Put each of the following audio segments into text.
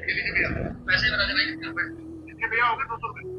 पैसे बता दे भाई कितने भैया हो गए 200 रुपए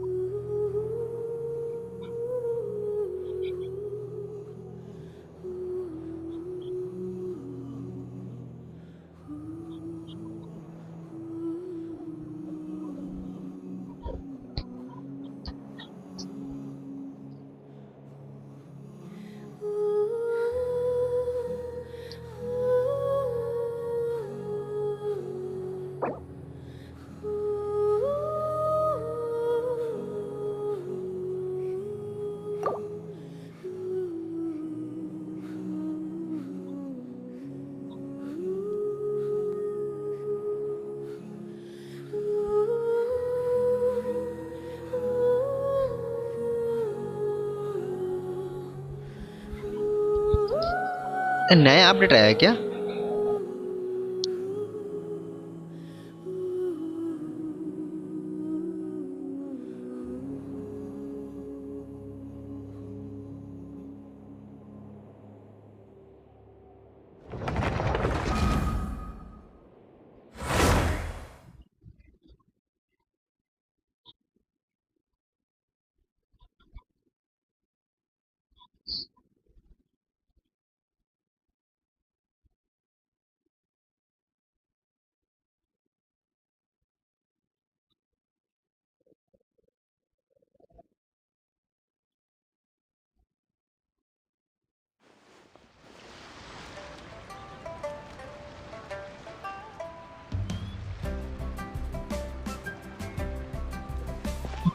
नया अपडेट आया है क्या?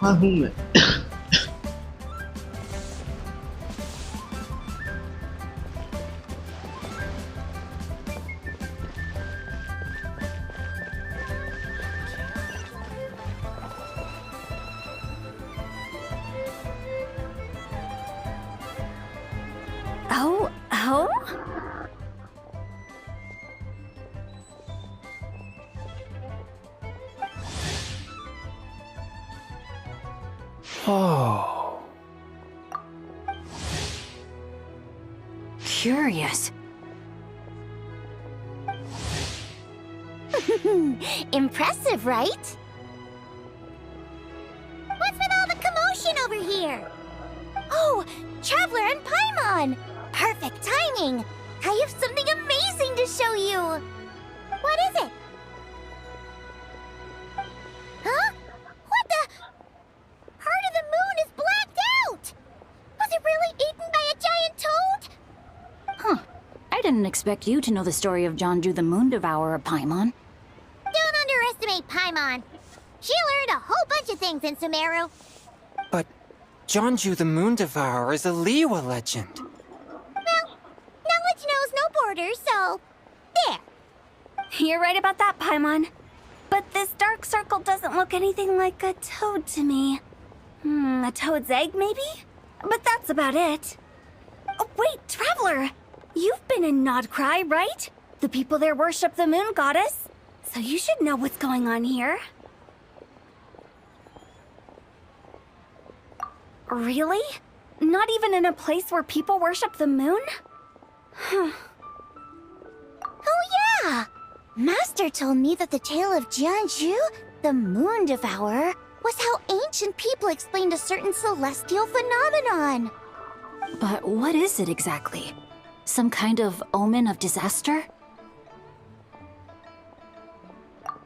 हाँ हूँ मैं। Oh, oh? Oh. Curious. Impressive, right? What's with all the commotion over here? Oh, Traveler and Paimon! Perfect timing! I have something amazing to show you! What is it? Huh? What the? Heart of the Moon is blacked out! Was it really eaten by a giant toad? Huh. I didn't expect you to know the story of Jonju the Moon Devourer, Paimon. Don't underestimate Paimon. She learned a whole bunch of things in Sumeru. But Jonju the Moon Devourer is a Liyue legend. Well, knowledge knows no borders, so... there. You're right about that, Paimon. But this dark circle doesn't look anything like a toad to me. A toad's egg, maybe? But that's about it. Oh, wait, Traveler! You've been in Nodcry, right? The people there worship the moon goddess. So you should know what's going on here. Really? Not even in a place where people worship the moon? Oh yeah! Master told me that the tale of Jianzhu, the Moon Devourer, was how ancient people explained a certain celestial phenomenon. But what is it exactly? Some kind of omen of disaster?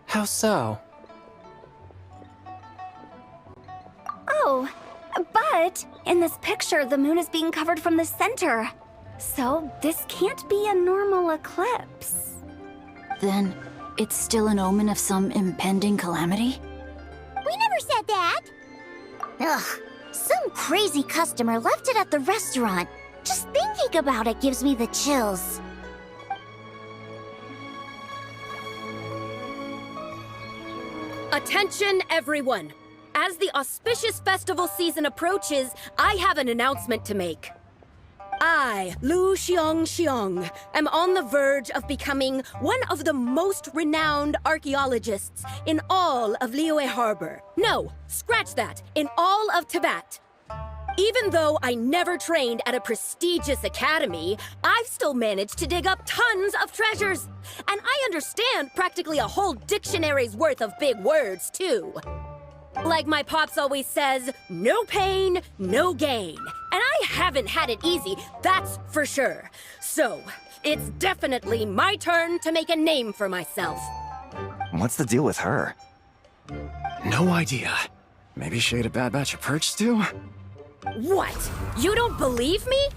How so? Oh, but in this picture, the moon is being covered from the center. So this can't be a normal eclipse. Then it's still an omen of some impending calamity? We never said that! Ugh, some crazy customer left it at the restaurant. Just thinking about it gives me the chills. Attention, everyone! As the auspicious festival season approaches, I have an announcement to make. I, Lu Xiong, am on the verge of becoming one of the most renowned archaeologists in all of Liyue Harbor. No, scratch that, in all of Teyvat. Even though I never trained at a prestigious academy, I've still managed to dig up tons of treasures. And I understand practically a whole dictionary's worth of big words, too. Like my pops always says, no pain, no gain. And I haven't had it easy, that's for sure. So, it's definitely my turn to make a name for myself. What's the deal with her? No idea. Maybe she ate a bad batch of perch stew? What? You don't believe me?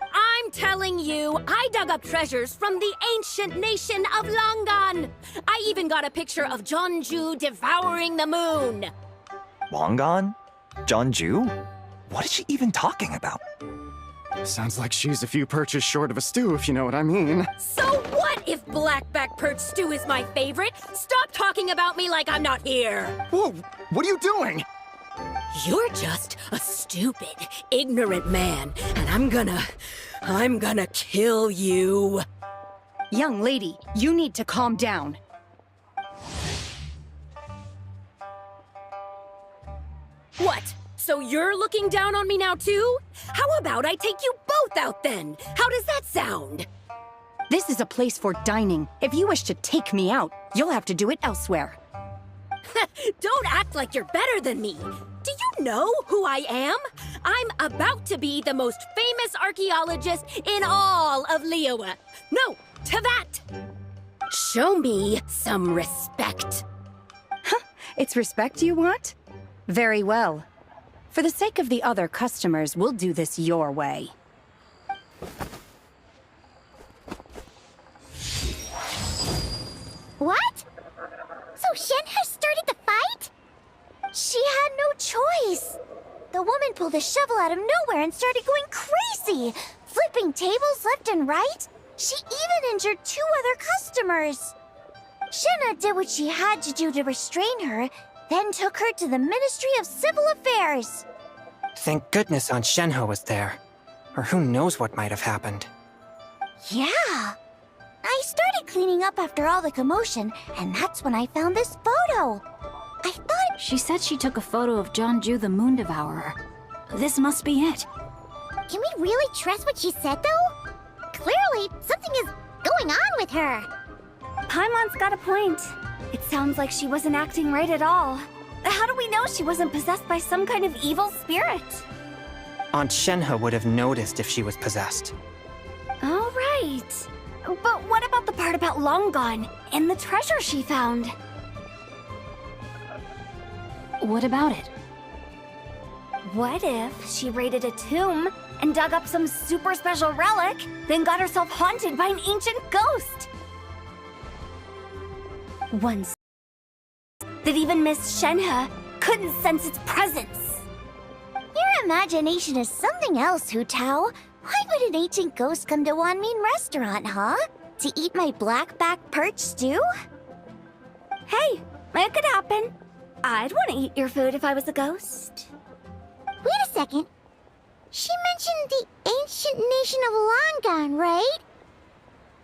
I'm telling you, I dug up treasures from the ancient nation of Longan. I even got a picture of Jeonju devouring the moon. Long gone? Jeonju? What is she even talking about? Sounds like she's a few perches short of a stew, if you know what I mean. So what if blackback perch stew is my favorite? Stop talking about me like I'm not here. Whoa, what are you doing? You're just a stupid, ignorant man, and I'm gonna kill you. Young lady, you need to calm down. What? So you're looking down on me now too? How about I take you both out then? How does that sound? This is a place for dining. If you wish to take me out, you'll have to do it elsewhere. Don't act like you're better than me. Do you know who I am? I'm about to be the most famous archaeologist in all of Liyue. No, Teyvat. Show me some respect. It's respect you want? Very well. For the sake of the other customers, we'll do this your way. What? So Shen has started the fight? She had no choice. The woman pulled a shovel out of nowhere and started going crazy, flipping tables left and right. She even injured 2 other customers. Shenna did what she had to do to restrain her, then took her to the Ministry of Civil Affairs. Thank goodness Aunt Shenhe was there. Or who knows what might have happened. Yeah. I started cleaning up after all the commotion, and that's when I found this photo. I thought... She said she took a photo of Jeonju the Moon Devourer. This must be it. Can we really trust what she said, though? Clearly, something is going on with her. Paimon's got a point. It sounds like she wasn't acting right at all. How do we know she wasn't possessed by some kind of evil spirit? Aunt Shenhe would have noticed if she was possessed. All right. But what about the part about Long Gone and the treasure she found? What about it? What if she raided a tomb and dug up some super special relic, then got herself haunted by an ancient ghost? Once that even Miss Shenhe couldn't sense its presence. Your imagination is something else, Hu Tao. Why would an ancient ghost come to Wanmin restaurant, huh? To eat my blackback perch stew? Hey, it could happen. I'd want to eat your food if I was a ghost. Wait a second. She mentioned the ancient nation of Longan, right?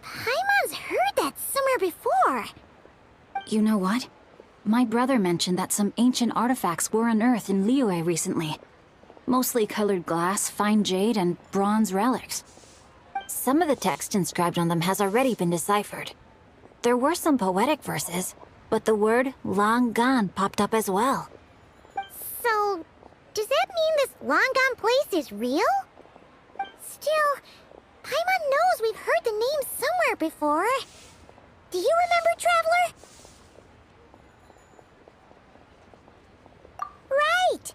Paimon's heard that somewhere before. You know what? My brother mentioned that some ancient artifacts were unearthed in Liyue recently. Mostly colored glass, fine jade, and bronze relics. Some of the text inscribed on them has already been deciphered. There were some poetic verses, but the word Long Gone popped up as well. So, does that mean this Longan place is real? Still, Paimon knows we've heard the name somewhere before. Do you remember, Traveler? Right!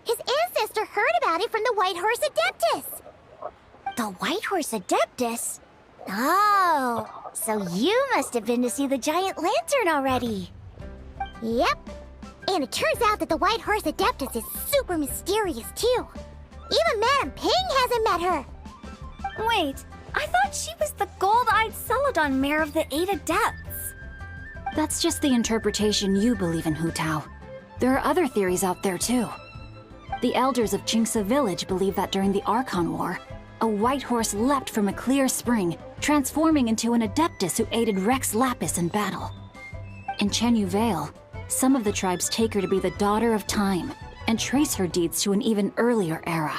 His ancestor heard about it from the White Horse Adeptus. The White Horse Adeptus? Oh, so you must have been to see the giant lantern already. Yep. And it turns out that the White Horse Adeptus is super mysterious, too. Even Madame Ping hasn't met her. Wait, I thought she was the gold-eyed Celadon mare of the 8 Adepts. That's just the interpretation you believe in, Hu Tao. There are other theories out there, too. The elders of Qingce village believe that during the Archon War, a white horse leapt from a clear spring, transforming into an Adeptus who aided Rex Lapis in battle. In Chenyu Vale, some of the tribes take her to be the daughter of time, and trace her deeds to an even earlier era.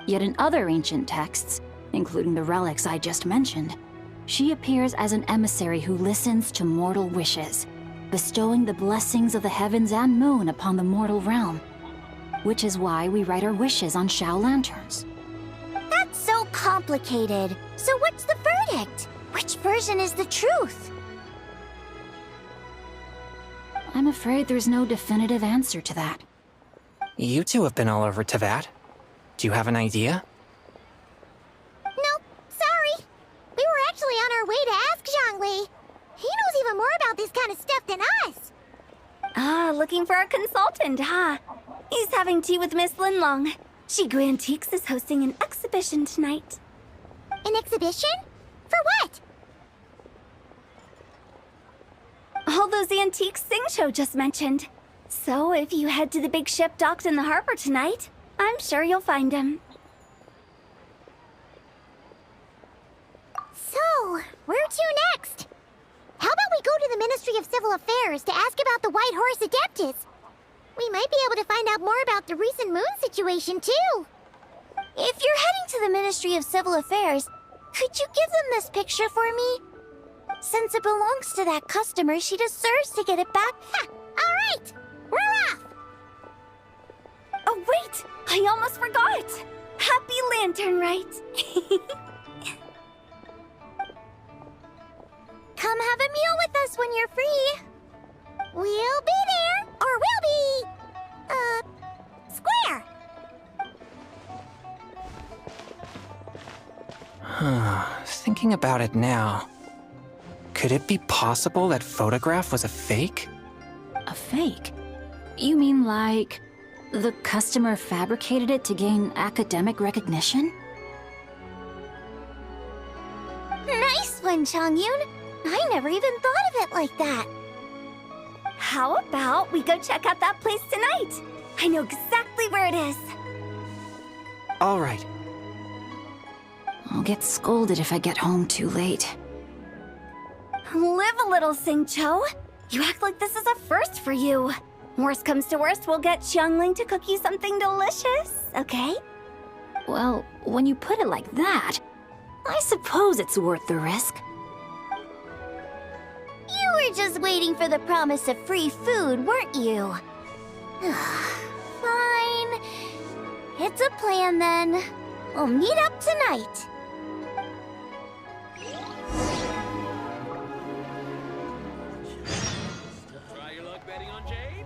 Yet in other ancient texts, including the relics I just mentioned, she appears as an emissary who listens to mortal wishes, bestowing the blessings of the heavens and moon upon the mortal realm. Which is why we write our wishes on Shao lanterns. That's so complicated. So what's the verdict? Which version is the truth? I'm afraid there's no definitive answer to that. You two have been all over Teyvat. Do you have an idea? Nope, sorry. We were actually on our way to ask Zhongli. He knows even more about this kind of stuff than us. Ah, looking for a consultant, huh? He's having tea with Miss Linlong. Shigu Antiques is hosting an exhibition tonight. An exhibition? For what? All those antiques Sing just mentioned. So if you head to the big ship docked in the harbor tonight, I'm sure you'll find him. So, where to next? How about we go to the Ministry of Civil Affairs to ask about the White Horse Adeptus? We might be able to find out more about the recent moon situation, too. If you're heading to the Ministry of Civil Affairs, could you give them this picture for me? Since it belongs to that customer, she deserves to get it back. Ha! All right! We're off! Oh, wait! I almost forgot! Happy Lantern Rite! Come have a meal with us when you're free. We'll be there, or we'll be... square. Thinking about it now, could it be possible that photograph was a fake? A fake? You mean like the customer fabricated it to gain academic recognition? Nice one, Chongyun. I never even thought of it like that. How about we go check out that place tonight? I know exactly where it is. All right. I'll get scolded if I get home too late. Live a little, Sing-Cho. You act like this is a first for you. Worst comes to worst, we'll get Xiangling to cook you something delicious, okay? Well, when you put it like that, I suppose it's worth the risk. You were just waiting for the promise of free food, weren't you? Fine. It's a plan, then. We'll meet up tonight. Try your luck betting on Jade?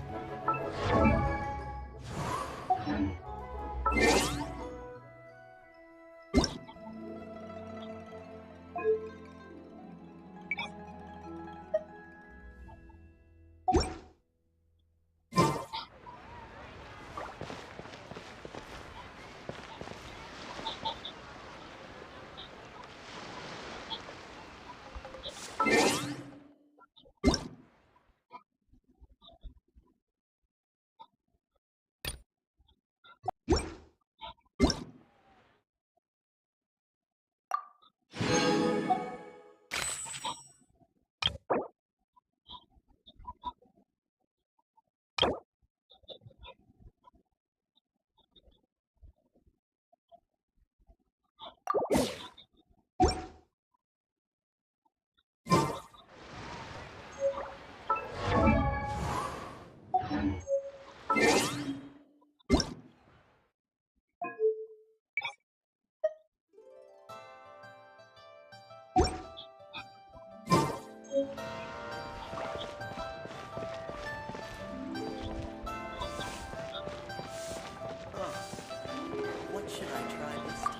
What should I try this time?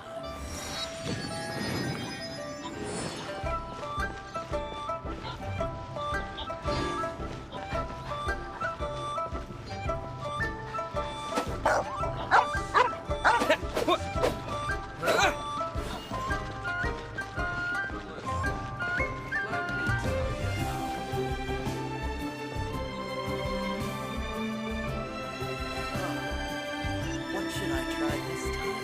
What should I try this time?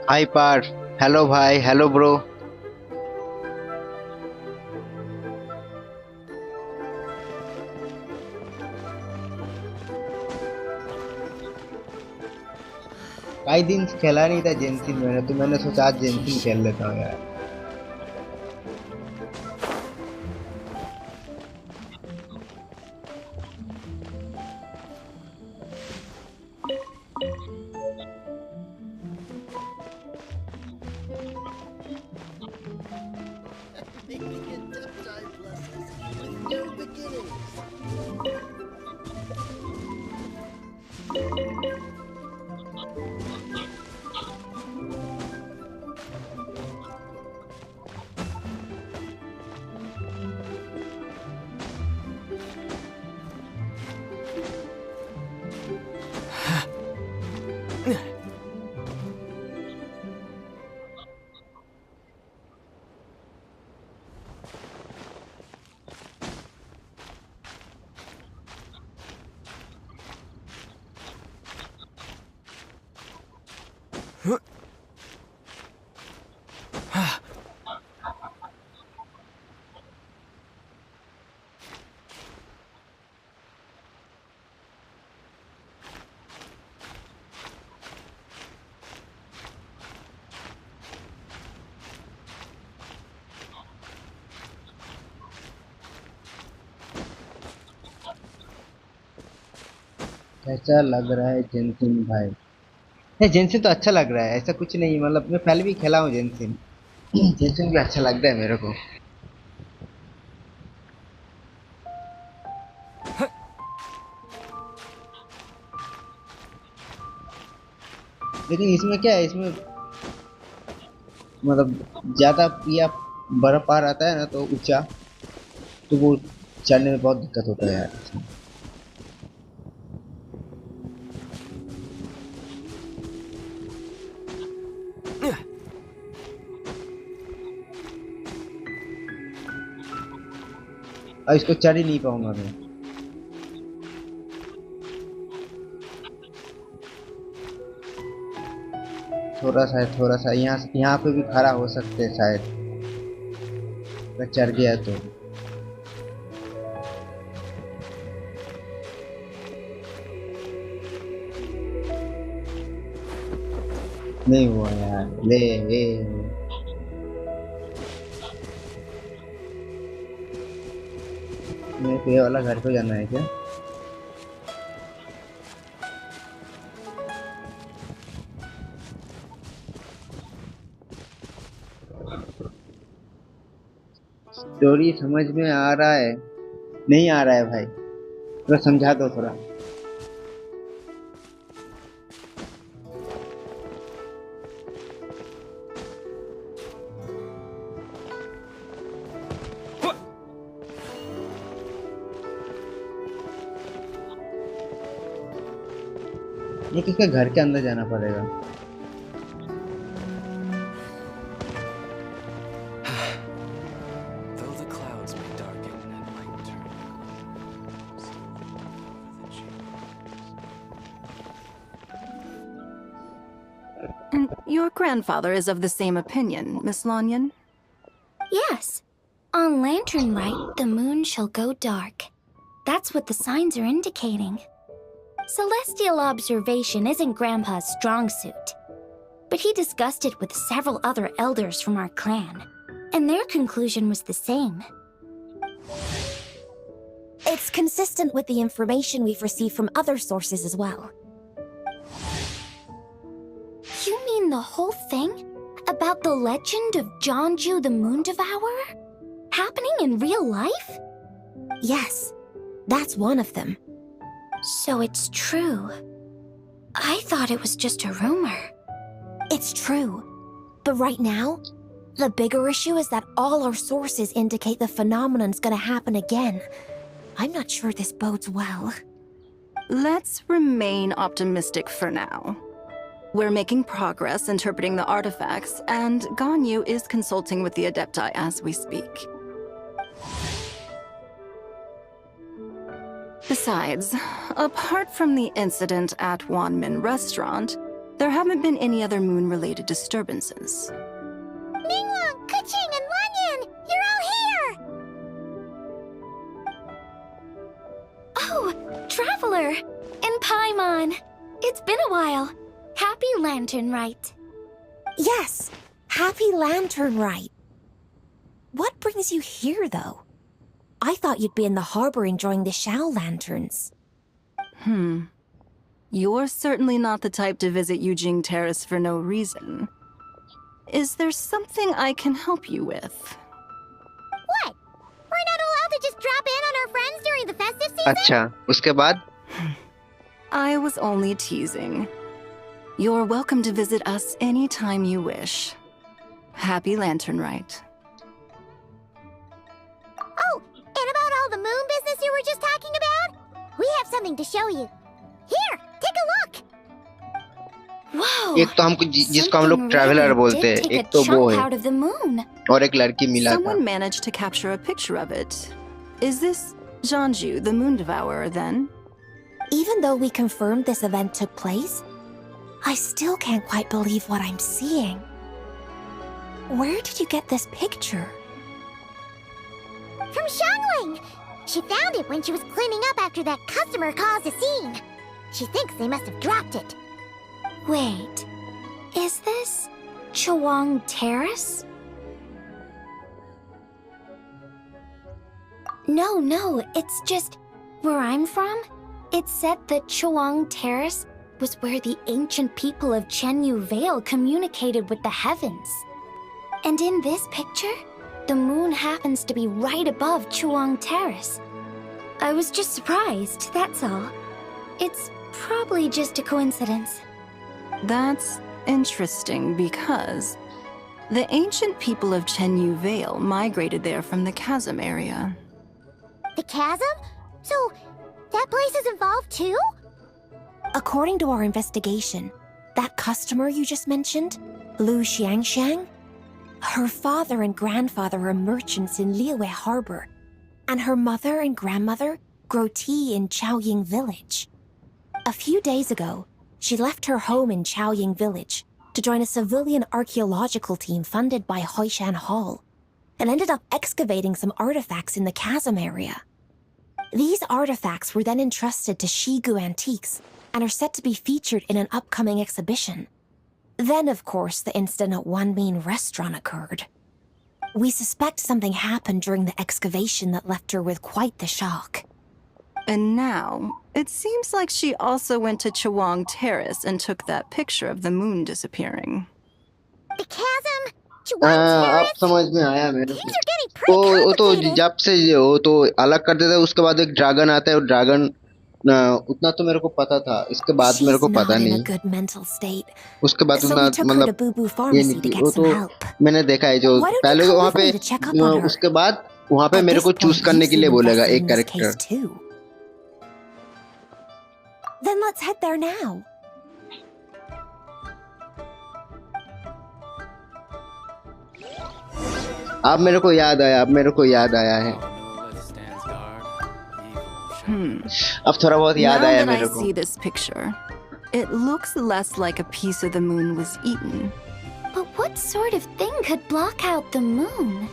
Hi Parth, hello भाई, hello bro. कई दिन से खेला नहीं था जेंसिन मैंने, तो मैंने सोचा आज जेंसिन खेल लेता हूँ यार। Maybe a Deptide blesses with new beginnings. कैसा लग रहा है जेंसिन भाई? नहीं, जेंसिन तो अच्छा लग रहा है, ऐसा कुछ नहीं, मतलब मैं पहले भी खेला हूँ जेंसिन। जेंसिन भी अच्छा लगता है मेरे को। लेकिन इसमें क्या है, इसमें मतलब ज्यादा या बर्फ आ आता है ना, तो ऊंचा, तो वो चढ़ने में बहुत दिक्कत होता है यार इसमें। और इसको चढ़ ही नहीं पाऊंगा मैं। थोड़ा सा यहाँ पे भी खड़ा हो सकते हैं शायद, अगर चढ़ गया तो। नहीं हुआ यार, ले। मेरे को ये वाला घर पे जाना है क्या? स्टोरी समझ में आ रहा है, नहीं आ रहा है भाई, थोड़ा समझा दो थोड़ा। ये किसके घर के अंदर जाना पड़ेगा? Though the clouds may darken and light turn gloom, still over the chambers. And your grandfather is of the same opinion, Miss Lanyon? Yes. On Lantern Light, the moon shall go dark. That's what the signs are indicating. Celestial observation isn't Grandpa's strong suit, but he discussed it with several other elders from our clan, and their conclusion was the same. It's consistent with the information we've received from other sources as well. You mean the whole thing? About the legend of Jeonju the Moon Devourer? Happening in real life? Yes, that's one of them. So it's true. I thought it was just a rumor. It's true. But right now, the bigger issue is that all our sources indicate the phenomenon's gonna happen again. I'm not sure this bodes well. Let's remain optimistic for now. We're making progress interpreting the artifacts, and Ganyu is consulting with the Adepti as we speak. Besides, apart from the incident at Wanmin Restaurant, There haven't been any other moon-related disturbances. Minglong, Kuching, and Lanyan! You're all here! Oh, Traveler! And Paimon! It's been a while. Happy Lantern Rite. Yes, happy Lantern Rite. What brings you here, though? I thought you'd be in the harbor enjoying the Shao lanterns. You're certainly not the type to visit Yujing Terrace for no reason. Is there something I can help you with? What? We're not allowed to just drop in on our friends during the festive season? अच्छा, उसके बाद? I was only teasing. You're welcome to visit us anytime you wish. Happy Lantern Rite. Oh, and about all the moon business you were just talking about? We have something to show you. Here, take a look! Whoa! एक तो हमको जिसको हम लोग traveller बोलते हैं, एक तो वो है, out of the moon. और एक लड़की मिला था. Someone managed to capture a picture of it. Is this Zhanju, the Moon Devourer, then? Even though we confirmed this event took place, I still can't quite believe what I'm seeing. Where did you get this picture? From Xiangling! She found it when she was cleaning up after that customer caused a scene. She thinks they must have dropped it. Wait, is this Chawang Terrace? No, it's just where I'm from. It said that Chawang Terrace was where the ancient people of Chenyu Vale communicated with the heavens. And in this picture, the moon happens to be right above Chawang Terrace. I was just surprised, that's all. It's probably just a coincidence. That's interesting because the ancient people of Chenyu Vale migrated there from the chasm area. The chasm? So, that place is involved too? According to our investigation, that customer you just mentioned, Lu Xiangxiang, her father and grandfather are merchants in Liyue Harbor, and her mother and grandmother grow tea in Chaoying Village. A few days ago, she left her home in Chaoying Village to join a civilian archaeological team funded by Hoishan Hall, and ended up excavating some artifacts in the chasm area. These artifacts were then entrusted to Shigu Antiques and are set to be featured in an upcoming exhibition. Then, of course, the incident at Wanmin Restaurant occurred. We suspect something happened during the excavation that left her with quite the shock. And now, it seems like she also went to Chawang Terrace and took that picture of the moon disappearing. The chasm? अब Terrace? समझ में आया मेरे Things को. are getting pretty वो तो complicated. जब से वो तो अलग कर देता है, उसके बाद एक ड्रैगन आता है, और ड्रैगन उतना तो मेरे को पता था, इसके बाद मेरे को She's पता not in a नहीं. good mental state, उसके बाद so उतना we took her to मतलब Boo Boo ये Pharmacy नहीं to की. get वो some तो help. मैंने देखा है जो Why don't you पहले come वहाँ with पे, me to check up on her? उसके बाद वहाँ पे At मेरे this को point, चूज करने you के लिए seem बोलेगा invested एक in this character. case too. Then let's head there now. अब मेरे को याद आया है. अब थोड़ा बहुत याद Now आया that I मेरे को. see this picture, it looks less like a piece of the moon was eaten. But what sort of thing could block out the moon?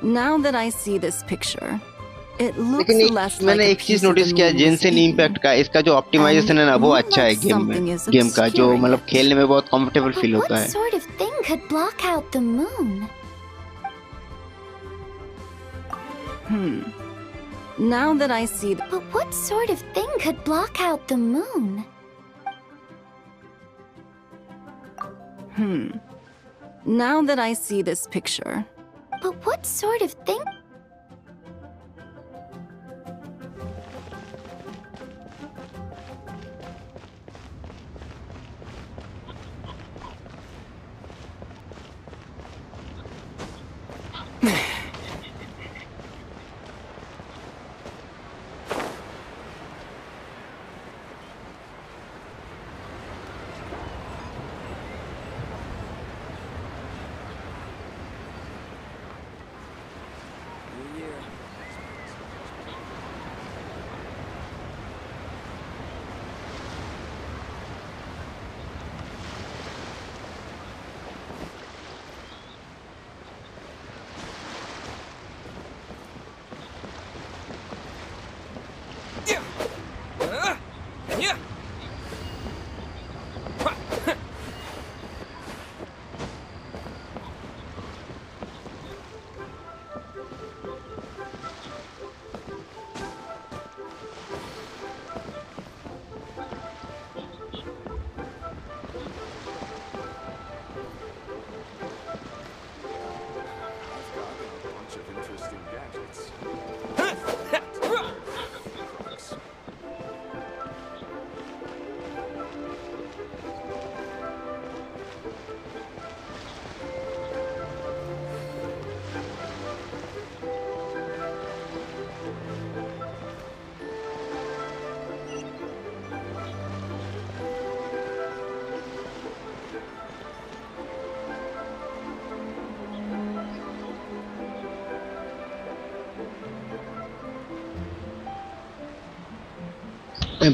Now that I see this picture, it looks लेकिन less like मैंने a एक piece चीज of notice the किया moon was Genshin eaten. Impact का, इसका जो optimisation है ना वो more अच्छा है like गेम में, something is गेम का जो obscuring मतलब it. खेलने में बहुत कंफर्टेबल But फील what होता है. sort of thing could block out the moon? Now that I see But what sort of thing could block out the moon? Now that I see this picture, But what sort of thing?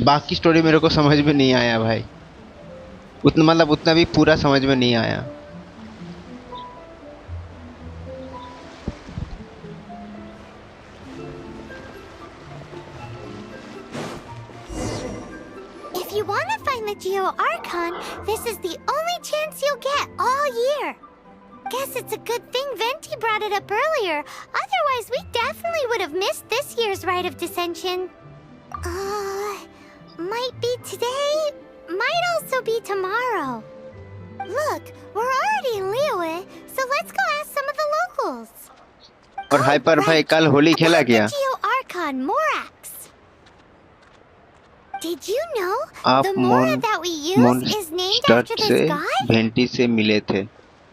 बाकी story मेरे को समझ में नहीं आया भाई, उतना मतलब उतना भी पूरा समझ में नहीं आया। If you want to find the Geo Archon, this is the only chance you'll get all year. Guess it's a good thing Venti brought it up earlier. Otherwise, we definitely would have missed this year's Rite of Dissension. Might be today, might also be tomorrow. Look, we're already in Liyue, so let's go ask some of the locals. और hyper भाई कल होली खेला क्या? Geo Archon Morax. Did you know आप the Mora that we use is named after से this god? भेंटी से मिले थे।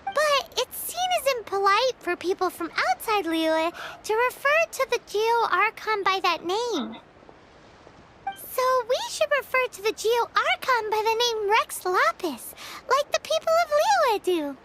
But it's seen as impolite for people from outside Liyue to refer to the Geo Archon by that name. So we should refer to the Geo Archon by the name Rex Lapis, like the people of Liyue do.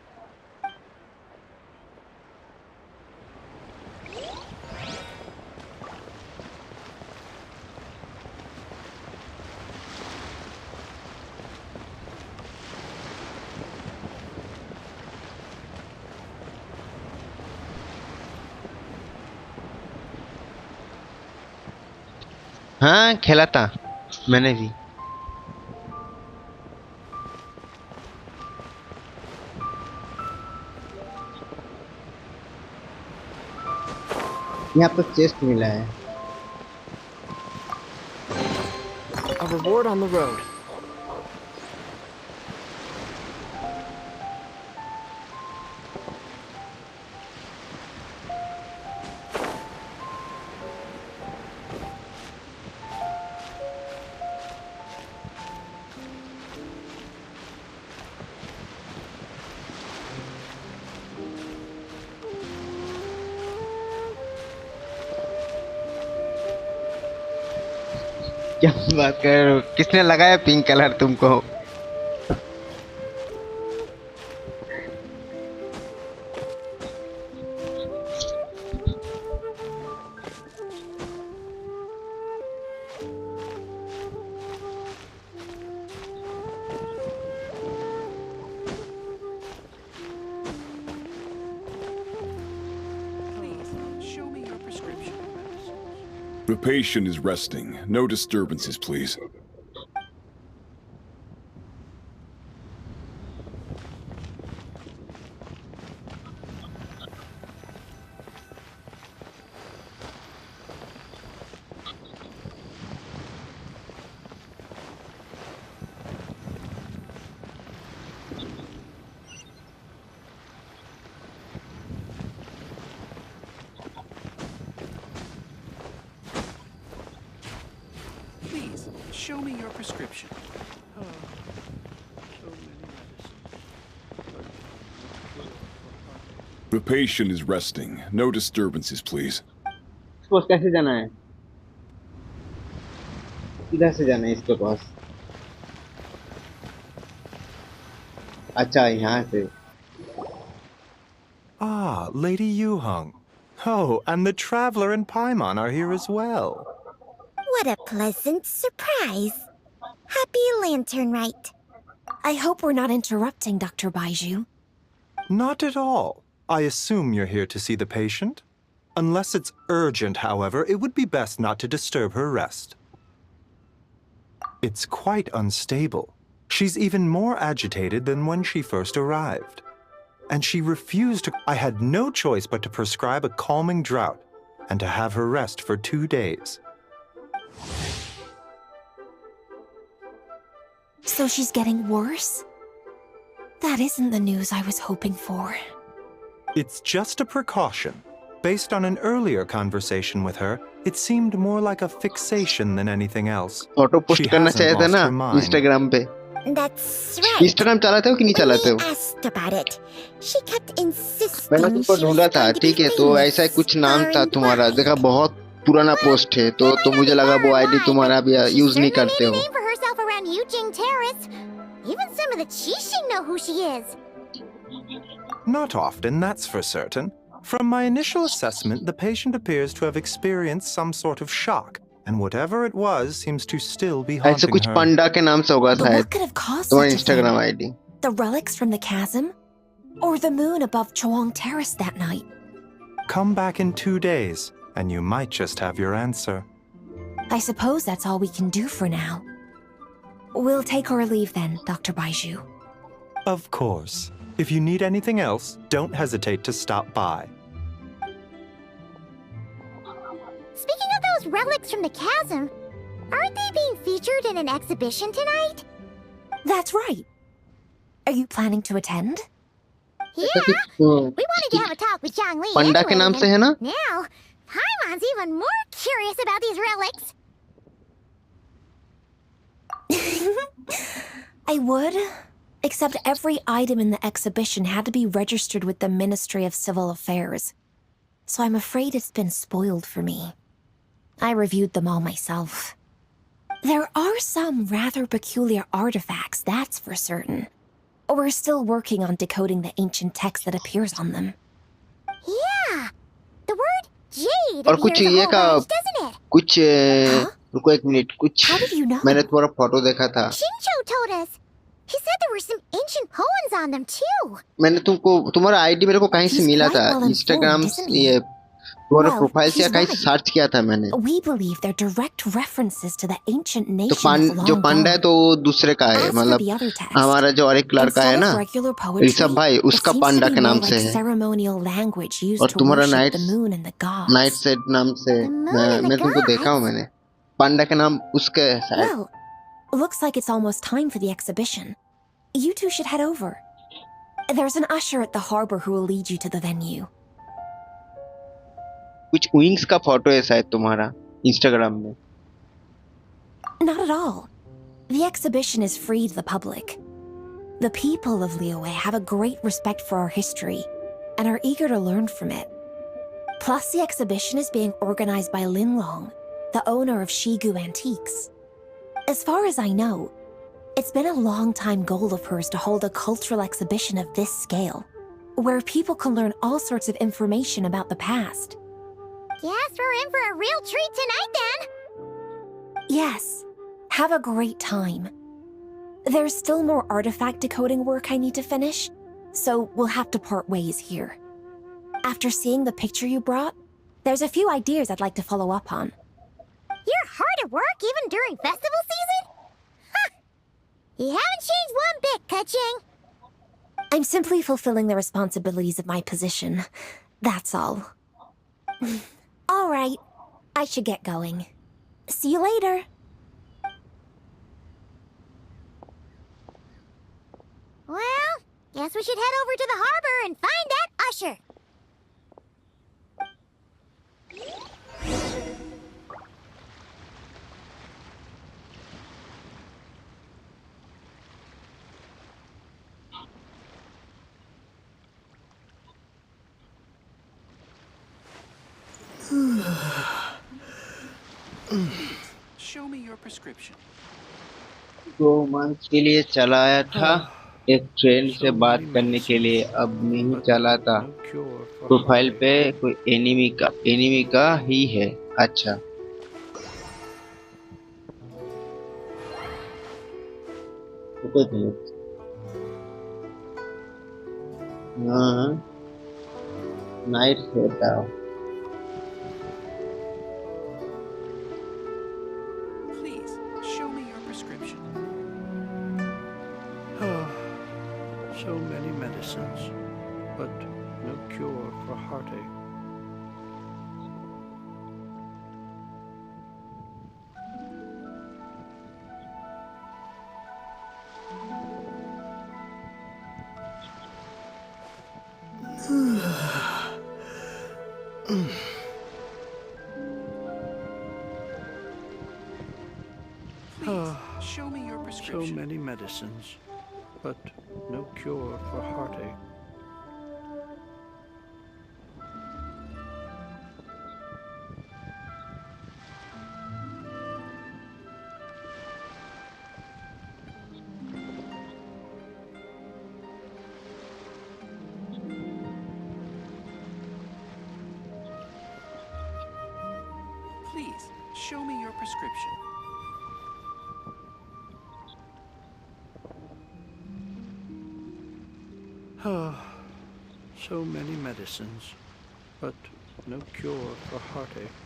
हाँ खेला था मैंने भी। यहाँ पर chest मिला है। A reward on the road. क्या बात कर रहे हो? किसने लगाया पिंक कलर तुमको? The patient is resting. No disturbances, please. Please, show me your prescription. Oh, so many medicines. The patient is resting. No disturbances, please. इसको कैसे जाना है? किधर से जाना है इसके पास? अच्छा यहाँ से। Ah, Lady Yuheng. Oh, and the Traveler and Paimon are here as well. What a pleasant surprise. Happy Lantern Rite. I hope we're not interrupting, Dr. Baiju. Not at all. I assume you're here to see the patient. Unless it's urgent, however, it would be best not to disturb her rest. It's quite unstable. She's even more agitated than when she first arrived. And she refused to... I had no choice but to prescribe a calming draught and to have her rest for 2 days. So she's getting worse? That isn't the news I was hoping for. It's just a precaution. Based on an earlier conversation with her, it seemed more like a fixation than anything else. Photo post करना चाहिए था ना Instagram पे। That's right. Instagram चलाते हो कि नहीं चलाते हो? When we asked about it, she kept insisting मैंने तुमको she ढूंढा was था, going to ठीक be है, तो famous, ऐसा कुछ नाम far था and तुम्हारा, wide. देखा बहुत पुराना पोस्ट है, तो मुझे लगा वो आईडी तुम्हारा भी यूज नहीं करते हो। She certainly made a name for herself around Yujing Terrace. Even some of the Chishin know who she is. Not often, that's for certain. From my initial assessment, the patient appears to have experienced some sort of shock, and whatever it was seems to still be ऐसे haunting कुछ her. पंडा के नाम से होगा But शायद what could have caused तुम्हारी such a thing? Instagram ID. The relics from the chasm? Or the moon above Chuang Terrace that night? Come back in 2 days, and you might just have your answer. I suppose that's all we can do for now. We'll take our leave then, Dr. Baiju. Of course. If you need anything else, don't hesitate to stop by. Speaking of those relics from the chasm, aren't they being featured in an exhibition tonight? That's right. Are you planning to attend? Yeah, we wanted to have a talk with Zhang Li पंडा के anyway, नाम से है ना? Now, Paimon's even more curious about these relics. I would, except every item in the exhibition had to be registered with the Ministry of Civil Affairs. So I'm afraid it's been spoiled for me. I reviewed them all myself. There are some rather peculiar artifacts, that's for certain. We're still working on decoding the ancient text that appears on them. Yeah, the word jade और कुछ appears a ये whole का bunch, doesn't it? कुछ रुको एक minute कुछ How did you know? मैंने तुम्हारा फोटो देखा था. Shincho told us. He said there were some ancient poems on them too. मैंने तुमको तुम्हारा आईडी मेरे को कहीं से He's मिला quite था. well informed, Instagram isn't he? ये तुम्हारा Well, प्रोफाइल से he's कहीं right. सर्च किया था मैंने. We believe they're direct references to the ancient तो nation of जो long पांडा है gone. तो वो दूसरे का है. As for मतलब the other text, हमारा जो और एक लड़का है instead ना of regular poetry, ऋषभ भाई it उसका seems पांडा to के be नाम more से like है. ceremonial language used और to तुम्हारा worship night the moon and the gods. Night set नाम से The moon and the मैं तुमको देखा हूँ gods? मैंने. पांडा के नाम उसके है शायद. Well, looks like it's almost time for the exhibition. You two should head over. There's an usher at the harbor who will lead you to the venue. कुछ विंग्स का फोटो है शायद तुम्हारा इंस्टाग्राम में. Not at all. The exhibition is free to the public. The people of Liyue have a great respect for our history and are eager to learn from it. Plus, the exhibition is being organized by Lin Long, the owner of Shigu Antiques. As far as I know, it's been a long-time goal of hers to hold a cultural exhibition of this scale, where people can learn all sorts of information about the past. Guess we're in for a real treat tonight then. Yes, have a great time. There's still more artifact decoding work I need to finish, so we'll have to part ways here. After seeing the picture you brought, there's a few ideas I'd like to follow up on. You're hard at work even during festival season? Huh. You haven't changed one bit, Ka-Ching. I'm simply fulfilling the responsibilities of my position. That's all. All right, I should get going. See you later. Well, guess we should head over to the harbor and find that usher. Show me your prescription. 2 month के लिए चलाया था एक friend से बात करने के लिए. अब नहीं चला था. प्रोफाइल पे कोई एनिमी का ही है. अच्छा हाँ नाइट होता. Please, show me your prescription. So many medicines, but no cure for heartache. Please, show me your So prescription. many medicines, but no cure for heartache. Please, show me your prescription. So many medicines, but no cure for heartache.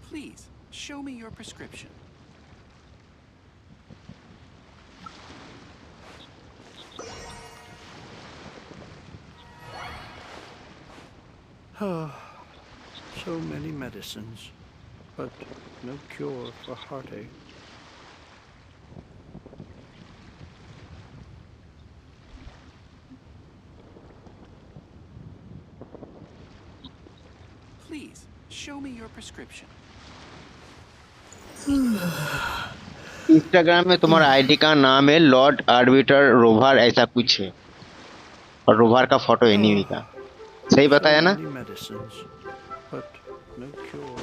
Please, show me your prescription. So many medicines, but no cure for heartache. Please, show me your prescription. Instagram में तुम्हारा ID का नाम है Lord orbiter रोभार ऐसा कुछ है और रोभार का फोटो एनिमी का सही बताया ना? Many medicines, but no cure.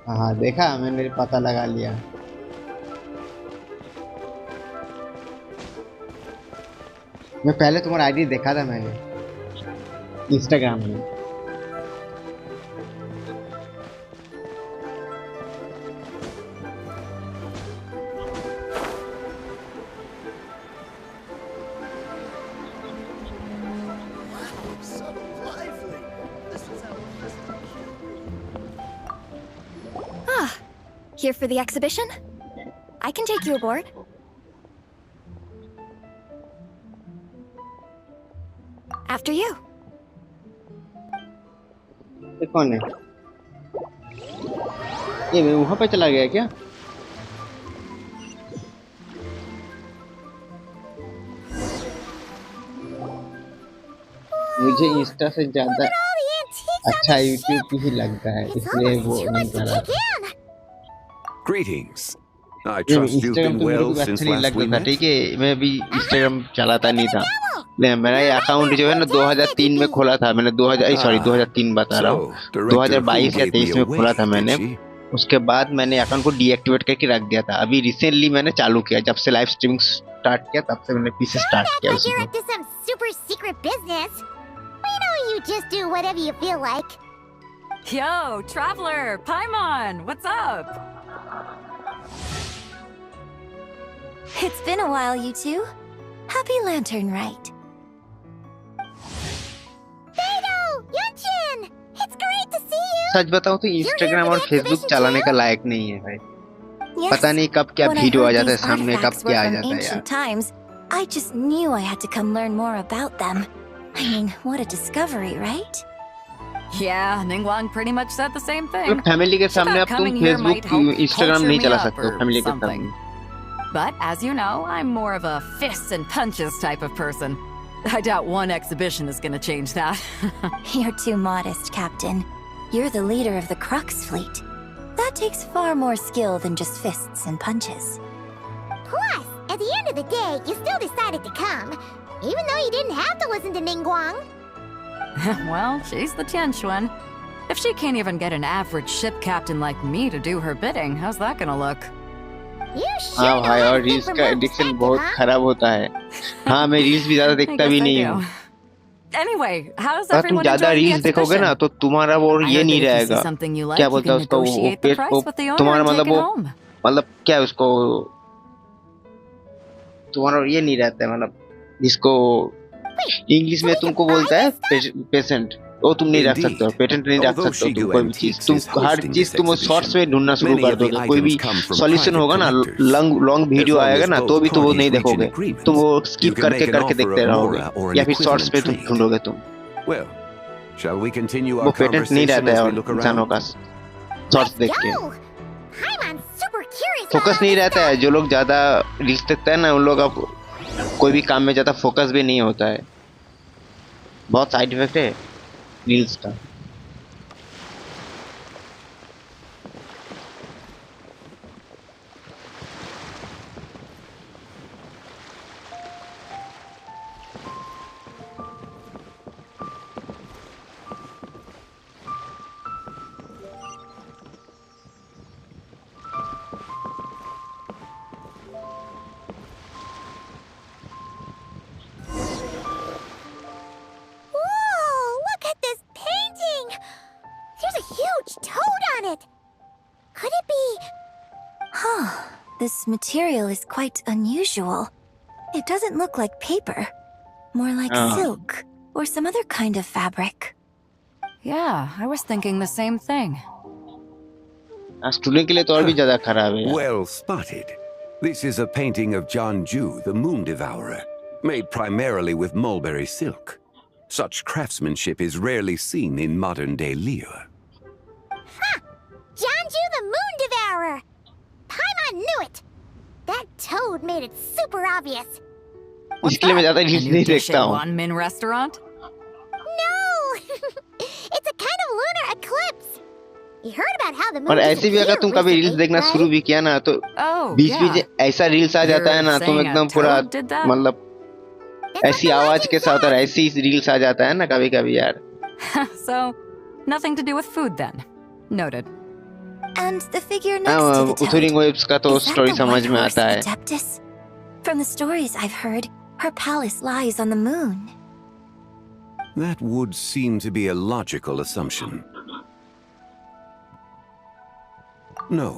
हाँ देखा मैंने पता लगा लिया। मैं पहले तुम्हारा आईडी देखा था मैंने इंस्टाग्राम में। So lively. This is how it used to be. Ah, here for the exhibition? I can take you aboard. After you. ये कौन है? ये मैं वहाँ पे चला गया क्या? मुझे इंस्टा से ज्यादा अच्छा यूट्यूब ही लगता है इसलिए वो नहीं कर रहा था। Greetings. I ये trust you've इंस्टाग्राम been तो मेरे well को अच्छा since नहीं last we लगता था, met. ठीक है? मैं भी इंस्टाग्राम चलाता नहीं था। मेरा ये अकाउंट जो है ना 2003 में खोला था मैंने। 2003 बता रहा हूँ, 2022 या 23 में खोला था मैंने। उसके बाद मैंने अकाउंट को डीएक्टिवेट करके रख दिया था। अभी रिसेंटली मैंने चालू किया, जब से लाइव स्ट्रीमिंग स्टार्ट किया तब से मैंने पीछे स्टार्ट किया Like you're उसको। up to some super secret business. We know you just do whatever you feel like. Yo, Traveler, Paimon, what's up? It's been a while, you two. Happy Lantern Rite. Beto! Yunchin! It's great to see you! सच बताऊं तो Instagram और Facebook चलाने का लायक नहीं है भाई। Yes. पता नहीं कब क्या When I वीडियो आ heard जाता है these सामने, कब artifacts were क्या आ from जाता है यार। ancient times, I just knew I had to come learn more about them. I mean, what a discovery, right? Yeah, Ningguang pretty much said the same तो thing. Family के सामने अब तुम Coming here might Facebook help Instagram culture नहीं me चला up सकते हो or family के something. सामने। But as you know, I'm more of a fists and punches type of person. I doubt one exhibition is gonna change that. You're too modest, Captain. You're the leader of the Crux fleet. That takes far more skill than just fists and punches. Plus, at the end of the day, you still decided to come, even though you didn't have to listen to Ningguang. Well, she's the Tianquan. If she can't even get an average ship captain like me to do her bidding, how's that gonna look? हाँ भाई, और reels का addiction बहुत खराब होता है। हाँ मैं रील्स भी ज्यादा देखता भी नहीं हूँ। Anyway, how's अगर तुम everyone ज्यादा enjoying the रील्स देखोगे ना exhibition? तो तुम्हारा वो I ये heard नहीं that if you see रहेगा, something you like, क्या you बोलता है can उसका वो negotiate the पेट price वो with the owner तुम्हारा and मतलब take it वो home. मतलब क्या है उसको तुम्हारा ये नहीं रहता है, मतलब जिसको इंग्लिश में तुमको बोलता है पेशेंट, वो तुम नहीं रख सकते हो, पेटेंट नहीं रख सकते हो तुम कोई भी चीज। तुम हर चीज तुम शॉर्ट्स में ढूंढना शुरू कर दोगे। कोई भी सॉल्यूशन होगा ना, लॉन्ग वीडियो आएगा ना, तो भी तुम वो नहीं देखोगे, तुम वो स्किप करके करके देखते रहोगे या फिर शॉर्ट्स पे तुम ढूंढोगे तुम। Well, shall we continue वो our पेटेंट नहीं conversation रहता है as we और look इंसानों around? का शॉर्ट्स देख के I'm super curious. फोकस नहीं रहता है। जो लोग ज्यादा रील्स देखते हैं ना, उन लोग अब कोई भी काम में ज्यादा फोकस भी नहीं होता है। बहुत साइड इफेक्ट है रील्स का। This material is quite unusual. It doesn't look like paper. More like silk or some other kind of fabric. Yeah, I was thinking the same thing. Student के लिए तो और भी ज्यादा खराब है यार। Well spotted. This is a painting of Genshu, the Moon Devourer, made primarily with mulberry silk. Such craftsmanship is rarely seen in modern-day Liyue. Ha! Genshu the Moon Devourer! Paimon knew it! That toad made it super obvious. इसके लिए मैं ज्यादा reels नहीं देखता हूँ। One Min restaurant? No! It's a kind of lunar eclipse. You heard about how the moon और ऐसे भी अगर तुम कभी रील्स देखना शुरू भी किया ना तो बीच बीच ऐसा रील्स आ जाता है ना तुम एकदम पूरा मतलब ऐसी आवाज के साथ और ऐसी रील्स आ जाता है ना कभी कभी यार। So, nothing to do with food then. Noted. And the figure next to the toad. उथुरिंग वेव्स का तो स्टोरी समझ में आता है। From the stories I've heard, her palace lies on the moon. That would seem to be a logical assumption. No.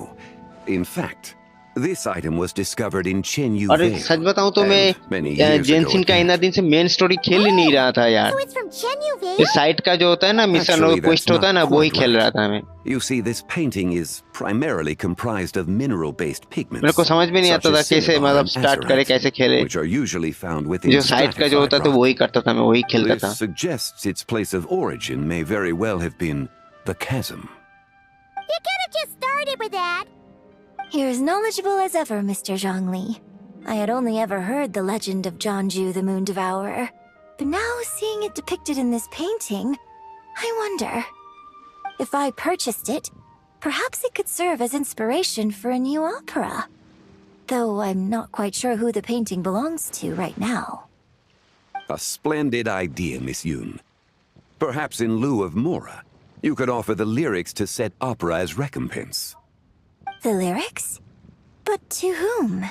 In fact, this item was discovered in Chenyu और Vale. सच बताऊं तो मैं जेंशिन का इतना दिन से मेन स्टोरी खेल ही नहीं रहा था यार। ये साइट का जो होता है ना मिशन और क्वेस्ट होता है ना वो ही खेल रहा था मैं। You see, this painting is primarily comprised of mineral-based pigments. मेरे को समझ में नहीं आता था कैसे मतलब स्टार्ट करे कैसे खेले। Which are usually found within जो साइट का जो होता था वही करता था मैं वही खेलता था। This suggests its place of origin may very well have been the chasm. You could have just started with that. You're as knowledgeable as ever, Mr. Zhongli. I had only ever heard the legend of Genshu the Moon Devourer, but now seeing it depicted in this painting, I wonder if I purchased it, perhaps it could serve as inspiration for a new opera. Though I'm not quite sure who the painting belongs to right now. A splendid idea, Miss Yoon. Perhaps in lieu of Mora, you could offer the lyrics to said opera as recompense. The lyrics? But to whom?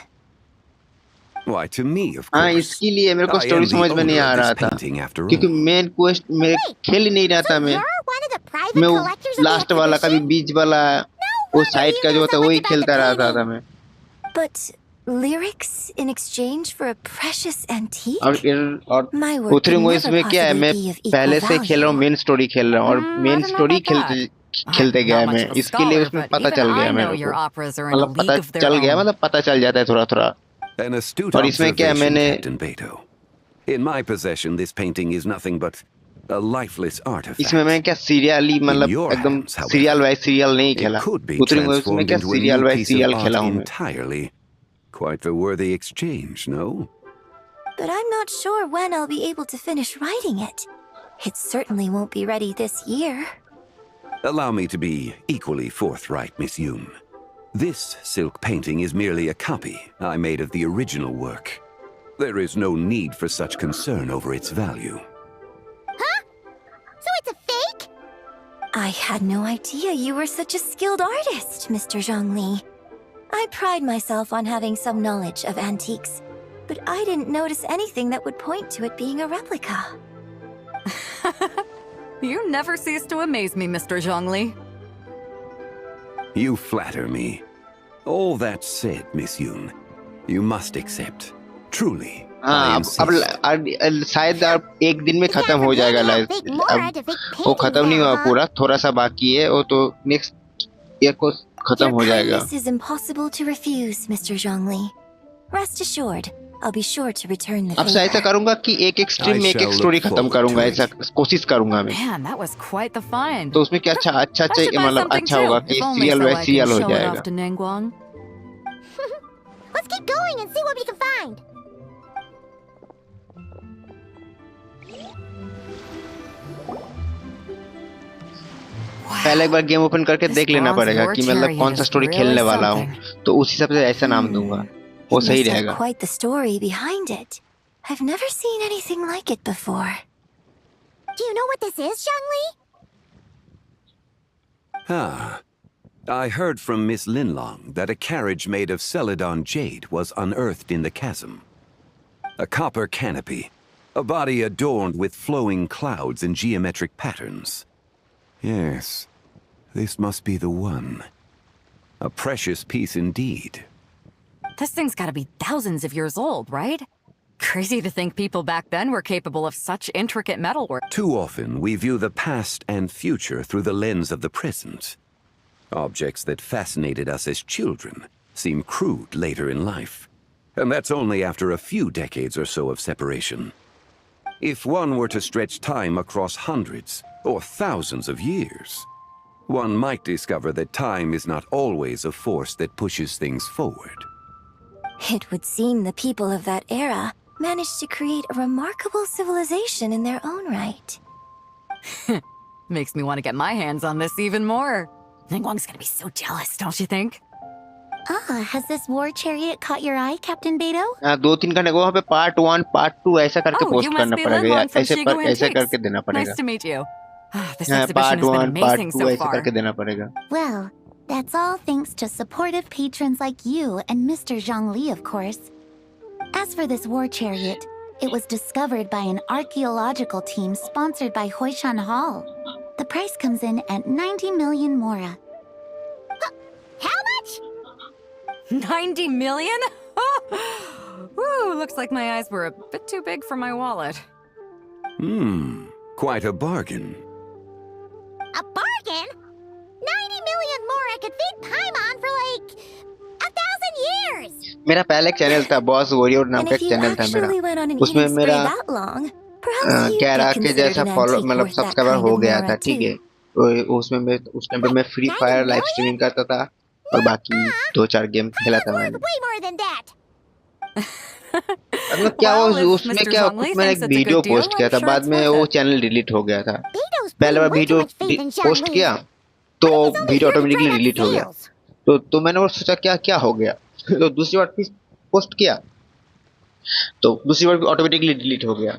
Why, to me, of हाँ course. इसके लिए मेरे को story समझ में नहीं आ रहा था क्योंकि मेन क्वेस्ट में खेल ही नहीं रहा था मैं लास्ट वाला कभी बीच वाला वो साइड का जो होता वही खेलता रहता था मैं। But lyrics in exchange for a precious antique? और उथरिंग वेव्स में क्या है मैं पहले से खेल रहा हूँ मेन स्टोरी खेल रहा हूँ और मेन स्टोरी खेलते गया मैं इसके लिए उसमें पता चल गया मेरे को मतलब पता चल गया मतलब पता चल जाता है थोड़ा थोड़ा। An astute observation, Captain Beto. In my possession, this painting is nothing but a lifeless artifact. इसमें मैं क्या सीरियली मतलब एकदम सीरियल वाइज सीरियल नहीं खेला उथरिंग वेव्स में क्या सीरियल वाइज सीरियल खेला हूँ मैं। Entirely. Quite the worthy exchange, no? But I'm not sure when I'll be able to finish writing it. It certainly won't be ready this year. Allow me to be equally forthright, Miss Yoon. This silk painting is merely a copy I made of the original work. There is no need for such concern over its value. Huh? So it's a fake? I had no idea you were such a skilled artist, Mr. Zhongli. I pride myself on having some knowledge of antiques, but I didn't notice anything that would point to it being a replica. You never cease to amaze me, Mr. Zhongli. You flatter me. All that said, Miss Yoon, you must accept. Truly, हाँ अब शायद अब एक दिन में खत्म हो जाएगा लाइव। अब वो खत्म नहीं हुआ पूरा थोड़ा सा बाकी है वो तो नेक्स्ट ईयर को खत्म हो जाएगा। This is impossible to refuse, Mr. Zhongli. Rest assured, I'll be sure to return the favor. अब से ऐसा करूँगा कि एक एक स्ट्रीम में एक एक स्टोरी खत्म करूँगा ऐसा कोशिश करूँगा मैं। Man, that was quite the find. तो उसमें क्या अच्छा मतलब अच्छा होगा कि सीरियल वाइज सीरियल हो जाएगा। Let's keep going and see what we can find. पहले एक बार गेम ओपन करके देख लेना पड़ेगा कि मतलब कौन सा स्टोरी खेलने वाला हूँ तो उस हिसाब से ऐसा नाम दूंगा वो सही रहेगा। Quite the story behind it. I've never seen anything like it before. Do you know what this is, Zhongli? Ah, I heard from Miss Linlong that a carriage made of Celadon jade was unearthed in the chasm. A copper canopy, a body adorned with flowing clouds and geometric patterns. Yes, this must be the one. A precious piece indeed. This thing's gotta be thousands of years old, right? Crazy to think people back then were capable of such intricate metalwork. Too often, we view the past and future through the lens of the present. Objects that fascinated us as children seem crude later in life. And that's only after a few decades or so of separation. If one were to stretch time across hundreds or thousands of years, one might discover that time is not always a force that pushes things forward. It would seem the people of that era managed to create a remarkable civilization in their own right. Makes me want to get my hands on this even more. Ningguang's gonna be so jealous, don't you think? Has this war chariot caught your eye, Captain Beto? 2-3 घंटे को वहाँ पे part 1 part 2 ऐसा करके Oh, post you must करना be पड़ेगा Linlong यार from ऐसे Shigu ऐसे Antiques. करके देना पड़ेगा Nice to meet you. This part exhibition has 1 been amazing part 2 so ऐसे far. करके देना पड़ेगा Well, that's all thanks to supportive patrons like you and Mr. Zhongli, of course. As for this war chariot, it was discovered by an archaeological team sponsored by Hoishan Hall. The price comes in at 90 million mora. How much? 90 million? Woo, looks like my eyes were a bit too big for my wallet. Quite a bargain. A bargain? 90 million mora could feed Paimon for like 1,000 years. मेरा पहले एक channel था boss warrior नाम का एक channel था मेरा उसमें मेरा कह रहा कि जैसा फॉलो मतलब सब्सक्राइबर हो गया था ठीक है उसमें मैं उस टाइम पे मैं फ्री फायर लाइव स्ट्रीमिंग करता था और बाकी 2-4 गेम खेला था मैंने मतलब क्या वो उसमें क्या मैंने एक वीडियो पोस्ट किया था बाद में वो चैनल डिलीट हो गया था पहले बार वीडियो पोस्ट किया तो वीडियो ऑटोमेटिकली डिलीट हो गया तो मैंने वो सोचा क्या हो गया तो दूसरी बार फिर पोस्ट किया तो दूसरी बार ऑटोमेटिकली डिलीट हो गया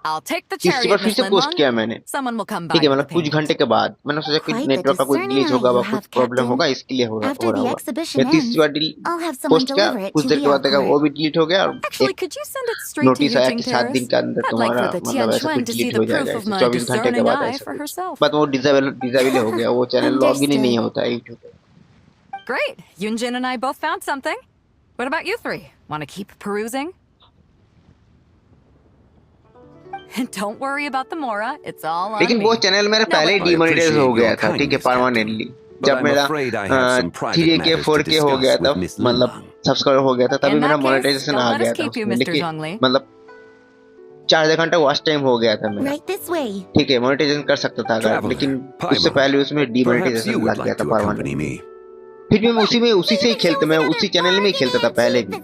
तीसरी बार फिर से पोस्ट किया मैंने ठीक है मतलब कुछ घंटे के बाद मैंने सोचा कि नेटवर्क का कोई ग्लिच होगा कुछ प्रॉब्लम होगा इसके लिए हो रहा होगा मैं तीसरी बार पोस्ट किया कुछ देर के बाद देखा वो भी डिलीट हो गया और नोटिस आया कि 7 दिन के अंदर तुम्हारा मतलब ऐसा कुछ डिलीट हो जाएगा 24 घंटे के बाद ऐसा बट वो डिसेबल हो गया वो चैनल लॉगिन ही नहीं होता यूट्यूब पे Great. Yunjin and I both found something. What about you three? Want to keep perusing? Don't worry about the Mora. It's all on लेकिन वो चैनल मेरा पहले ही डिमोनेटाइज हो गया था ठीक है परमानेंटली जब मेरा 3K 4K हो गया था मतलब सब्सक्राइबर हो गया था तभी मेरा मोनेटाइजेशन आ गया था लेकिन मतलब 4 घंटा वॉच टाइम हो गया था मेरा ठीक है मोनेटाइजेशन कर सकता था अगर लेकिन उससे पहले उसमें डिमोनेटाइजेशन लग गया था परमानेंटली फिर भी मैं उसी से ही खेलता मैं उसी चैनल में ही खेलता था पहले भी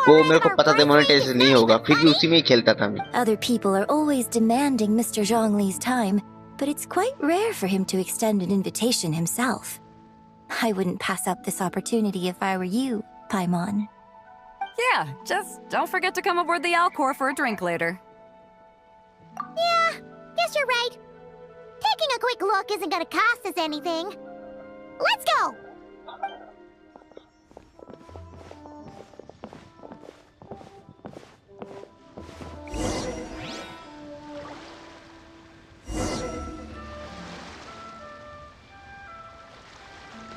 वो मेरे को पता था मोनेटाइजेशन नहीं होगा फिर भी उसी में ही खेलता था मैं Other people are always demanding Mr. Zhongli's time, but it's quite rare for him to extend an invitation himself. I wouldn't pass up this opportunity if I were you, Paimon. Yeah, just don't forget to come aboard the Alcor for a drink later. Yeah, guess you're right. Taking a quick look isn't gonna cost us anything. Let's go!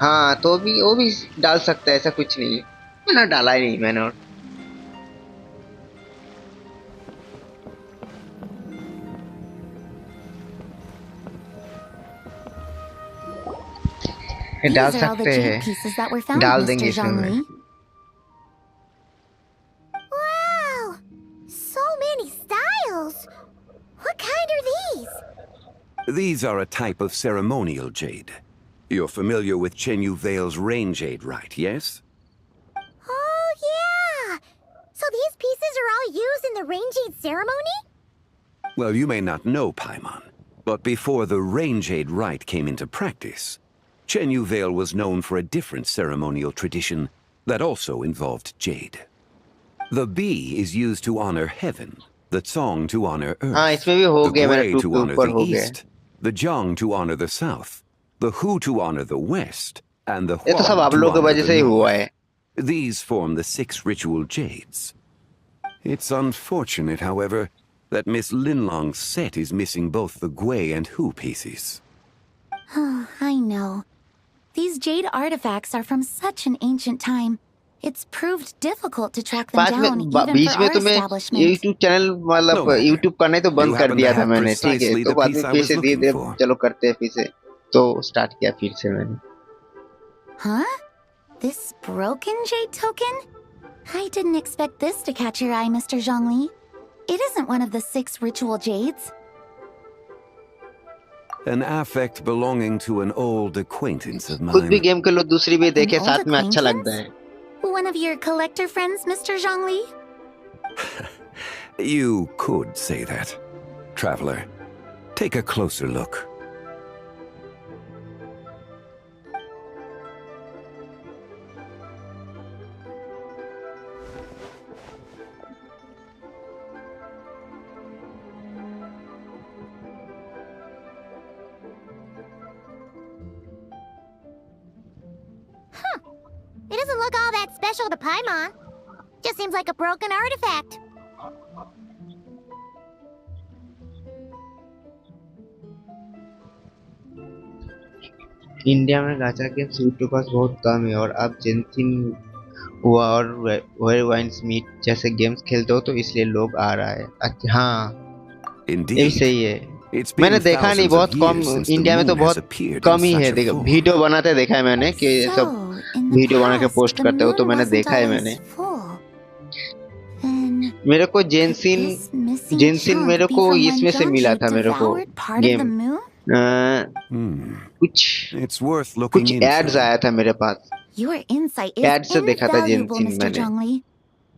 हाँ तो वो भी डाल सकता है ऐसा कुछ नहीं है ना डाला ही नहीं मैंने और डाल सकते हैं डाल देंगे इसमें Wow! So many styles! What kind are these? These are a type of ceremonial jade. You're familiar with Chenyu Vale's rain jade, right, yes? Oh, yeah! So these pieces are all used in the rain jade ceremony? Well, you may not know, Paimon, but before the rain jade rite came into practice, Chenyu Vale was known for a different ceremonial tradition that also involved jade. The bee is used to honor heaven, the tsong to honor earth, the gui to honor the east, the jiang to honor the south, the hu to honor the west, and the hua to honor the north. These form the 6 ritual jades. It's unfortunate, however, that Miss Linlong's set is missing both the gui and hu pieces. I know. These jade artifacts are from such an ancient time. It's proved difficult to track them बाद down में even beach for में our तो मैं establishment. YouTube channel मतलब No matter. YouTube करना ही तो You बंद कर happen to दिया था have मैंने, ठीक है, precisely तो the बाद piece में I फिर was से धीरे looking धीरे for. चलो करते हैं फिर से, तो स्टार्ट किया फिर से मैंने. Huh? This broken jade token? I didn't expect this to catch your eye, Mr. Zhongli. It isn't one of the 6 ritual jades. An affect belonging to an old acquaintance of खुद भी mine. Game खेलो, दूसरी भी देखे, old साथ में अच्छा acquaintance? लगता है. One of your collector friends, Mr. Zhongli? You could say that. Traveler, take a closer look. It doesn't look all that special to Paimon. Just seems like a broken artifact. India में गाचा games YouTube पर बहुत कम है, और आप जेंसिन हुआ और where wines meet जैसे games खेलते हो तो इसलिए लोग आ रहा है. अच्छा हाँ, ये भी सही है. मैंने देखा नहीं, बहुत कम इंडिया में तो बहुत कम ही है. देखो वीडियो बनाते देखा है मैंने कि ये सब वीडियो बना के पोस्ट करते हो, तो मैंने देखा है मैंने. मेरे को जेंसिन मेरे को इसमें से मिला था मेरे को गेम. कुछ एड्स आया था मेरे पास, Your insight is एड से देखा था invaluable, जेंसिन Mr. मैंने. Zhongli.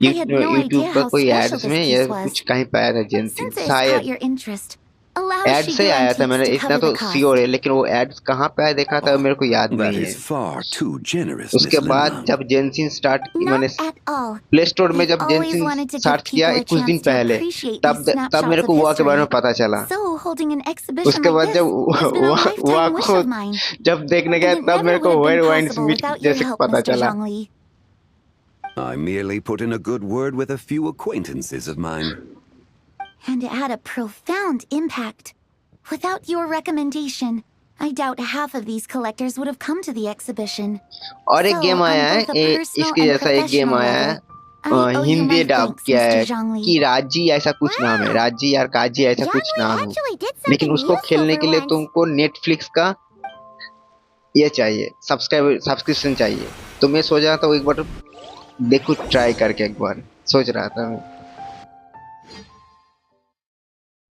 I had no YouTube idea पर how कोई special एड्स this में piece या was. कुछ कहीं पे आया था जेंसिन Since it's शायद. caught your interest, allow ad से Shigeru आया था, Antiques मैंने to इतना cover तो the cost. श्योर है, लेकिन वो एड्स कहाँ पे आया देखा था मेरे को याद That नहीं is है. far too generous, उसके Miss बाद Linlong. जब जेंसिन स्टार्ट मैंने Not at all. Play store में I've जब always जेंसिन wanted to give search किया people a कुछ दिन chance to पहले, appreciate तब these तब snapshots मेरे of को वहाँ के बारे में history. पता चला. So holding an exhibition उसके like बाद this जब has been a lifetime वहाँ wish को of mine. जब देखने गया And it तब never मेरे would को have where been wines possible meet without your जैसे help, पता Mr. चला. Zhongli. I merely put in a good word with a few acquaintances of mine. And it had a profound impact. Without your recommendation, I doubt half of these collectors would have come to the exhibition. और एक So, game on आया both a है, personal इसके and जैसा एक game professional आया है, level, I owe you Hindi my dub thanks, किया है Mr. Zhongli. कि राजी ऐसा कुछ नाम है, राजी यार काजी ऐसा कुछ नाम है. Actually did लेकिन something उसको useful खेलने for के लिए once. तुमको नेटफ्लिक्स का ये चाहिए, सब्सक्रिप्शन चाहिए. तो मैं सोच रहा था एक बार देखो, ट्राई करके एक बार सोच रहा था मैं.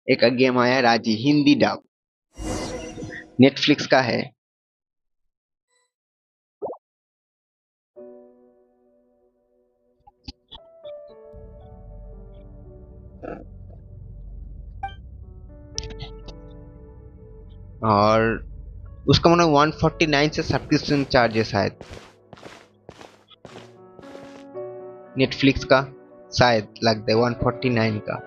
एक गेम आया राजी हिंदी डब, नेटफ्लिक्स का है. और उसका मतलब 149 से सब्सक्रिप्शन चार्जेस है नेटफ्लिक्स का, शायद लगता है 149 का.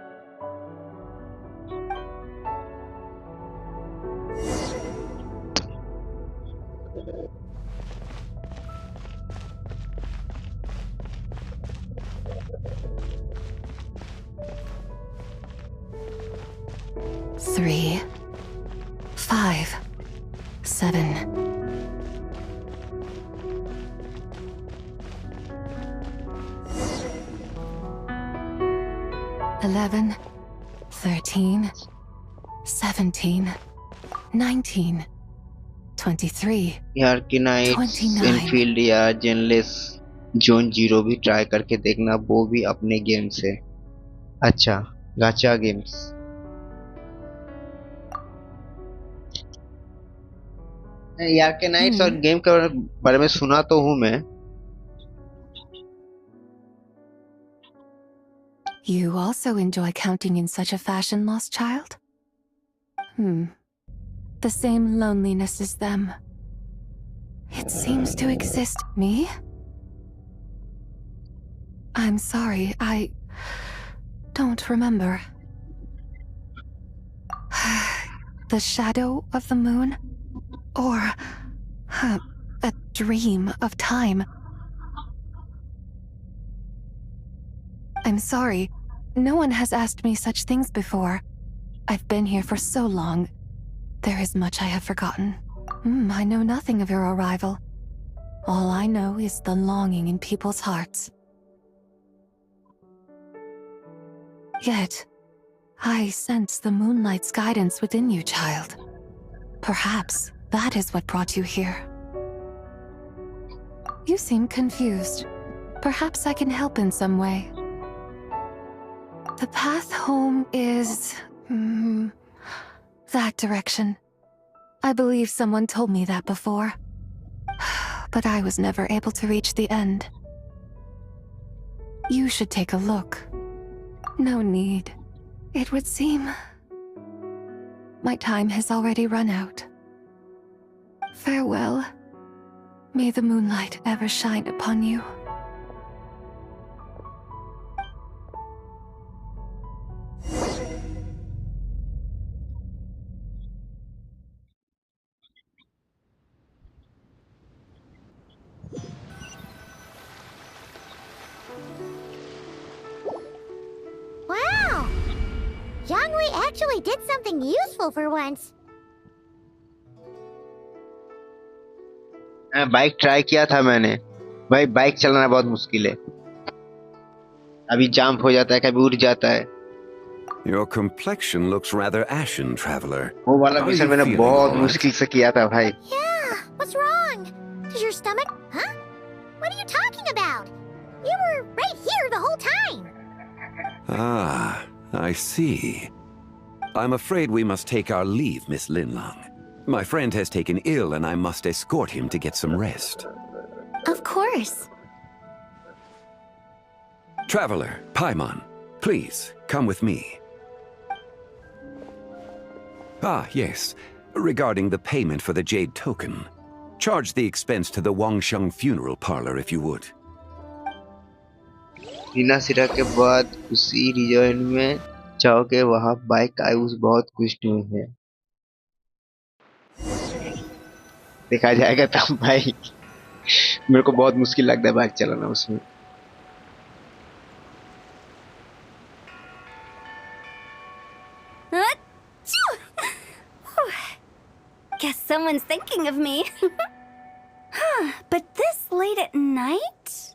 Three, 5, 7. $11, 13, 17, 19, 23. यार कि नाइट्स इनफील्ड या जेनलेस जोन जीरो भी ट्राई करके देखना, वो भी अपने गेम से. अच्छा, गाचा गेम्स. यार के नाइट्स और गेम के बारे में सुना तो हूँ मैं. You also enjoy counting in such a fashion, lost child? The same loneliness as them. It seems to exist. Me? I'm sorry, I don't remember. The shadow of the moon? Or a dream of time? I'm sorry. No one has asked me such things before. I've been here for so long. There is much I have forgotten. I know nothing of your arrival. All I know is the longing in people's hearts. Yet, I sense the moonlight's guidance within you, child. Perhaps that is what brought you here. You seem confused. Perhaps I can help in some way. The path home is... that direction. I believe someone told me that before. But I was never able to reach the end. You should take a look. No need. It would seem... my time has already run out. Farewell. May the moonlight ever shine upon you. Wow! Jiangwei actually did something useful for once. Bike try किया था मैंने भाई bike चलाना बहुत मुश्किल है अभी jump हो जाता है कभी उड़ जाता है Your complexion looks rather ashen, traveler. वो वाला How are मिशन you मैंने feeling, बहुत all right? मुश्किल से किया था भाई Yeah, what's wrong? Does your stomach... Huh? What are you talking about? You were right here the whole time. Ah, I see. I'm afraid we must take our leave, Miss Linlong. My friend has taken ill and I must escort him to get some rest. Of course. Traveler, Paimon, please, come with me. Ah, yes. Regarding the payment for the jade token. Charge the expense to the Wangsheng funeral parlor if you would. Reena सिरा के बाद उसी rejoin में जाओ के वहाँ bike Ayush बहुत खुश हुए हैं देखा जाएगा तब भाई मेरे को बहुत मुश्किल लगता है बाइक चलाना उसमें Guess someone's thinking of me. But this late at night?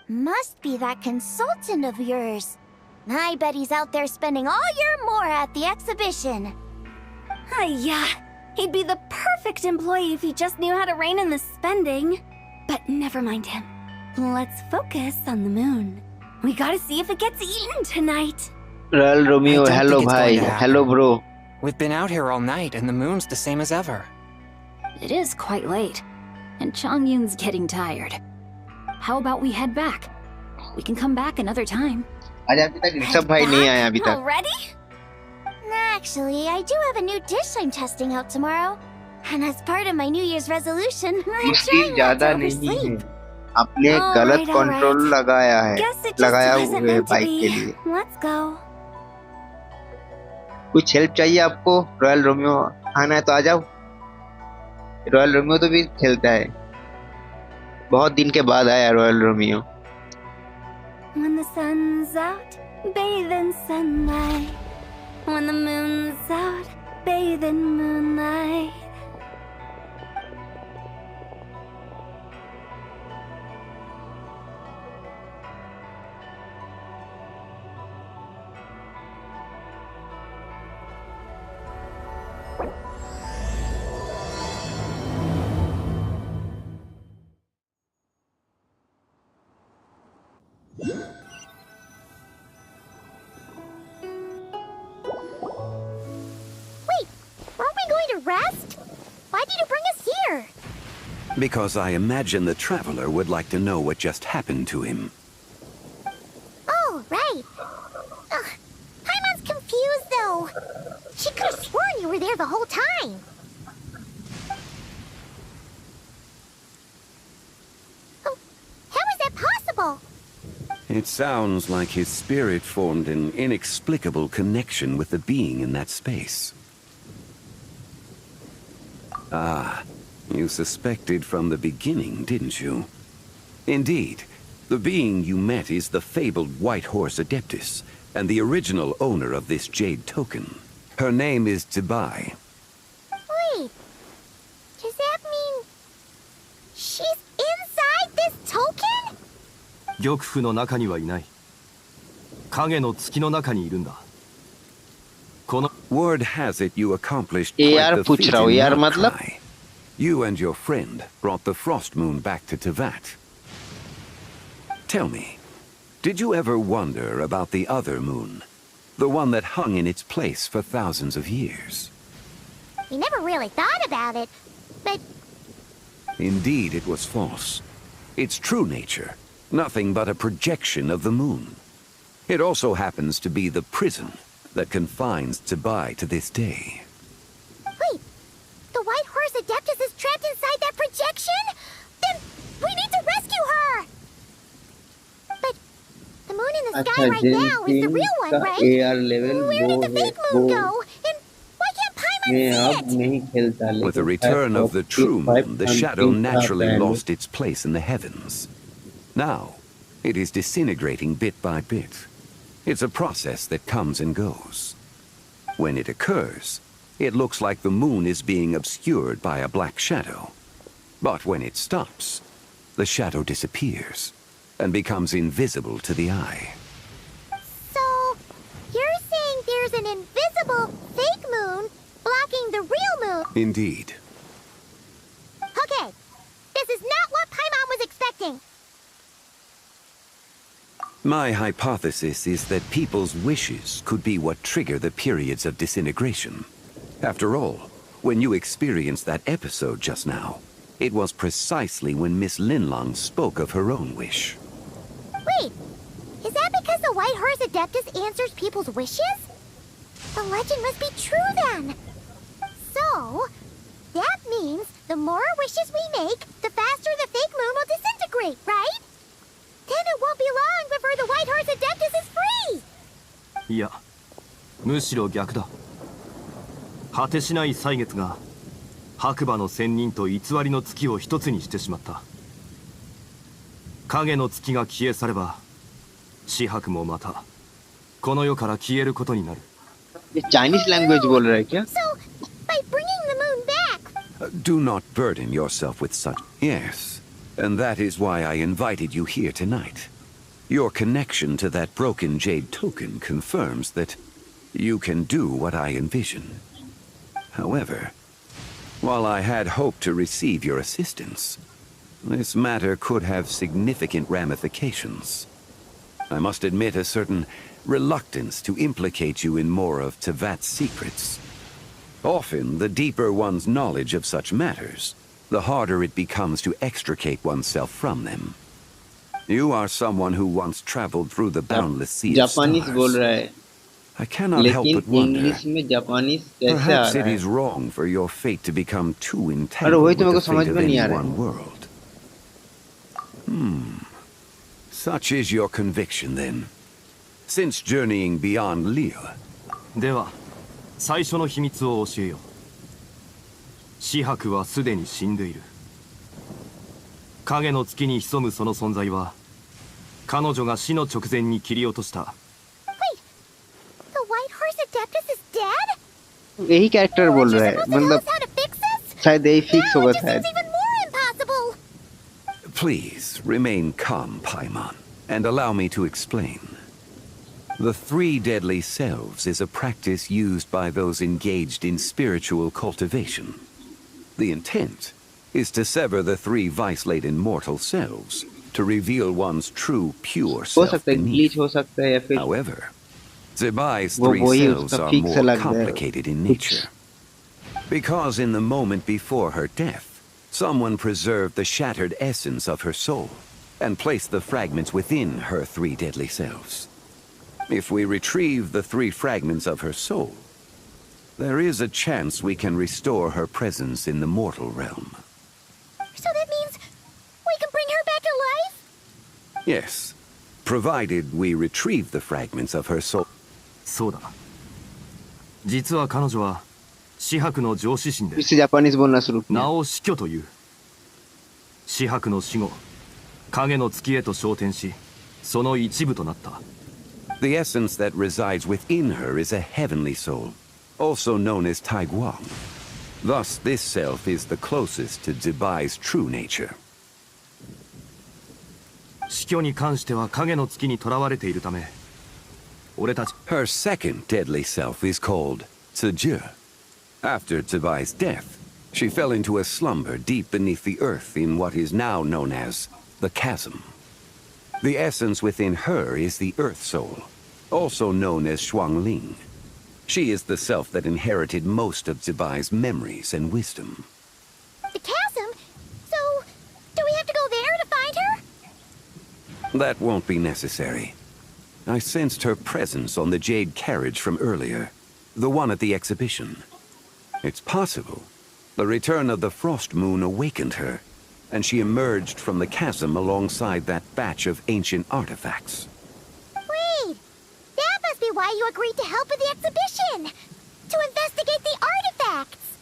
Must be that consultant of yours. I bet he's out there spending all year more at the exhibition. Yeah, he'd be the perfect employee if he just knew how to rein in the spending. But never mind him. Let's focus on the moon. We gotta see if it gets eaten tonight. Royal Romeo, hello bhai, hello bro. We've been out here all night and the moon's the same as ever. It is quite late, and Chongyun's getting tired. How about we head back? We can come back another time. आज अभी तक ऋषभ भाई नहीं आया अभी तक Already? Actually, I do have a new dish I'm testing out tomorrow. And as part of my New Year's resolution, I'm मुश्किल trying not ज्यादा to नहीं है oversleep. आपने गलत कंट्रोल लगाया है Guess it just लगाया wasn't हुआ है meant to बाइक के be. लिए Let's go. कुछ हेल्प चाहिए आपको रॉयल रोमियो आना है तो आ जाओ रॉयल रोमियो तो भी खेलता है बहुत दिन के बाद आया royal Romeo When the sun's out, bathe in sunlight. When the moon's out, bathe in moonlight. Rest? Why did you bring us here? Because I imagine the traveler would like to know what just happened to him. Oh, right. Paimon's confused, though. She could have sworn you were there the whole time. Oh, how is that possible? It sounds like his spirit formed an inexplicable connection with the being in that space. Ah, you suspected from the beginning, didn't you? Indeed, the being you met is the fabled White Horse Adeptus, and the original owner of this jade token. Her name is Teyvat. Wait, does that mean she's 玉符の中にはいない。影の月の中にいるんだ。この Word has it you accomplished यार quite the पूछ feat रहा हूँ in यार that मतलब cry. You and your friend brought the Frost Moon back to Teyvat. Tell me, did you ever wonder about the other moon? The one that hung in its place for thousands of years? We never really thought about it, but... Indeed, it was false. Its true nature, nothing but a projection of the moon. It also happens to be the prison that confines Teyvat to this day. Wait, the White Horse Adeptus is trapped inside that projection? Then we need to rescue her! But the moon in the sky right now is the real one, right? AR level Where did the fake moon go? And why can't Paimon see it? With the return of the true moon, the shadow naturally lost its place in the heavens. Now, it is disintegrating bit by bit. It's a process that comes and goes. When it occurs, it looks like the moon is being obscured by a black shadow. But when it stops, the shadow disappears and becomes invisible to the eye. So, you're saying there's an invisible fake moon blocking the real moon? Indeed. Okay, this is not what Paimon was expecting. My hypothesis is that people's wishes could be what trigger the periods of disintegration. After all, when you experienced that episode just now, it was precisely when Miss Linlong spoke of her own wish. Wait, is that because the White Horse Adeptus answers people's wishes? The legend must be true then. So, that means the more wishes we make, the faster the fake moon will disintegrate, right? Then it won't be long before the White Horse Adeptus is free! いや、むしろ逆だ。果てしない歳月が白馬の仙人と偽りの月を一つにしてしまった。影の月が消え去れば、紫伯もまたこの世から消えることになる。Chinese language बोल रहा है क्या? So, by bringing the moon back... Do not burden yourself with such... Yes. And that is why I invited you here tonight. Your connection to that broken jade token confirms that you can do what I envision. However, while I had hoped to receive your assistance, this matter could have significant ramifications. I must admit a certain reluctance to implicate you in more of Teyvat's secrets. Often, the deeper one's knowledge of such matters, the harder it becomes to extricate oneself from them. You are someone who once traveled through the boundless sea of Japanese बोल stars. रहा है. I cannot help but wonder. English में Japanese कैसे आ Perhaps रहा it है? is wrong for your fate to become too अरे entangled वही with तो मेरे the को समझ fate of में नहीं आ any रहा one है. world. Such is your conviction, then. Since journeying beyond Lille. では、最初の秘密を教えよう。紫伯はすでに死んでいる。影の月に潜むその存在は、彼女が死の直前に切り落とした。Wait, the White Horse Adeptus is dead? यही कैरेक्टर बोल रहा है. मतलब शायद यही फिक्स होगा शायद. Even more impossible! Please remain calm, Paimon, and allow me to explain. The three deadly selves is a practice used by those engaged in spiritual cultivation. The intent is to sever the three vice-laden mortal selves to reveal one's true, pure self beneath. However, Zebai's three selves are more complicated in nature. Because in the moment before her death, someone preserved the shattered essence of her soul and placed the fragments within her three deadly selves. If we retrieve the three fragments of her soul, there is a chance we can restore her presence in the mortal realm. So that means we can bring her back to life? Yes, provided we retrieve the fragments of her soul. そうだ。実は彼女は紫伯の上司神で、 इससे Japanese बोलना शुरू किया. 名を死去という。紫伯の死後、影の月へと昇天し、その一部となった。The essence that resides within her is a heavenly soul, also known as Taiguang. Thus, this self is the closest to Zebai's true nature. 死去に関しては影の月に囚われているため、俺たち。Her second deadly self is called Teyvat. After Zibai's death, she fell into a slumber deep beneath the earth in what is now known as the chasm. The essence within her is the Earth Soul, also known as Shuangling. She is the self that inherited most of Zibai's memories and wisdom. The chasm? So, do we have to go there to find her? That won't be necessary. I sensed her presence on the jade carriage from earlier, the one at the exhibition. It's possible the return of the frost moon awakened her, and she emerged from the chasm alongside that batch of ancient artifacts. Wait! That must be why you agreed to help with the exhibition! To investigate the artifacts!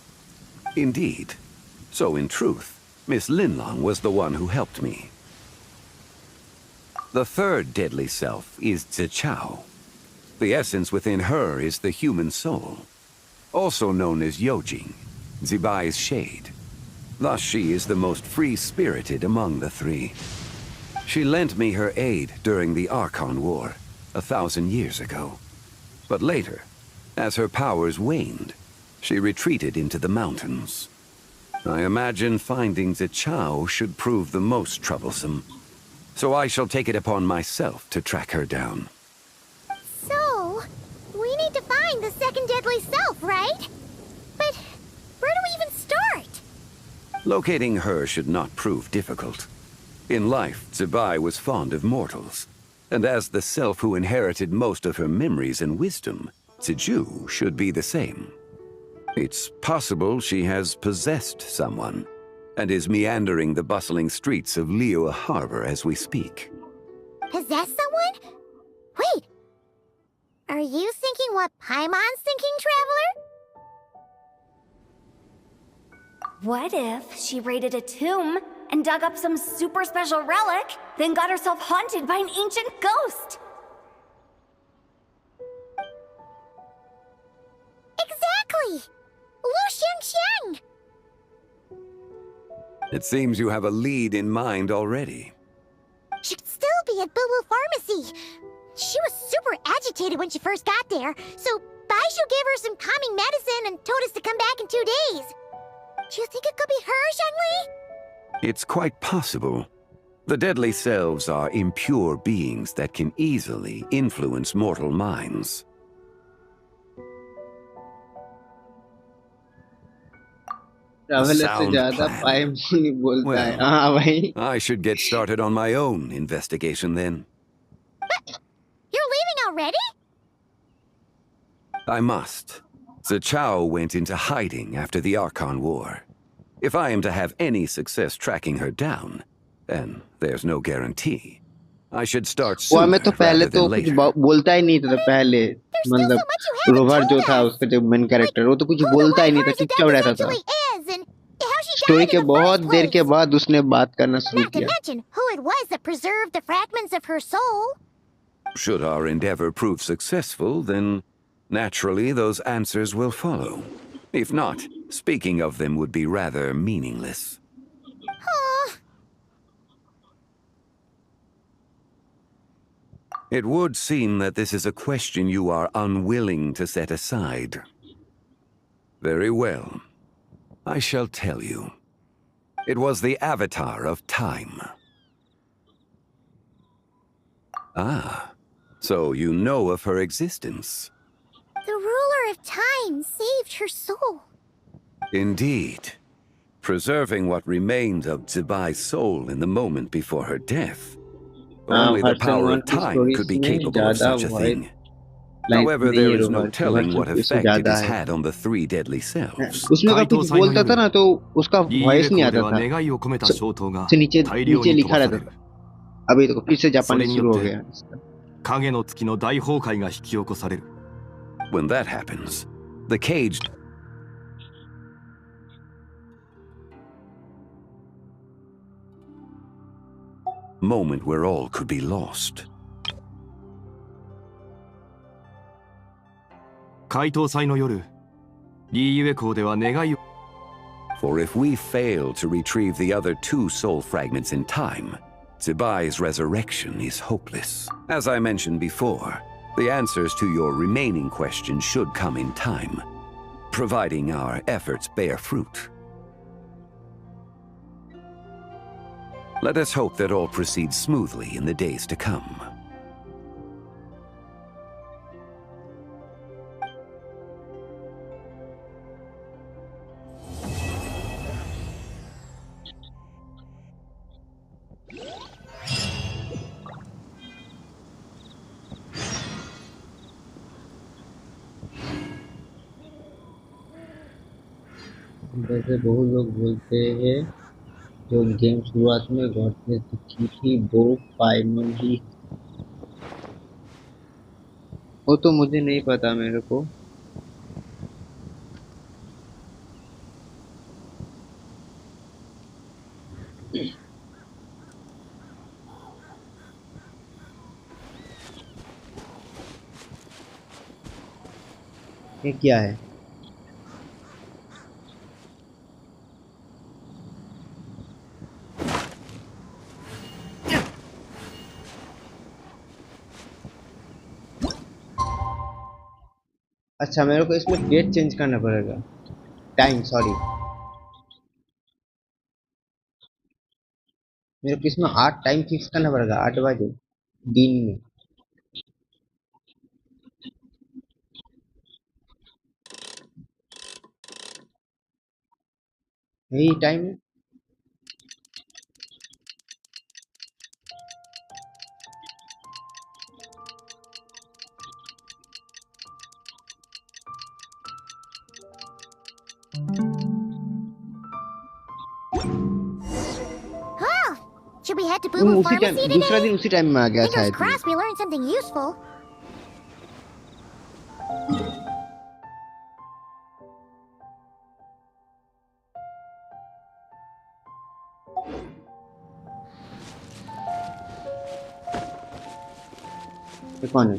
Indeed. So in truth, Miss Linlong was the one who helped me. The third deadly self is Zichao. The essence within her is the human soul, also known as Yojing, Zibai's shade. Thus she is the most free-spirited among the three. She lent me her aid during the Archon War, 1,000 years ago. But later, as her powers waned, she retreated into the mountains. I imagine finding Zichao should prove the most troublesome, so I shall take it upon myself to track her down. So, we need to find the second deadly self, right? But where do we even start? Locating her should not prove difficult. In life, Zibai was fond of mortals, and as the self who inherited most of her memories and wisdom, Teyvat should be the same. It's possible she has possessed someone, and is meandering the bustling streets of Liyue Harbor as we speak. Possess someone? Wait! Are you thinking what Paimon's thinking, Traveler? What if she raided a tomb and dug up some super special relic, then got herself haunted by an ancient ghost? Exactly! Lu Xiangxiang! It seems you have a lead in mind already. She'd still be at Boo Boo Pharmacy. She was super agitated when she first got there, so Baishu gave her some calming medicine and told us to come back in 2 days. Do you think it could be her, Zhengli? It's quite possible. The deadly selves are impure beings that can easily influence mortal minds. Traveller से ज्यादा पाइमोन ही बोलता है हाँ भाई I should get started on my own investigation then. But you're leaving already? I must. Zichao went into hiding after the Archon War. If I am to have any success tracking her down, then there's no guarantee. I should start वो हमें sooner तो पहले rather तो than कुछ later. बोलता ही नहीं था पहले मतलब रोवर जो था उसका जो मेन कैरेक्टर वो तो कुछ बोलता ही नहीं था चुपचाप रहता था स्टोरी के बहुत देर के बाद उसने बात करना शुरू Not to किया mention who it was that preserved the fragments of her soul. Should our endeavor prove successful, then naturally those answers will follow. If not, speaking of them would be rather meaningless. It would seem that this is a question you are unwilling to set aside. Very well. I shall tell you. It was the Avatar of Time. Ah, so you know of her existence. The ruler of time saved her soul. Indeed. Preserving what remained of Zibai's soul in the moment before her death. Only the power of time could be capable of such a thing. However, there is no telling what effect it has had on the three deadly selves. उसमें अगर कुछ बोलता था ना तो उसका voice नहीं आता था से नीचे नीचे लिखा रहता था अभी तो फिर से जापानी शुरू हो गया When that happens, the caged moment where all could be lost. For if we fail to retrieve the other two soul fragments in time, Zibai's resurrection is hopeless. As I mentioned before, the answers to your remaining questions should come in time, providing our efforts bear fruit. Let us hope that all proceeds smoothly in the days to come. वैसे बहुत लोग बोलते हैं जो game शुरुआत में घोट में दिखी थी वो पाइमन ही, वो तो मुझे नहीं पता मेरे को। ये क्या है? अच्छा मेरे को इसमें डेट चेंज करना पड़ेगा, टाइम सॉरी, मेरे को इसमें 8 टाइम फिक्स करना पड़ेगा, 8 बजे दिन में। यही टाइम है। Should we head to Boo Boo Pharmacy today? दूसरा दिन उसी टाइम में आ गया Fingers शायद। crossed we learned something useful. ये कौन है?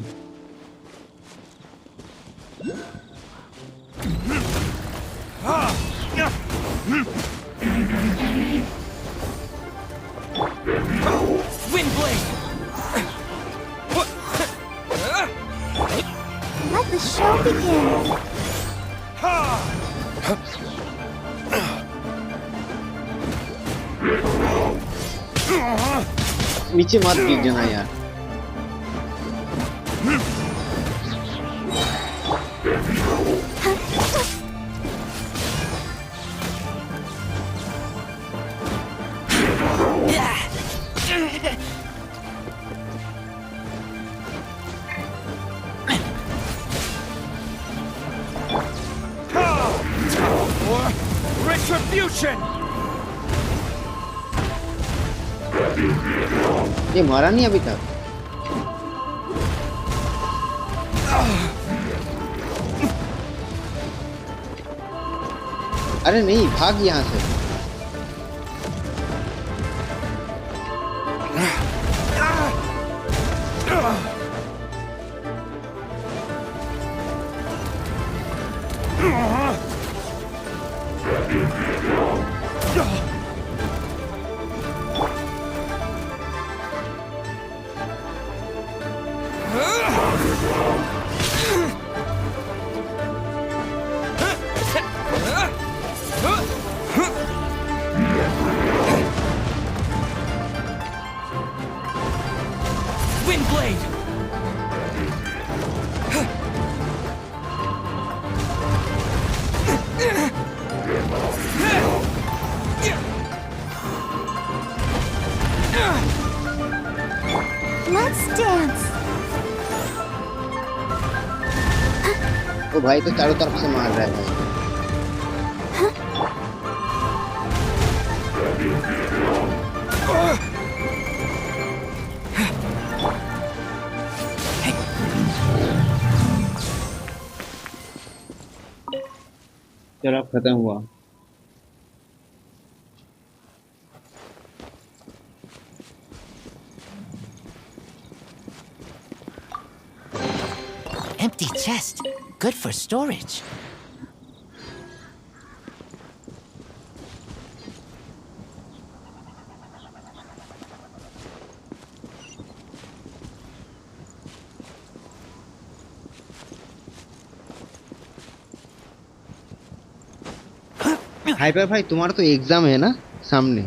Windblade! Let the show begin. नीचे मत गिर जाना यार। Retribution! ये मारा नहीं अभी तक। अरे नहीं, भाग यहाँ से। Windblade! Let's dance. वो भाई तो चारों तरफ से मार रहा है। चलो अब खत्म हुआ। Empty chest. Good for storage. Hyper भाई तुम्हारा तो एग्जाम है ना सामने.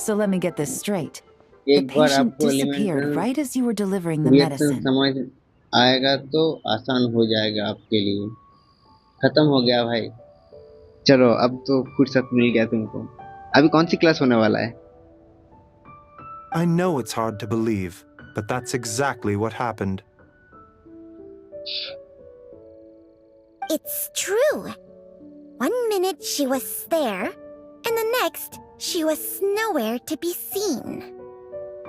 So let me get this straight. The एक बार patient आपको disappeared elemental right as you were delivering the reaction medicine. समझ आएगा तो आसान हो जाएगा आपके लिए. खत्म हो गया भाई. चलो अब तो फुर्सत मिल गया तुमको. अभी कौन सी क्लास होने वाला है? I know it's hard to believe, but that's exactly what happened. It's true. One minute she was there, and the next she was nowhere to be seen.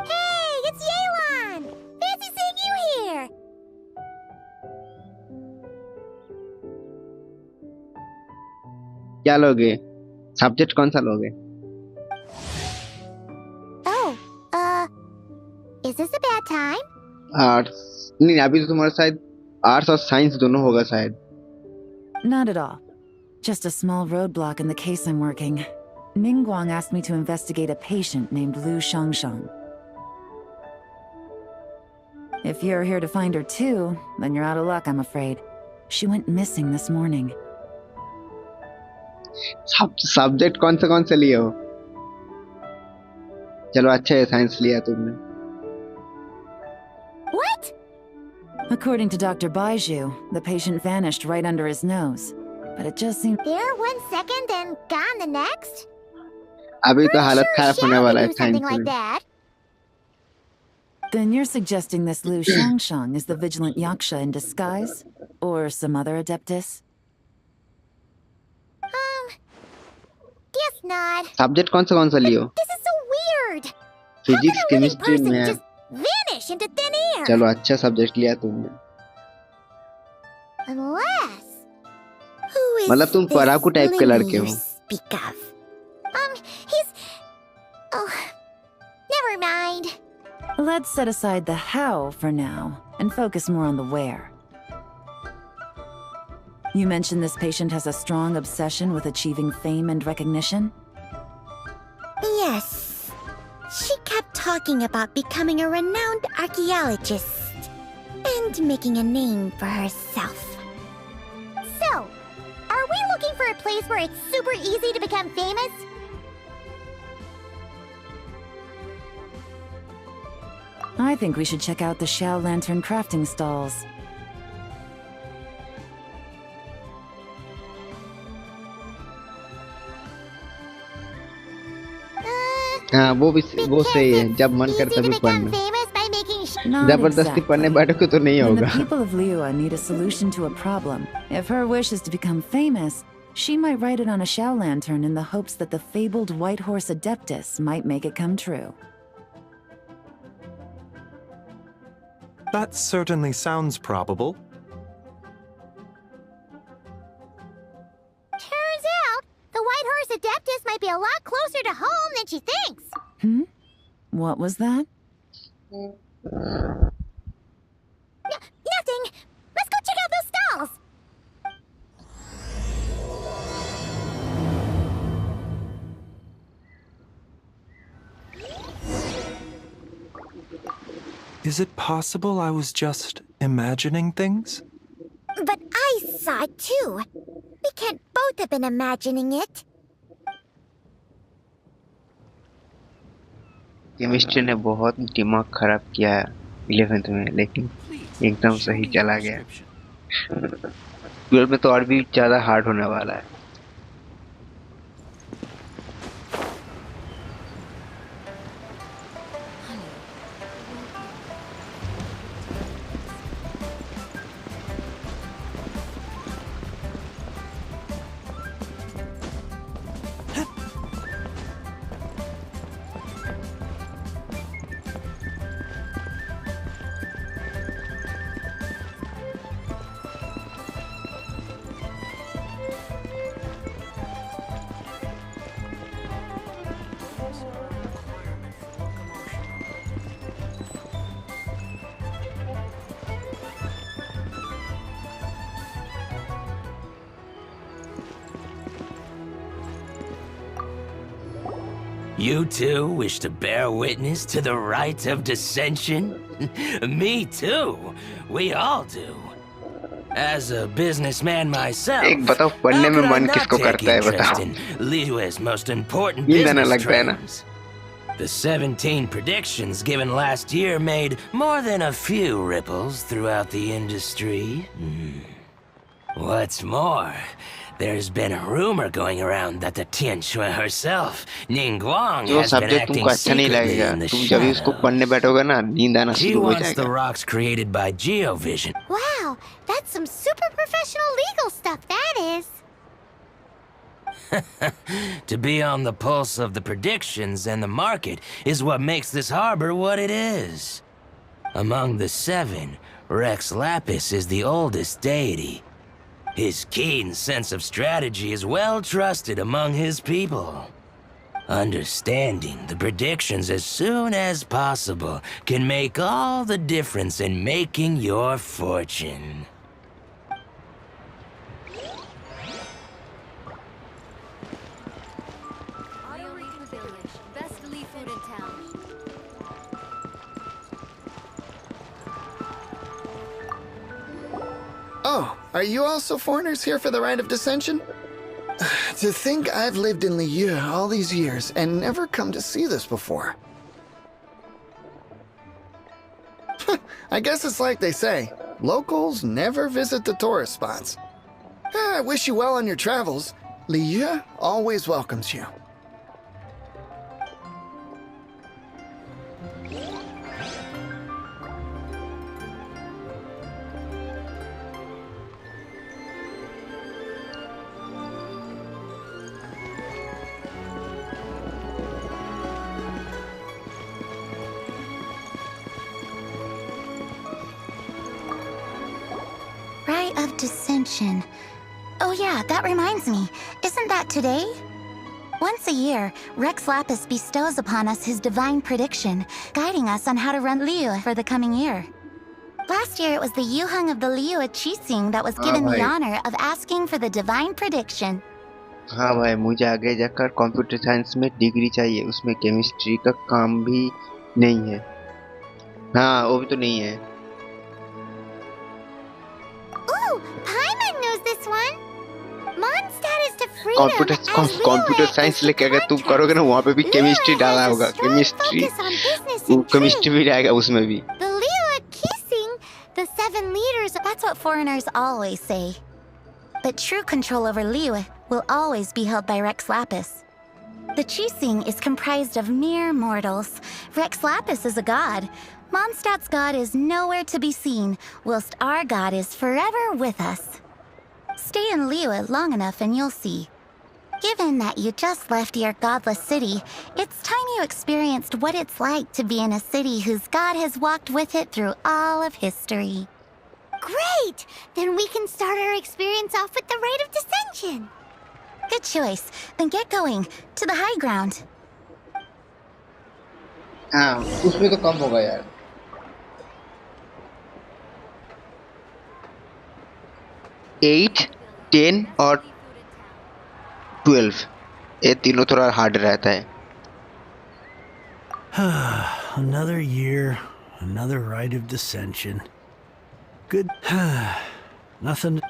Hey, it's Yewan! Fancy seeing you here! क्या लोगे? Subject कौन सा लोगे? Oh, is this a bad time? Arts. नहीं अभी तो तुम्हारा शायद आर्ट्स और साइंस दोनों होगा शायद. Not at all. Just a small roadblock in the case I'm working. Ningguang asked me to investigate a patient named Lu Shangshang. If you're here to find her too, then you're out of luck, I'm afraid. She went missing this morning. Subject कौन सा लिए हो? चलो अच्छा है science लिया तुमने. What? According to Dr. Baiju, the patient vanished right under his nose. But it just seemed... There 1 second and gone the next? अभी तो हालत खराब होने वाला है Do something like साइंस में. that. Then you're suggesting this Lu Shangshang is the vigilant yaksha in disguise? Or some other adeptus? Guess not. Subject कौन सा लियो? This is so weird. Physics, How can a living chemistry, person math. just vanish into thin air? चलो अच्छा subject लिया तुमने. Unless... Who is मतलब तुम this पराकू type के Ling लड़के you हो. speak of? He's... Oh, never mind. Let's set aside the how for now and focus more on the where. You mentioned this patient has a strong obsession with achieving fame and recognition? Yes. She kept talking about becoming a renowned archaeologist and making a name for herself. So, are we looking for a place where it's super easy to become famous? I think we should check out the Xiao Lantern crafting stalls. हाँ वो सही है. जब मन करता भी पढ़ना. Famous by making Not जबरदस्ती exactly. पढ़ने बैठो तो नहीं When the होगा. people of Liyue need a solution to a problem, if her wish is to become famous, she might write it on a Xiao Lantern in the hopes that the fabled White Horse Adeptus might make it come true. That certainly sounds probable. Turns out, the White Horse Adeptus might be a lot closer to home than she thinks. What was that? Nothing. Let's go check out those stalls. Is it possible I was just imagining things? But I saw it too. We can't both have been imagining it. Chemistry ने बहुत दिमाग खराब किया 11th में, लेकिन एकदम सही चला गया. 12th में तो और भी ज्यादा हार्ड होने वाला है. You too wish to bear witness to the rite of dissension? Me too. We all do. As a businessman myself, एक बताओ how पढ़ने में could I मन not किसको take करता है interest बताओ? in Liyue's most important नींद आने business लगता है ना? trends? The 17 predictions given last year made more than a few ripples throughout the industry. What's more, there's been a rumor going around that the Tianxue herself, Ningguang, जो has been subject acting तुमको अच्छा नहीं secretly लगेगा, in the तुम जब भी उसको shadows. पढ़ने बैठोगे ना, नींद आना She शुरू हो wants the जाएगा. rocks created by Geovision. Wow, that's some super professional legal stuff, that is. To be on the pulse of the predictions and the market is what makes this harbor what it is. Among the 7, Rex Lapis is the oldest deity. His keen sense of strategy is well trusted among his people. Understanding the predictions as soon as possible can make all the difference in making your fortune. Best Lee food in town. Oh, are you also foreigners here for the Rite of Dissension? To think I've lived in Liyue all these years and never come to see this before. I guess it's like they say, locals never visit the tourist spots. I wish you well on your travels. Liyue always welcomes you. Rite of Dissension. Oh yeah, that reminds me. Isn't that today? Once a year, Rex Lapis bestows upon us his divine prediction, guiding us on how to run Liyue for the coming year. Last year, it was the Yuheng of the Liyue Qixing that was given the honor of asking for the divine prediction. हाँ भाई, मुझे आगे जाकर computer science में degree चाहिए, उसमें chemistry का काम भी नहीं है. हाँ, वो भी तो नहीं है. Ooh, Paimon knows this one. Mondstadt is to freedom computer science लेके अगर तुम करोगे ना, वहाँ पे भी केमिस्ट्री डाला होगा. केमिस्ट्री भी रहेगा उसमें भी. The Liyue Qixing, the 7 leaders, that's what foreigners always say. But true control over Liyue will always be held by Rex Lapis. The Qixing is comprised of mere mortals. Rex Lapis is a god. Mondstadt's god is nowhere to be seen, whilst our god is forever with us. Stay in Liyue long enough and you'll see. Given that you just left your godless city, it's time you experienced what it's like to be in a city whose god has walked with it through all of history. Great! Then we can start our experience off with the Rite of Dissension. Good choice. Then get going. To the high ground. हाँ, उसमें तो कम होगा यार. 8, 10 और 12 ये तीनों थोड़ा hard रहता है. Another year, another Rite of Dissension. Good. Nothing.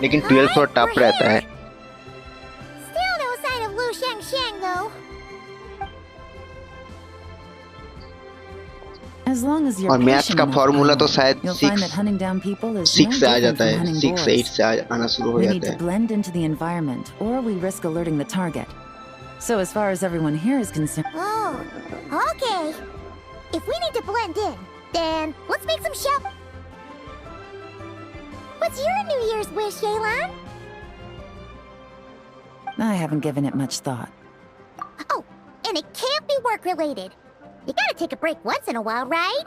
लेकिन 12 थोड़ा टफ रहता है. Still no sign of Lu Shangxiang, though. As long as you're और मैथ्स patient का enough, फॉर्मूला तो शायद you'll find that hunting down people is 6 no से आ different जाता from है. hunting 6, boars. 8 से आना शुरू हो We need जाता to है. blend into the environment, or we risk alerting the target. So as far as everyone here is concerned... Oh, okay. If we need to blend in, then let's make some What's your New Year's wish, Yelan? I haven't given it much thought. Oh, and it can't be work-related. You gotta take a break once in a while, right?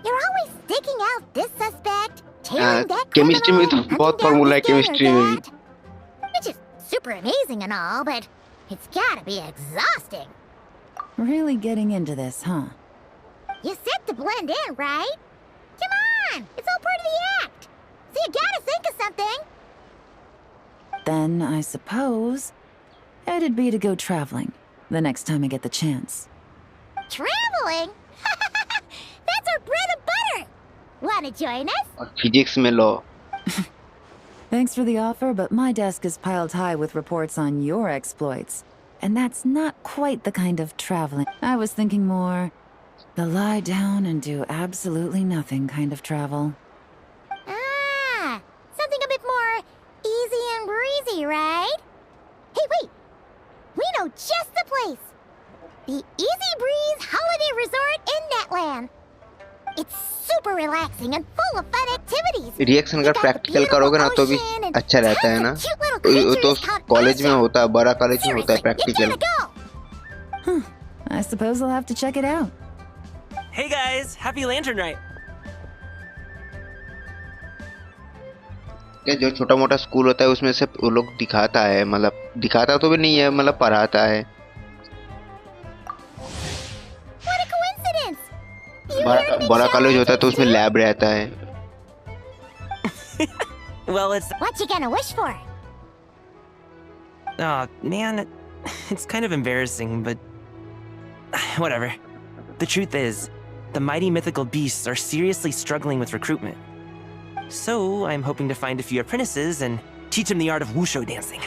You're always sticking out this suspect, tearing that chemistry में तो criminal, बहुत hunting down formula है this guy or chemistry में भी. that. Which is super amazing and all, but it's gotta be exhausting. Really getting into this, huh? You said to blend in, right? Come on, it's all part of the act. So you gotta think of something. Then I suppose it'd be to go traveling the next time I get the chance. Traveling? That's our bread and butter. Wanna join us? और physics में law. Thanks for the offer, but my desk is piled high with reports on your exploits. And that's not quite the kind of traveling. I was thinking more the lie down and do absolutely nothing kind of travel. Ah, something a bit more easy and breezy, right? Hey, wait. We know just the place. The Easy Breeze Holiday Resort in Netland. It's super relaxing and full of fun activities. Reaction अगर practical करोगे ना तो भी अच्छा रहता है ना. तो कॉलेज में होता है, बड़ा कॉलेज में होता है practical. I suppose I'll have to check it out. Hey guys, happy Lantern Night. क्या जो छोटा मोटा स्कूल होता है उसमें से वो लोग दिखाता है, मतलब दिखाता तो भी नहीं है, मतलब पढ़ाता है. What a coincidence! बड़ा कॉलेज होता है तो उसमें लैब रहता है. Well, it's... What you gonna wish for? Aw, man, it's kind of embarrassing, but... whatever. The truth is, the mighty mythical beasts are seriously struggling with recruitment. So, I'm hoping to find a few apprentices and teach them the art of wushu dancing.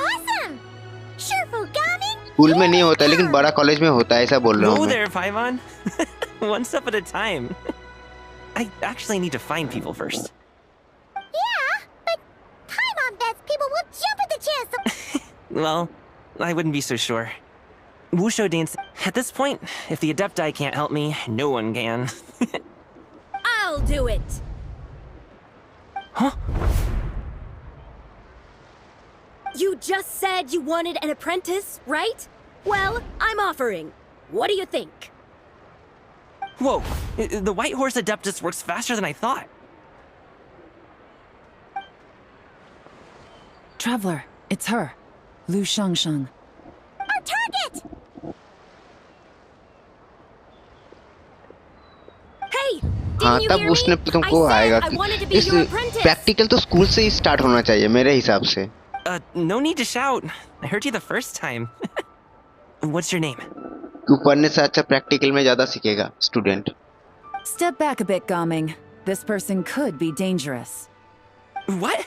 Awesome! Shurfugami? School में नहीं होता लेकिन बड़ा college में होता है, ऐसा बोल रहा हूँ Go मैं. there, Paimon. One step at a time. I actually need to find people first. Yeah, but Paimon bets people will jump at the chance. Well, I wouldn't be so sure. Wushu dance. At this point, if the Adepti can't help me, no one can. I'll do it! Huh? You just said you wanted an apprentice, right? Well, I'm offering. What do you think? Whoa, the White Horse Adeptus works faster than I thought. Traveler, it's her. Lu Shangshang. Our target! Hey! हाँ तब उसने तुमको आएगा. इस practical तो school से ही start होना चाहिए मेरे हिसाब से. No need to shout. I heard you the first time. What's your name? तू पढ़ने से अच्छा प्रैक्टिकल में ज्यादा सीखेगा student. Step back a bit, Gaming. This person could be dangerous. What?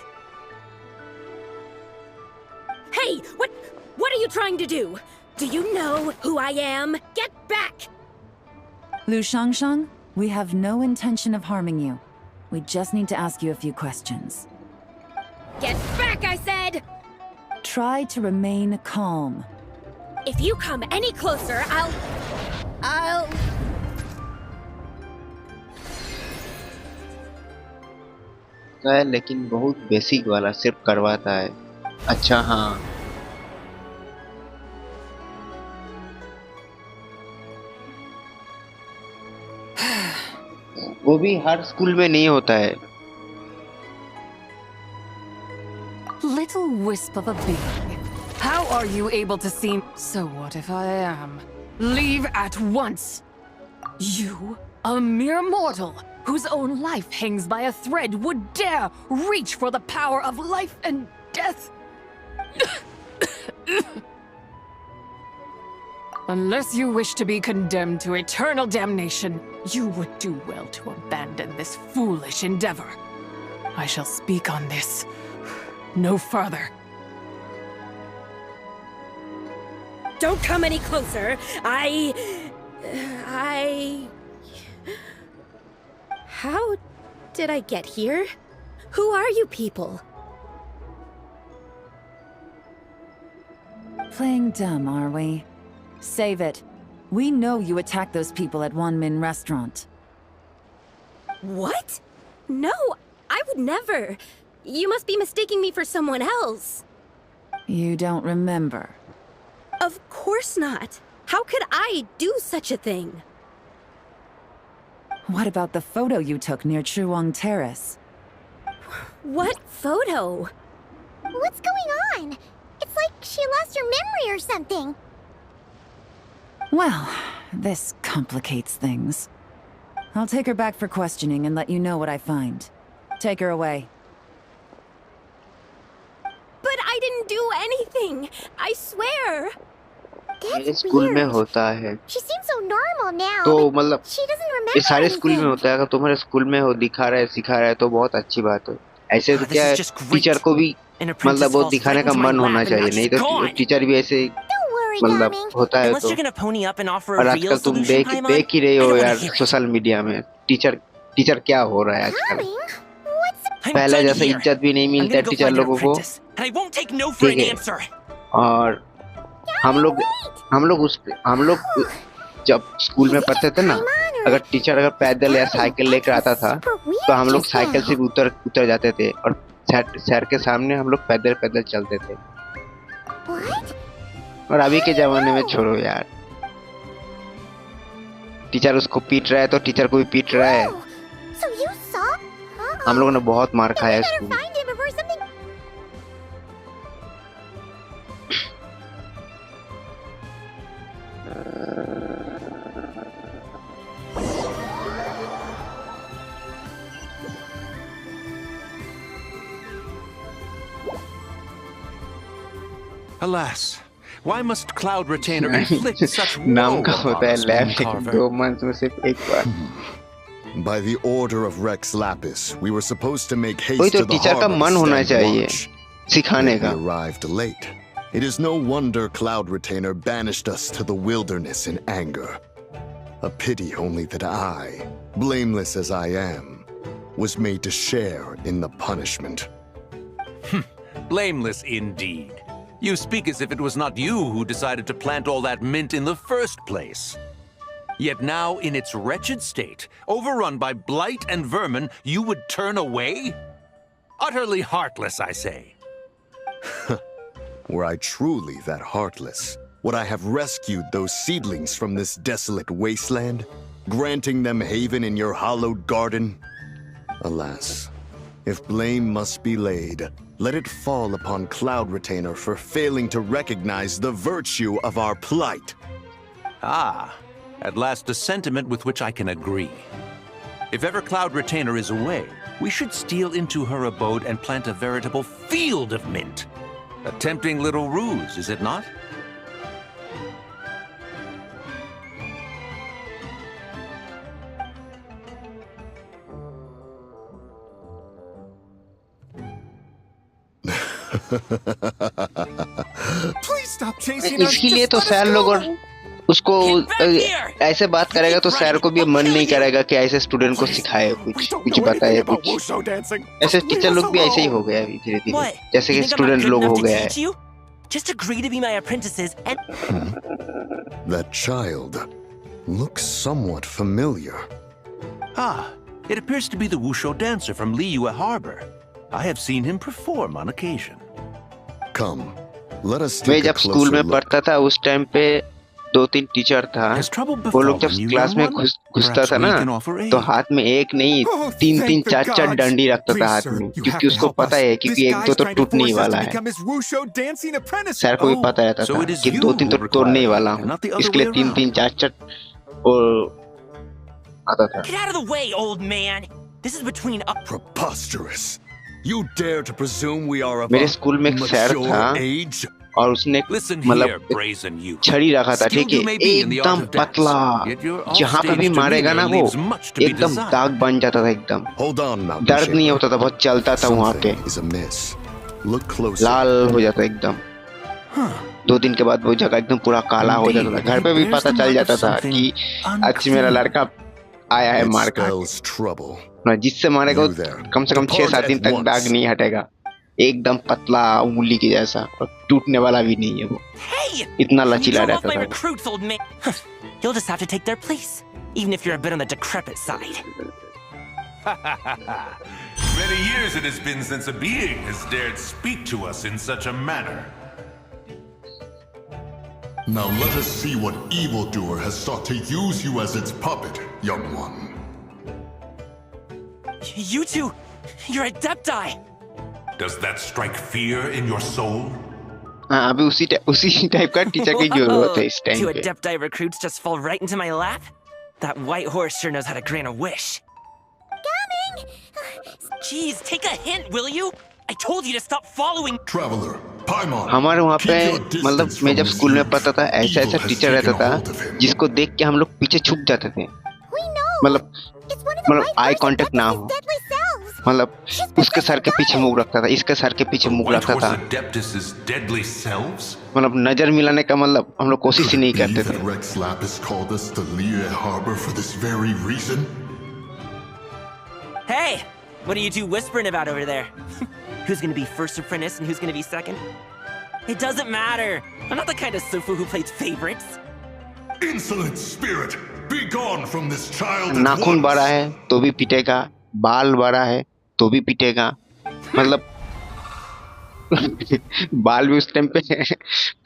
Hey, what are you trying to do? Do you know who I am? Get back! Lu Shangshang, we have no intention of harming you. We just need to ask you a few questions. Get back, I said! Try to remain calm. If you come any closer, I'll... है लेकिन बहुत basic वाला सिर्फ करवाता है. अच्छा हाँ. वो भी हर स्कूल में नहीं होता है. Little wisp of a being. How are you able to see? So what if I am? Leave at once! You, a mere mortal, whose own life hangs by a thread, would dare reach for the power of life and death? Unless you wish to be condemned to eternal damnation, you would do well to abandon this foolish endeavor. I shall speak on this no further. Don't come any closer. How did I get here? Who are you people? Playing dumb, are we? Save it. We know you attacked those people at Wanmin Restaurant. What? No, I would never. You must be mistaking me for someone else. You don't remember. Of course not. How could I do such a thing? What about the photo you took near Chuang Terrace? What photo? What's going on? It's like she lost her memory or something. Well, this complicates things. I'll take her back for questioning and let you know what I find. Take her away. But I didn't do anything. I swear. मेरे school में होता है She seems so normal now. तो but मतलब she doesn't remember ये सारे school में anything. होता है। अगर तुम्हारे स्कूल में हो दिखा रहा है सिखा रहा है तो बहुत अच्छी बात है। ऐसे तो क्या है टीचर को भी मतलब वो दिखाने का मन होना चाहिए, नहीं तो टीचर भी ऐसे मतलब होता है। तो और आजकल तुम देख ही रहे हो यार सोशल मीडिया में टीचर क्या हो रहा है आजकल। पहले जैसे इज्जत भी नहीं मिलता है टीचर लोगों को, ठीक है। और हम लोग जब स्कूल में पढ़ते थे ना, अगर टीचर अगर पैदल या साइकिल लेकर आता था तो हम लोग साइकिल से भी उतर जाते थे और सर के सामने हम लोग पैदल चलते थे। और अभी के जमाने में छोड़ो यार, टीचर उसको पीट रहा है तो टीचर को भी पीट रहा है। हम लोगों ने बहुत मार खाया स्कूल में। Alas, why must Cloud Retainer inflict such नाम का होता है लैब, Carver? 2 months में सिर्फ एक बार। By the order of Rex Lapis, we were supposed to make वही haste तो to the टीचर का harbor मन to होना stand चाहिए watch. सिखाने का। We arrived late. It is no wonder Cloud Retainer banished us to the wilderness in anger. A pity only that I, blameless as I am, was made to share in the punishment. Blameless indeed. You speak as if it was not you who decided to plant all that mint in the first place. Yet now, in its wretched state, overrun by blight and vermin, you would turn away? Utterly heartless, I say. Were I truly that heartless, would I have rescued those seedlings from this desolate wasteland, granting them haven in your hallowed garden? Alas, if blame must be laid, let it fall upon Cloud Retainer for failing to recognize the virtue of our plight. Ah, at last a sentiment with which I can agree. If ever Cloud Retainer is away, we should steal into her abode and plant a veritable field of mint. A tempting little ruse, is it not? Please stop chasing us. इसके लिए तो sir लोग और उसको ऐसे बात करेगा तो सर को भी मन नहीं करेगा कि ऐसे स्टूडेंट को सिखाए कुछ बताए कुछ। ऐसे टीचर लोग भी ऐसे ही हो गया अभी धीरे धीरे, जैसे कि स्टूडेंट लोग हो गया है। Just agree to be my apprentices and... That child looks somewhat familiar. Ah, it appears to be the Wushu dancer from Liyue Harbor. I have seen him perform on occasion. Come, let us मैं take a जब school closer में look. पढ़ता था उस time पे 2-3 teacher था। वो लोग जब क्लास में घुसता था ना तो हाथ में एक नहीं 3-3 4-4 डंडी रखता था हाथ में, क्योंकि उसको पता है क्योंकि एक दो तो टूटने ही वाला है। सर को भी पता रहता था कि 2-3 तो तोड़ने ही वाला हूँ, इसके लिए 3-3 4-4 आता था। Get out of the way, old man. This is between us. Preposterous. You dare to presume we are of मेरे स्कूल में एक सर था और उसने मतलब छड़ी रखा था, ठीक है, एकदम पतला, जहाँ पे भी मारेगा ना वो एकदम दाग बन जाता था, एकदम दर्द नहीं होता था, बहुत चलता था वहाँ पे, लाल हो जाता एकदम। 2 दिन के बाद वो जगह एकदम पूरा काला हो जाता था। घर पे भी पता चल जाता था कि आज मेरा लड़का आया है मार कर। जिससे मारेगा कम से कम 6-7 दिन तक दाग नहीं हटेगा, एकदम पतला उंगली के जैसा, और टूटने वाला भी नहीं है वो, इतना लचीला रहता था। Recruits, old man. You'll just have to take their place, even if you're a bit on the decrepit side. Many years it has been since a being has dared speak to us in such a manner. Now let us see what evildoer has sought to use you as its puppet, young one. You two, you're Adepti! Does that strike fear in your soul? हाँ अभी उसी type का teacher की जरूरत है इस time Two पे. Adepti recruits just fall right into my lap? That white horse sure knows how to grant a wish. Coming! Jeez, take a hint, will you? I told you to stop following. Traveler, Paimon, हमारे वहाँ पे मतलब मैं जब school में पढ़ता था ऐसा टीचर रहता था जिसको देख के हम लोग पीछे छुप जाते थे. मतलब आई कांटेक्ट ना हो. मतलब उसके सर के पीछे मुंह रखता था, इसके सर के पीछे मुंह रखता था. मतलब नजर मिलाने का मतलब हम लोग कोशिश ही नहीं करते थे. Rex Lapis called us to Liyue Harbor for this very reason? Hey, what are you two whispering about over there? Who's gonna be first apprentice and who's gonna be second? It doesn't matter. I'm not the kind of Sufu who plays favorites. Insolent spirit, be gone from this child. नाखून बड़ा है तो भी पीटेगा, बाल बड़ा है तो भी पीटेगा. मतलब बाल भी उस टाइम पे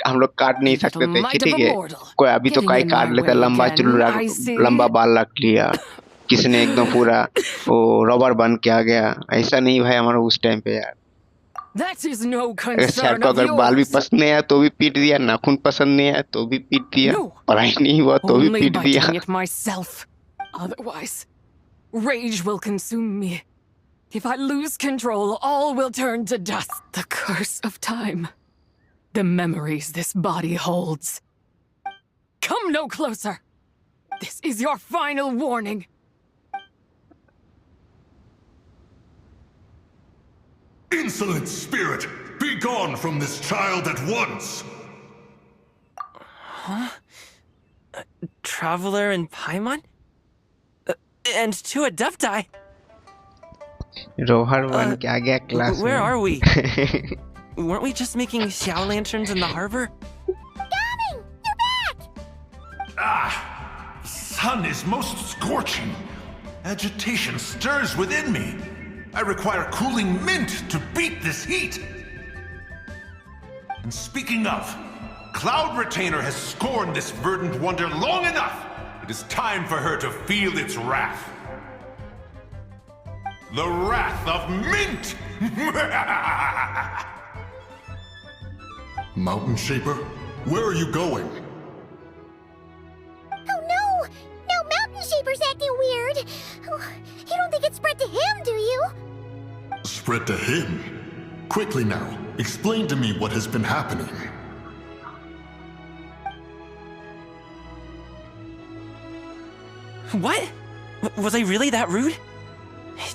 हम लोग काट नहीं सकते थे. ठीक है, कोई अभी तो काई काट लेता, लंबा बाल रख लिया, किसी ने एकदम पूरा वो रबर बन के आ गया. ऐसा नहीं भाई हमारा उस टाइम पे यार. सर को अगर बाल भी पसंद नहीं आया तो भी पीट दिया, नाखून पसंद नहीं आया तो भी पीट दिया, पढ़ाई नहीं हुआ तो भी पीट दिया. Otherwise, rage will consume me. If I lose control, all will turn to dust. The curse of time. The memories this body holds. Come no closer. This is your final warning. Insolent spirit, be gone from this child at once. Huh? Traveler and Paimon? And two Adepti? रोहर बन के आ गया class में. Where are we? Weren't we just making xiao lanterns in the harbor? Coming! You're back! Ah! The sun is most scorching. Agitation stirs within me. I require cooling mint to beat this heat. And speaking of, Cloud Retainer has scorned this verdant wonder long enough. It is time for her to feel its wrath. The wrath of mint! Mountain Shaper, where are you going? Oh no! Now Mountain Shaper's acting weird. You don't think it's spread to him, do you? Spread to him? Quickly now, explain to me what has been happening. What? Was I really that rude?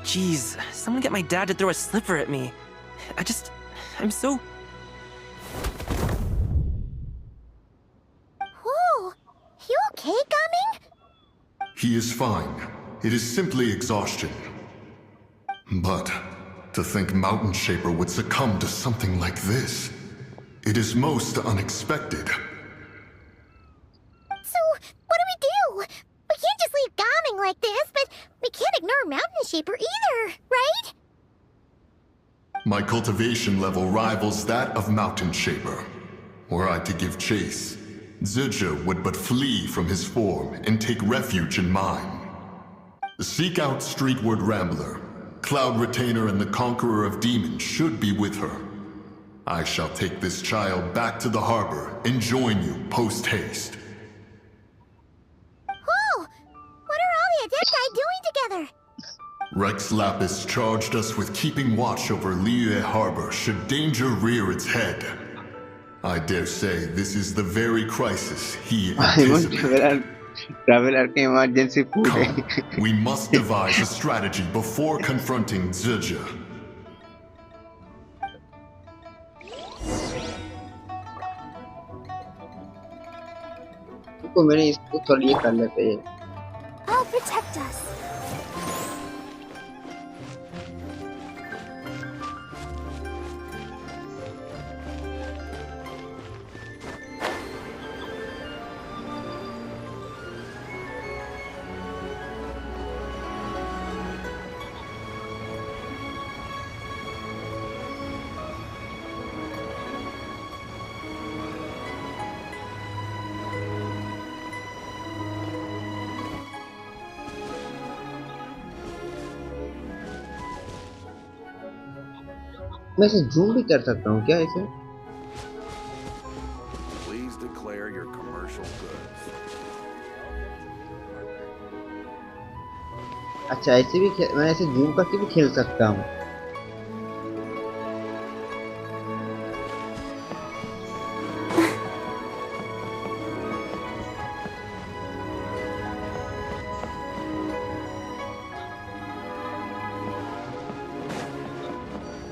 Jeez, someone get my dad to throw a slipper at me. I'm so... Whoa! You okay, Gaming? He is fine. It is simply exhaustion. But to think Mountain Shaper would succumb to something like this, it is most unexpected. So, what do? We can't just leave Gaming like this, but we can't ignore Mountain Shaper either, right? My cultivation level rivals that of Mountain Shaper. Were I to give chase, Zizha would but flee from his form and take refuge in mine. Seek out Streetward Rambler. Cloud Retainer and the Conqueror of Demons should be with her. I shall take this child back to the harbor and join you post-haste. Whoa! What are all the Adepti doing together? Rex Lapis charged us with keeping watch over Liyue Harbor should danger rear its head. I dare say this is the very crisis he anticipated. Come, we must devise a strategy before confronting Zizha. I'll protect us. मैं इसे zoom भी कर सकता हूँ क्या इसे? Please declare your commercial goods. अच्छा ऐसे भी मैं ऐसे जूम करके भी खेल सकता हूँ।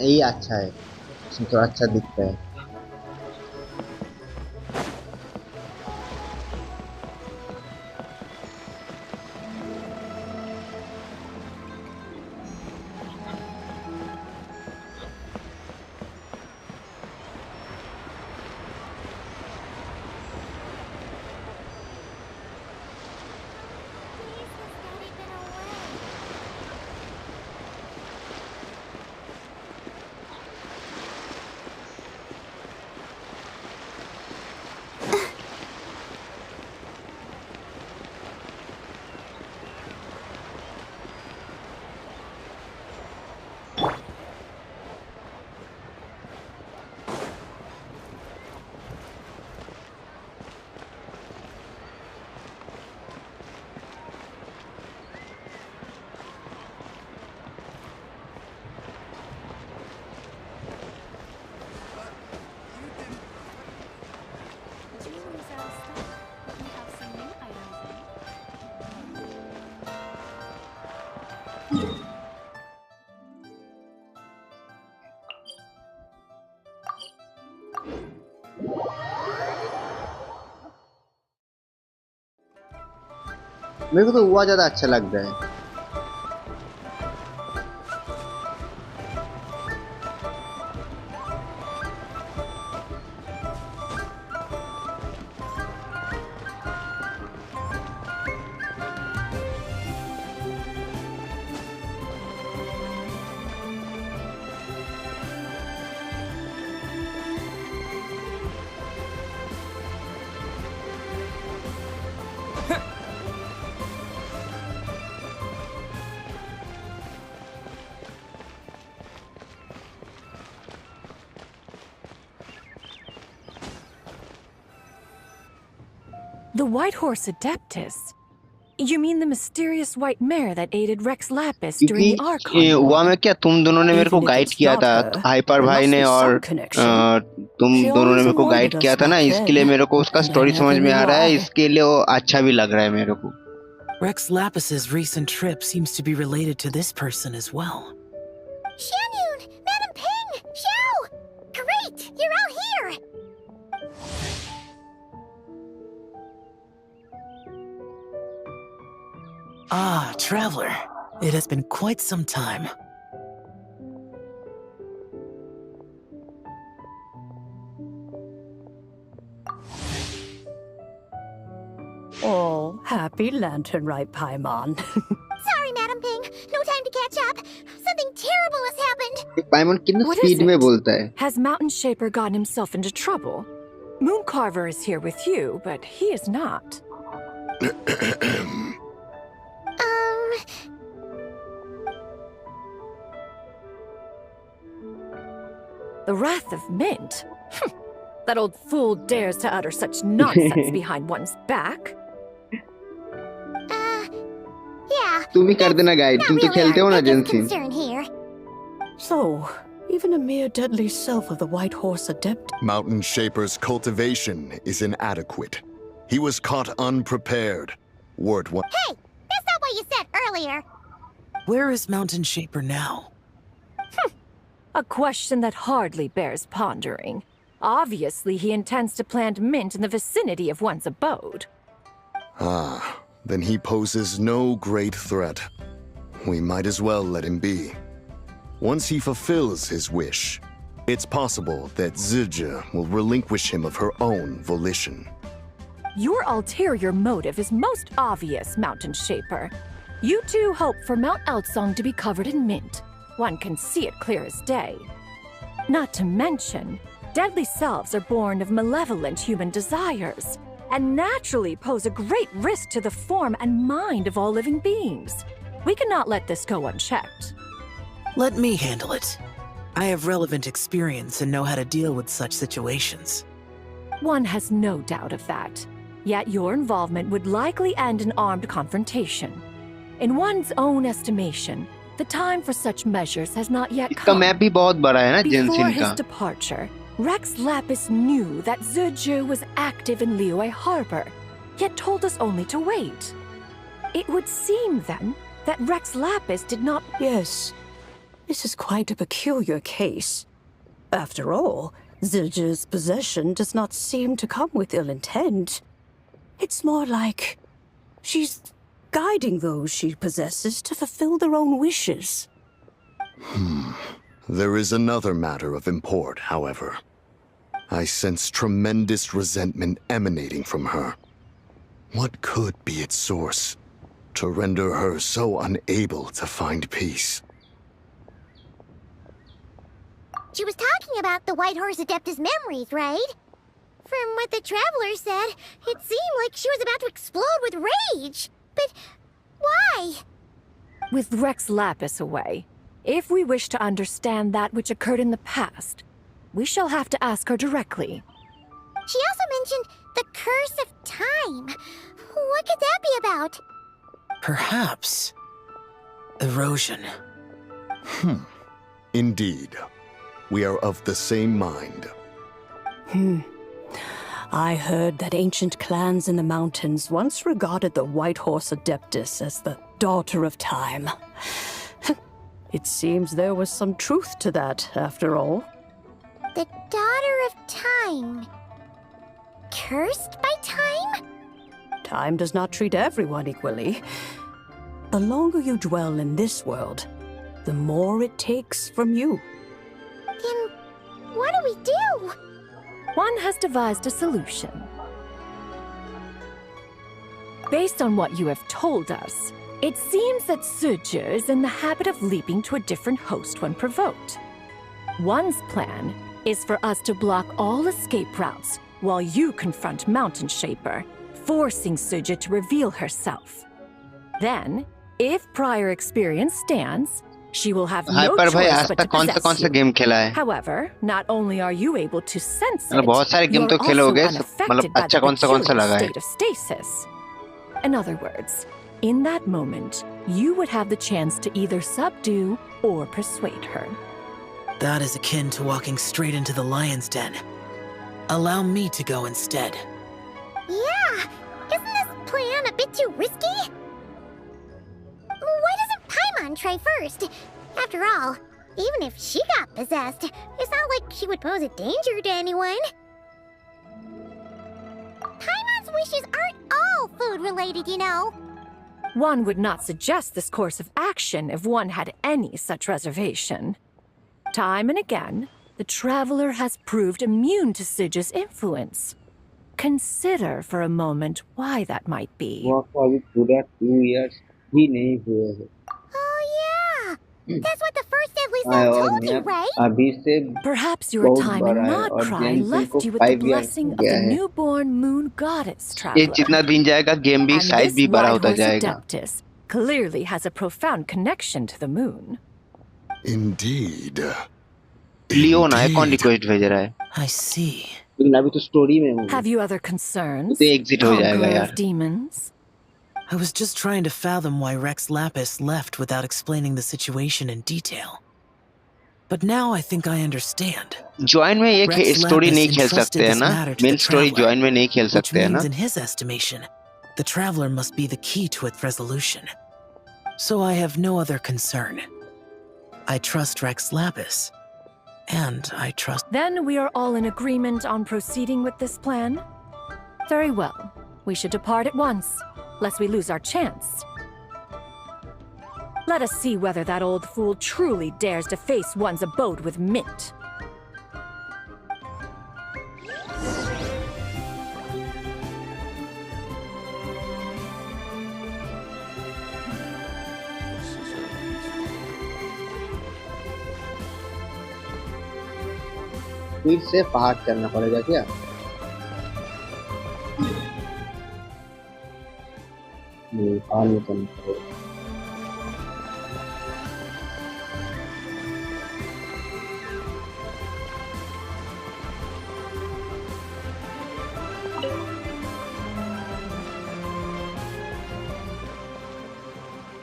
ये अच्छा है, इसमें थोड़ा अच्छा दिखता है। मेरे को तो हुआ ज्यादा अच्छा लग रहा है। The White Horse Adeptus? You mean the mysterious white mare that aided Rex Lapis during the Archon? हुआ मैं क्या, तुम दोनों ने मेरे को गाइड किया था, हाइपर भाई ने और तुम दोनों ने मेरे को गाइड किया था ना, इसके लिए मेरे को उसका स्टोरी समझ में आ रहा है, इसके लिए वो अच्छा भी लग रहा है मेरे को। Rex Lapis's recent trip seems to be related to this person as well. Xianyun! Madam Ping! Xiao! Great! You're all here! Ah, traveler. It has been quite some time. Oh, happy lantern right, Paimon. Sorry, Madam Ping. No time to catch up. Something terrible has happened. पाइमन कितने What speed is में it? बोलता है? Has Mountain Shaper gotten himself into trouble? Mooncarver is here with you, but he is not. The Wrath of Mint? That old fool dares to utter such nonsense behind one's back. Yeah. तुम ही कर देना guide, तुम तो खेलते हो ना जेंसिन। Concern here. So, even a mere deadly self of the White Horse Adept. Mountain Shaper's cultivation is inadequate. He was caught unprepared. Word one. Hey! That's not what you said earlier. Where is Mountain Shaper now? A question that hardly bears pondering. Obviously, he intends to plant mint in the vicinity of one's abode. Ah, then he poses no great threat. We might as well let him be. Once he fulfills his wish, it's possible that Zija will relinquish him of her own volition. Your ulterior motive is most obvious, Mountain Shaper. You two hope for Mount Eltsong to be covered in mint. One can see it clear as day. Not to mention, deadly selves are born of malevolent human desires, and naturally pose a great risk to the form and mind of all living beings. We cannot let this go unchecked. Let me handle it. I have relevant experience and know how to deal with such situations. One has no doubt of that. Yet your involvement would likely end in armed confrontation. In one's own estimation, the time for such measures has not yet इसका come. Map भी बहुत बड़ा है ना Before जेंसिन his का. departure, Rex Lapis knew that Zizhu was active in Liyue Harbor, yet told us only to wait. It would seem, then, that Rex Lapis did not... Yes. This is quite a peculiar case. After all, Zizhu's possession does not seem to come with ill intent. It's more like she's guiding those she possesses to fulfill their own wishes. There is another matter of import, however. I sense tremendous resentment emanating from her. What could be its source to render her so unable to find peace? She was talking about the White Horse Adeptus memories, right? From what the Traveler said, it seemed like she was about to explode with rage. But why? With Rex Lapis away, if we wish to understand that which occurred in the past, we shall have to ask her directly. She also mentioned the Curse of Time. What could that be about? Perhaps erosion. Indeed. We are of the same mind. I heard that ancient clans in the mountains once regarded the White Horse Adeptus as the daughter of time. It seems there was some truth to that, after all. The Daughter of Time. Cursed by time? Time does not treat everyone equally. The longer you dwell in this world, the more it takes from you. Then what do we do? One has devised a solution. Based on what you have told us, it seems that Zizhu is in the habit of leaping to a different host when provoked. One's plan is for us to block all escape routes while you confront Mountain Shaper, forcing Zizhu to reveal herself. Then, if prior experience stands, she will have no पर भाई choice आज but तक to कौन possess सा you. Game खेला है? However, not only are you able to sense it, मतलब बहुत सारे गेम तो you're खेले also होगे, unaffected मतलब by अच्छा the कौन सा peculiar लगा है? state of stasis. In other words, in that moment, you would have the chance to either subdue or persuade her. That is akin to walking straight into the lion's den. Allow me to go instead. Yeah, isn't this plan a bit too risky? Why doesn't Paimon try first? After all, even if she got possessed, it's not like she would pose a danger to anyone. Paimon's wishes aren't all food-related, you know. One would not suggest this course of action if one had any such reservation. Time and again, the Traveler has proved immune to Zizhu's influence. Consider for a moment why that might be. वो आपको अभी पूरा 2 years ही नहीं हुए हैं. That's what the first deadly soul told you, right? अभी से Perhaps your बहुत time बड़ा in है Nod और Cry जेंसिन left को you with the 5 years blessing हो of गया the है. newborn moon goddess ये Traveler. जितना दिन जाएगा गेम भी And साइज this भी बड़ा White होता Horse जाएगा. Adeptus clearly has a profound connection to the moon. Indeed. Leon है कौन रिक्वेस्ट भेज रहा है? I see. लेकिन अभी तो स्टोरी में हूँ. Have you other concerns? तो एग्जिट हो जाएगा Conqueror यार. of demons? I was just trying to fathom why Rex Lapis left without explaining the situation in detail. But now I think I understand. Join में ये Rex story Lapis नहीं खेल entrusted सकते हैं this ना? matter to main the story Traveler, join में नहीं खेल which सकते हैं means ना? in his estimation, the Traveler must be the key to its resolution. So I have no other concern. I trust Rex Lapis. And I trust... Then we are all in agreement on proceeding with this plan? Very well. We should depart at once, lest we lose our chance. Let us see whether that old fool truly dares to face one's abode with Mint. फिर से पहाड़ चढ़ना पड़ेगा क्या? नहीं, पहाड़ नहीं चढ़ना पड़ेगा.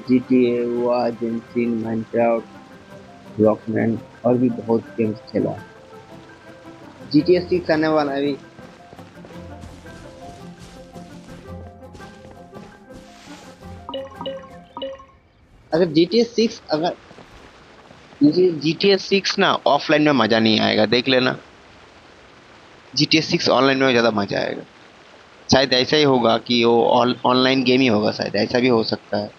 GTA हुआ, जेंसिन, माइनक्राफ्ट, रॉकमैन और भी बहुत गेम्स खेला। GTA 6 आने वाला है अभी। अगर GTA 6 अगर GTA 6 ना ऑफलाइन में मजा नहीं आएगा, देख लेना। GTA 6 ऑनलाइन में ज्यादा मजा आएगा। शायद ऐसा ही होगा कि वो ऑनलाइन गेम ही होगा, शायद ऐसा भी हो सकता है।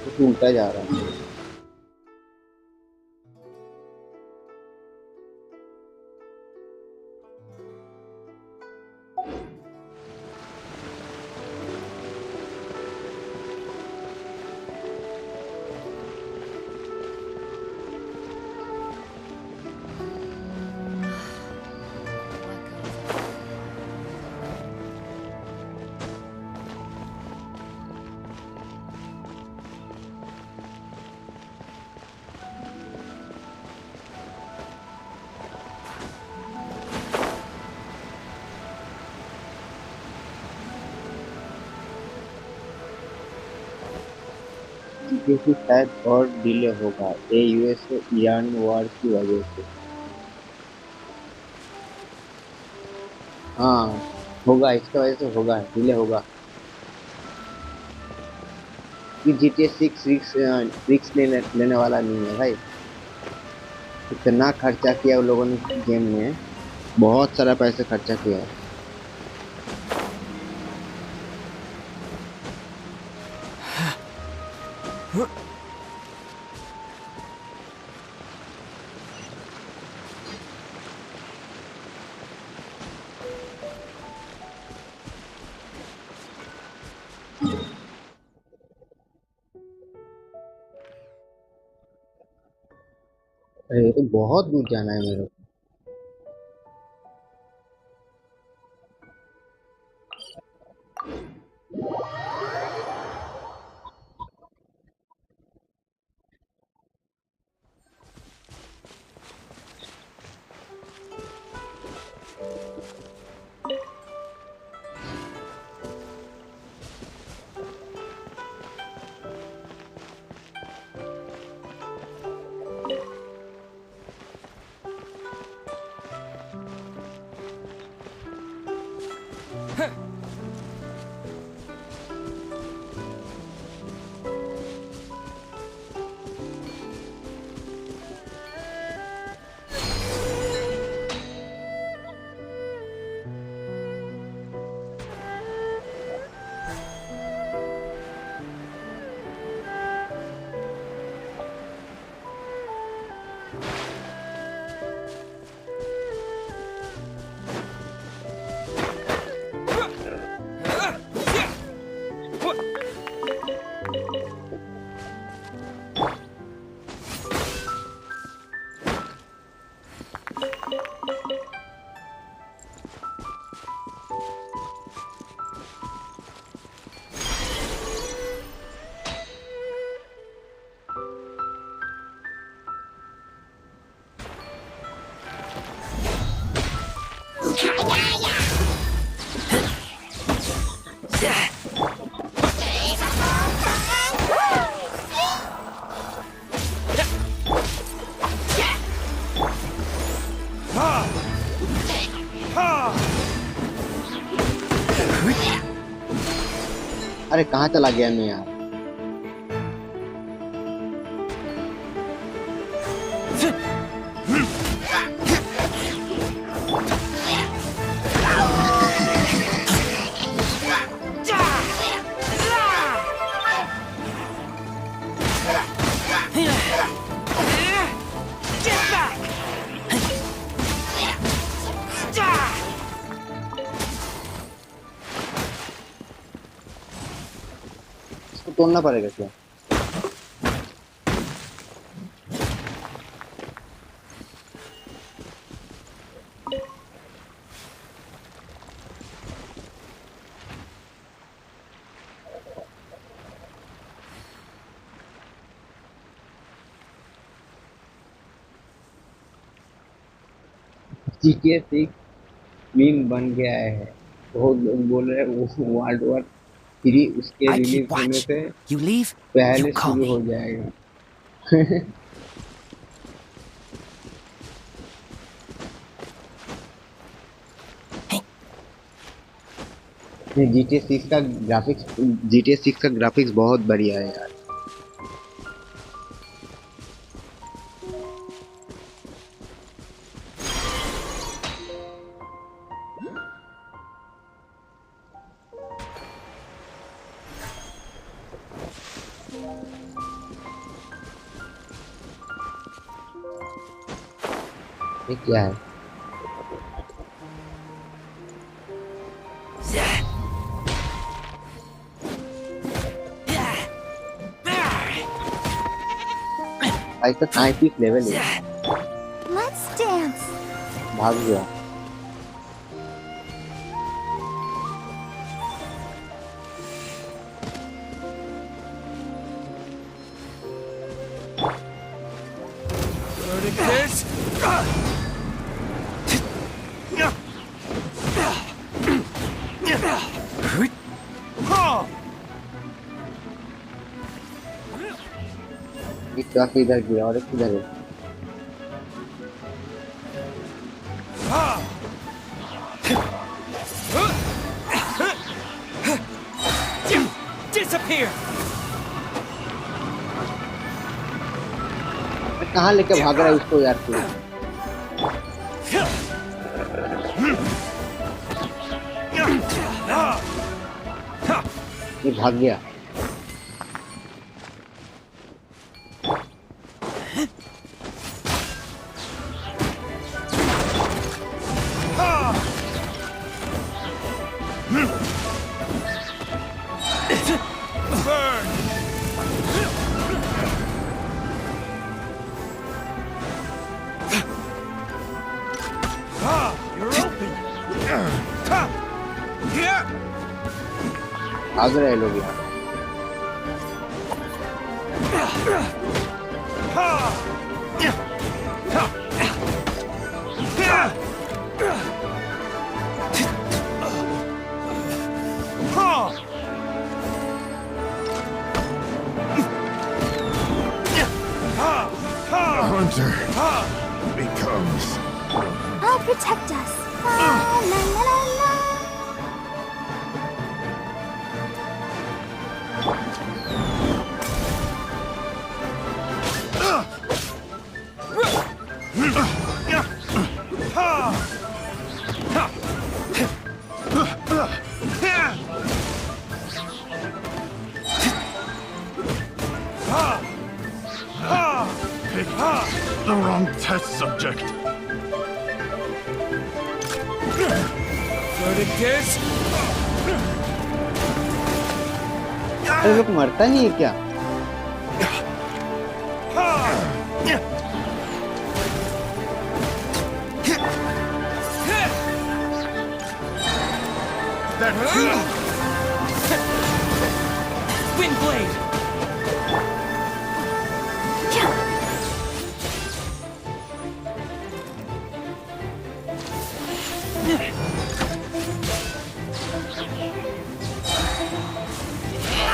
कुछ उल्टा जा रहा है। GTA शायद और डिले होगा, ये यूएस ईरान वॉर की वजह से। हाँ होगा, इसकी वजह से होगा, डिले होगा। कि GTA 6 रिक्स लेने वाला नहीं है भाई। इतना खर्चा किया उन लोगों ने गेम में, बहुत सारा पैसे खर्चा किया है। अरे ये तो बहुत दूर जाना है मेरे को। अरे कहाँ चला गया मैं यार। इसको तोड़ना पड़ेगा क्या? GTA 6 मीम बन गया है। बहुत लोग बोल रहे हैं वो वर्ल्ड वॉर 3 उसके I रिलीज keep होने watch. से You leave, you पहले call शुरू me. हो जाएगा। GTA 6 का ग्राफिक्स बहुत बढ़िया है यार। ये क्या है? भाई का 35 लेवल है। Let's dance. भाग गया। एक काफी इधर गया और एक इधर है। Disappear. कहाँ लेके भाग रहा है उसको यार तू? ये भाग गया। भाग रहे लोग यार। The hunter becomes. I'll protect us. La, la, la, la, la. Picked the wrong test subject. अरे लोग मरता नहीं है क्या? Wind blade.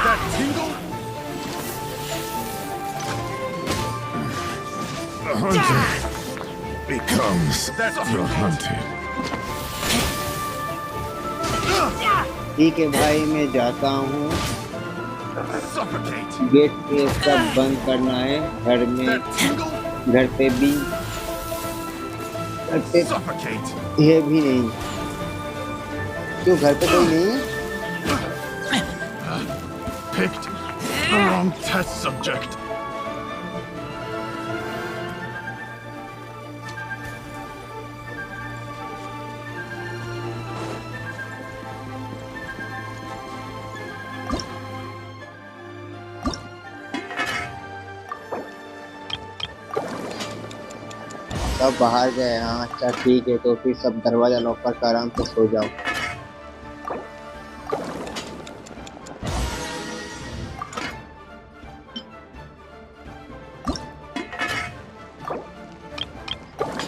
That tingle? The hunter becomes the hunted. ठीक है भाई मैं जाता हूँ। गेट पे सब बंद करना है। घर पे भी ये भी नहीं। क्यों घर पे कोई नहीं है? Picked the wrong test subject. सब बाहर गए। हाँ अच्छा ठीक है तो फिर सब दरवाजा लॉक करके आराम से सो जाओ।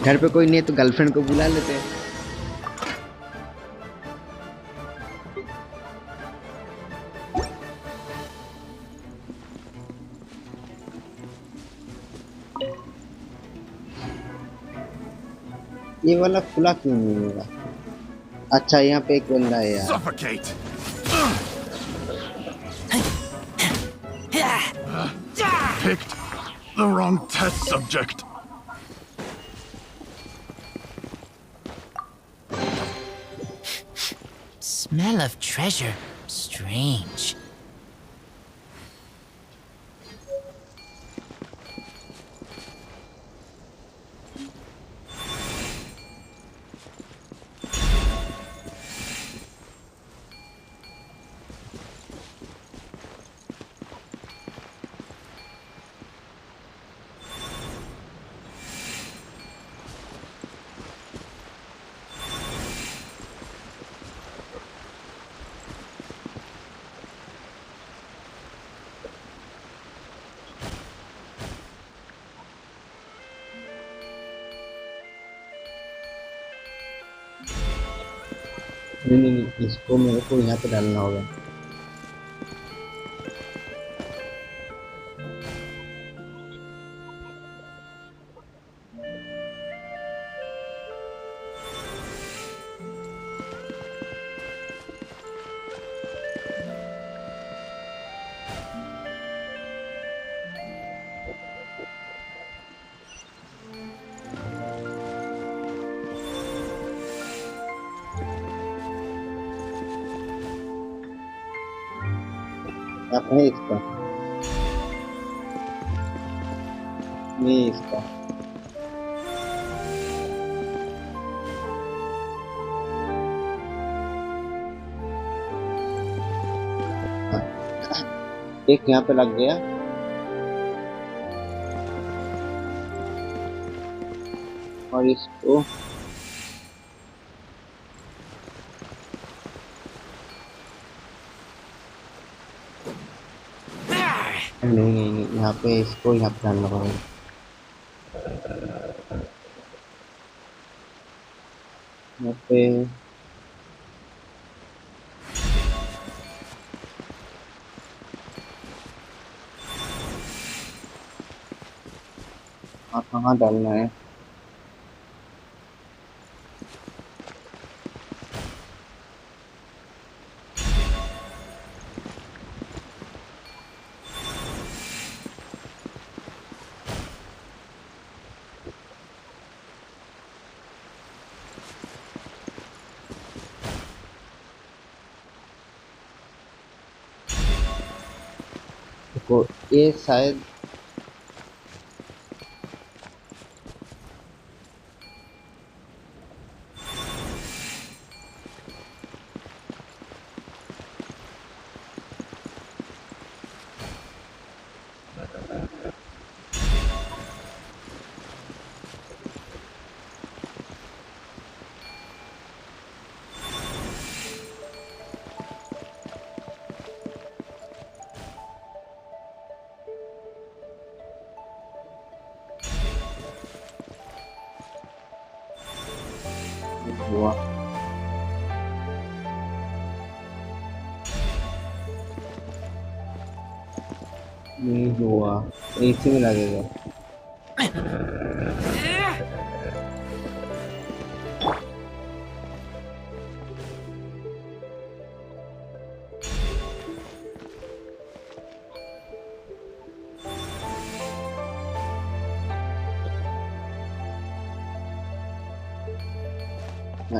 घर पे कोई नहीं है तो गर्लफ्रेंड को बुला लेते हैं। ये वाला खुला क्यों नहीं होगा? अच्छा यहाँ पे एक बंदा है यार। Suffocate! Picked the wrong test subject. Smell of treasure. Strange. नहीं, इसको मेरे को यहाँ पे डालना होगा। अपने इसका नहीं इसका एक यहाँ पे लग गया। और इसको नहीं, यहाँ पे इसको यहाँ पे डालना पड़ेगा। यहाँ पे कहाँ डालना है? को ये शायद हुआ। नहीं हुआ, इसी में लगेगा।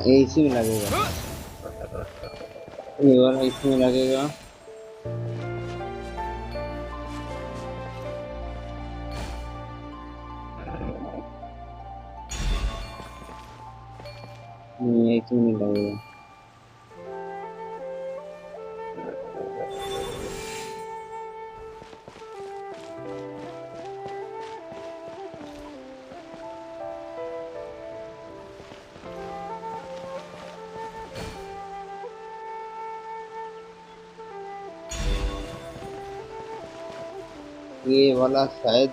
ये इसी में लगेगा, ये वाला इसमें लगेगा। ये इसमें नहीं लगेगा। ये वाला शायद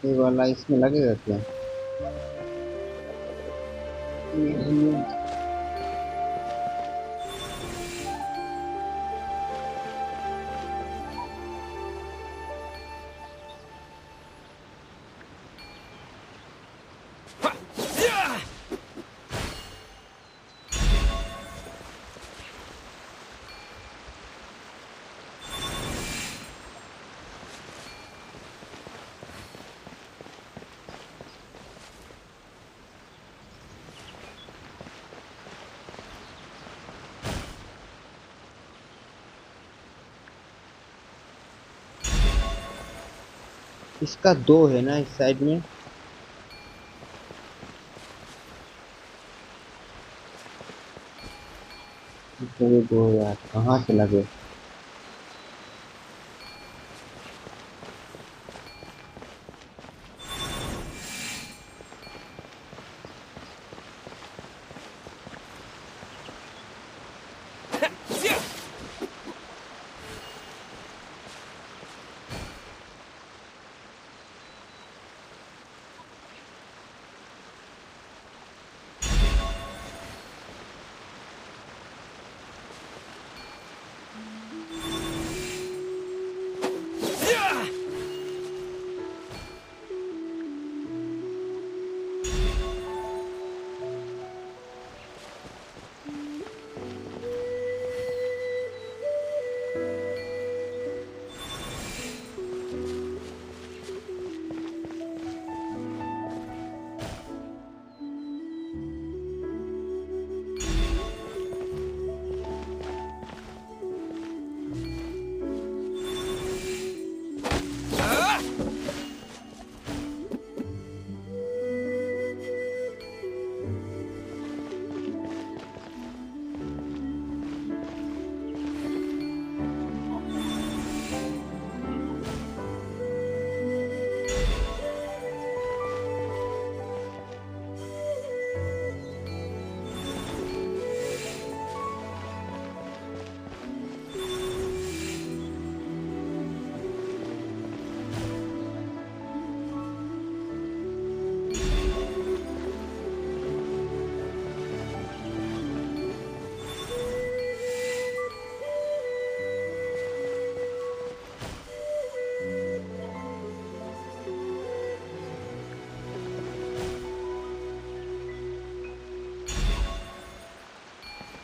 ये वाला इसमें लगेगा क्या? इसका दो है ना इस साइड में? इसका भी दो यार, कहाँ से लगे?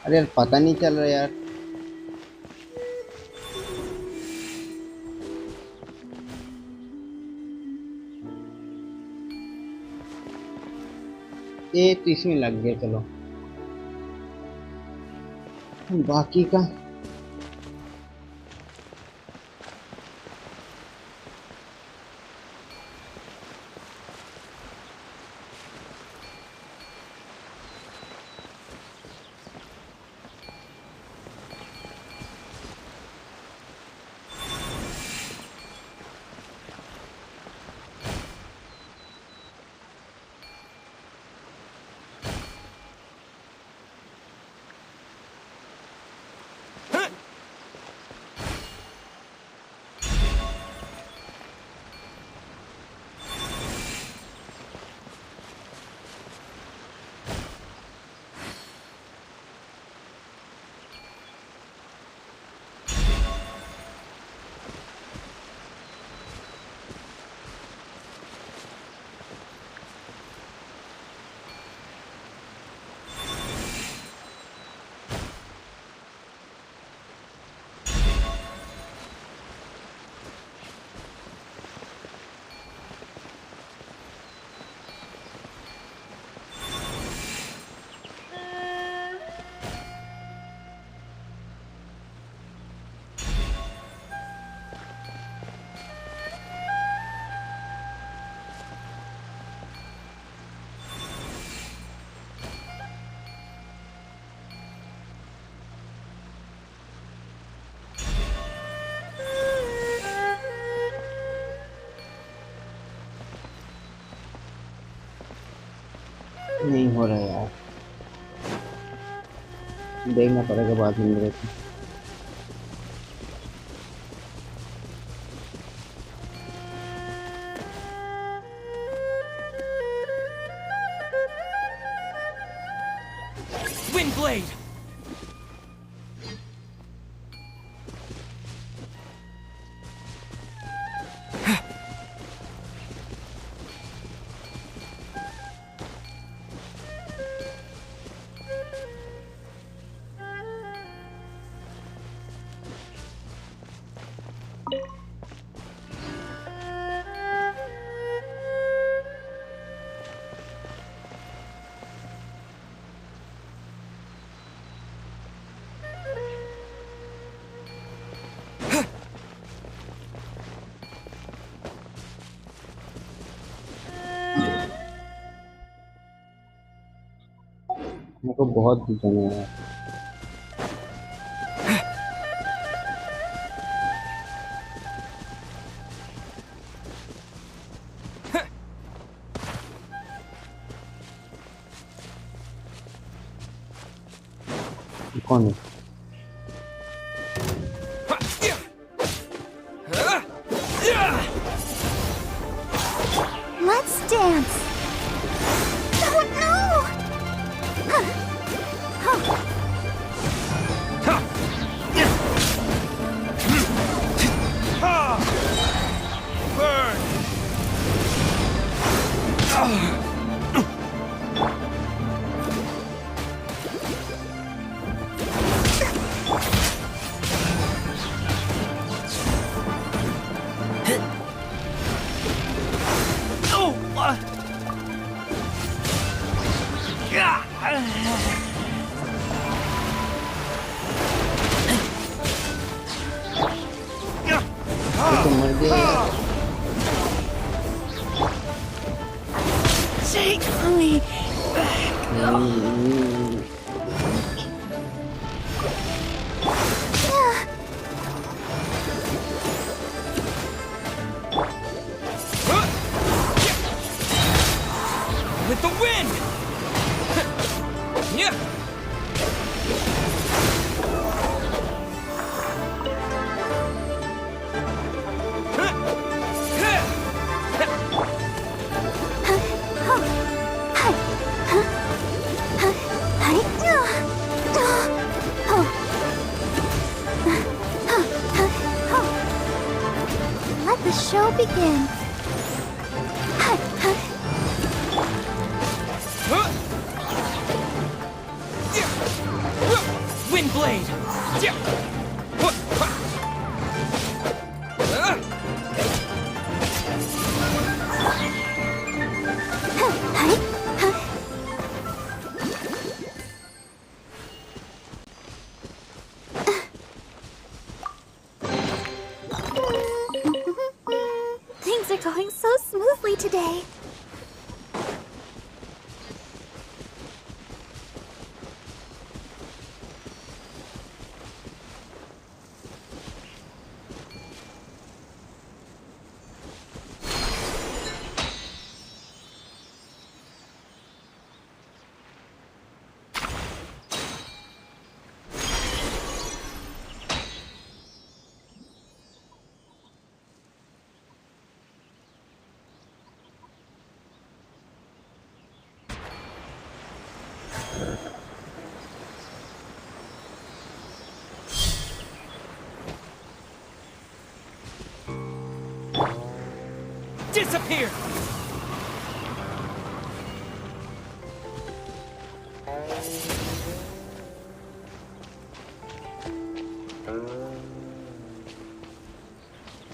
अरे यार पता नहीं चल रहा यार। ये तो इसमें लग गया, चलो बाकी का नहीं हो रहा यार, देखना पड़ेगा बाद में मेरे को। Windblade! मेरे को बहुत जाना है। कौन है? Let's dance. Oh no! Burn! तो मर गया। Take me With the wind! Yeah. Let the show begin. Windblade! Things are going so smoothly today. Disappear!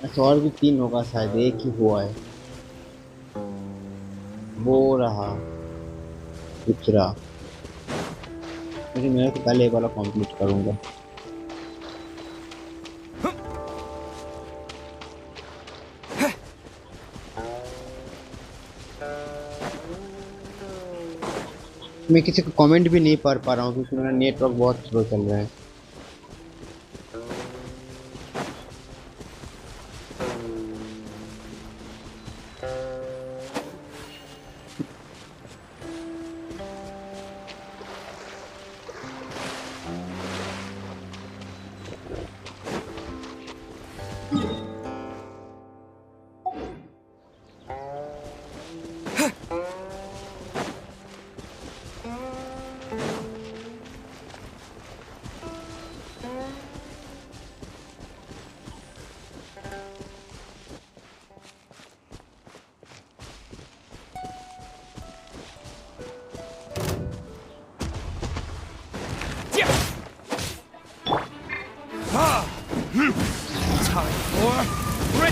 ऐसा और भी 3 होगा शायद, एक ही हुआ है। वो रहा दूसरा, लेकिन मैं तो पहले वाला कंप्लीट करूंगा। मैं किसी को कमेंट भी नहीं पढ़ पा रहा हूँ क्योंकि मेरा नेटवर्क बहुत स्लो चल रहा है।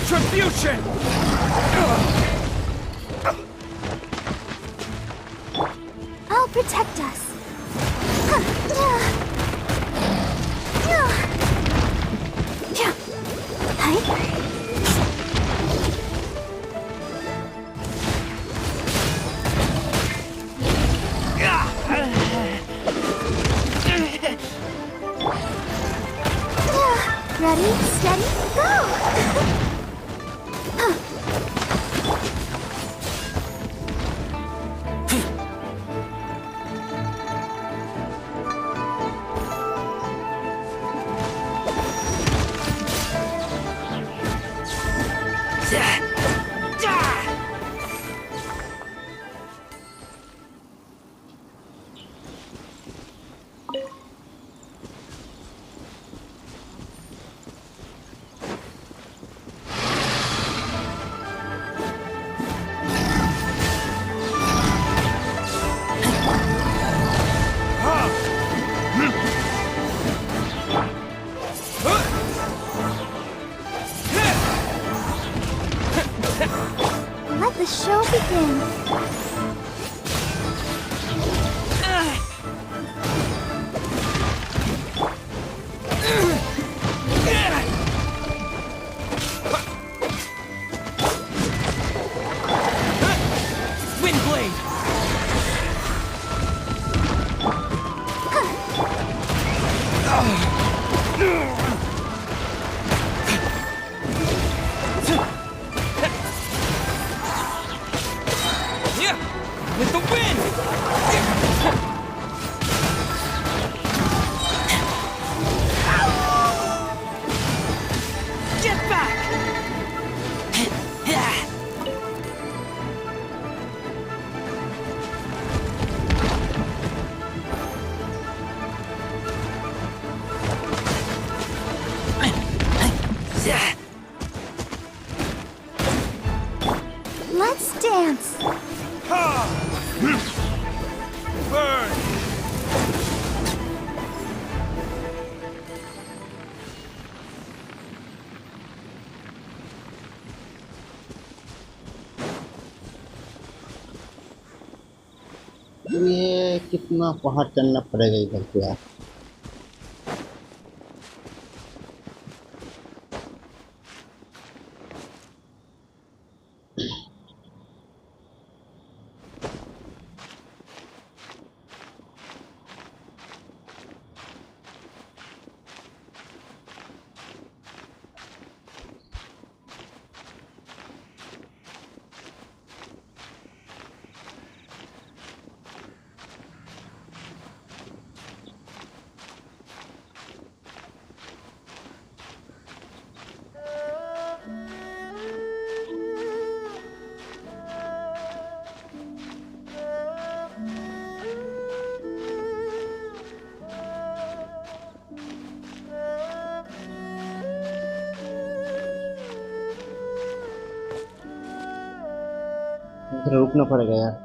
Retribution! I'll protect us. Ready, steady, go! Let the show begin. Windblade! With the wind! Get back! Let's dance. Burn! ये कितना पहाड़ चलना पड़ेगा इधर पे यार। इधर रुकना पड़ेगा यार।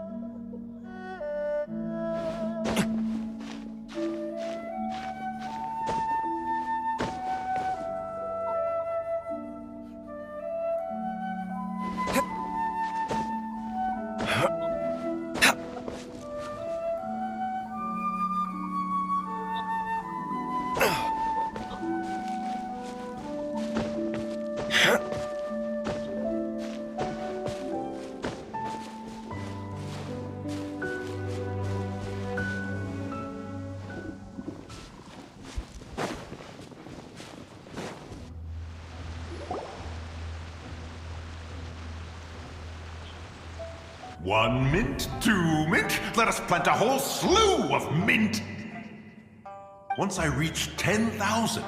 One mint, two mint, let us plant a whole slew of mint. Once I reach 10,000,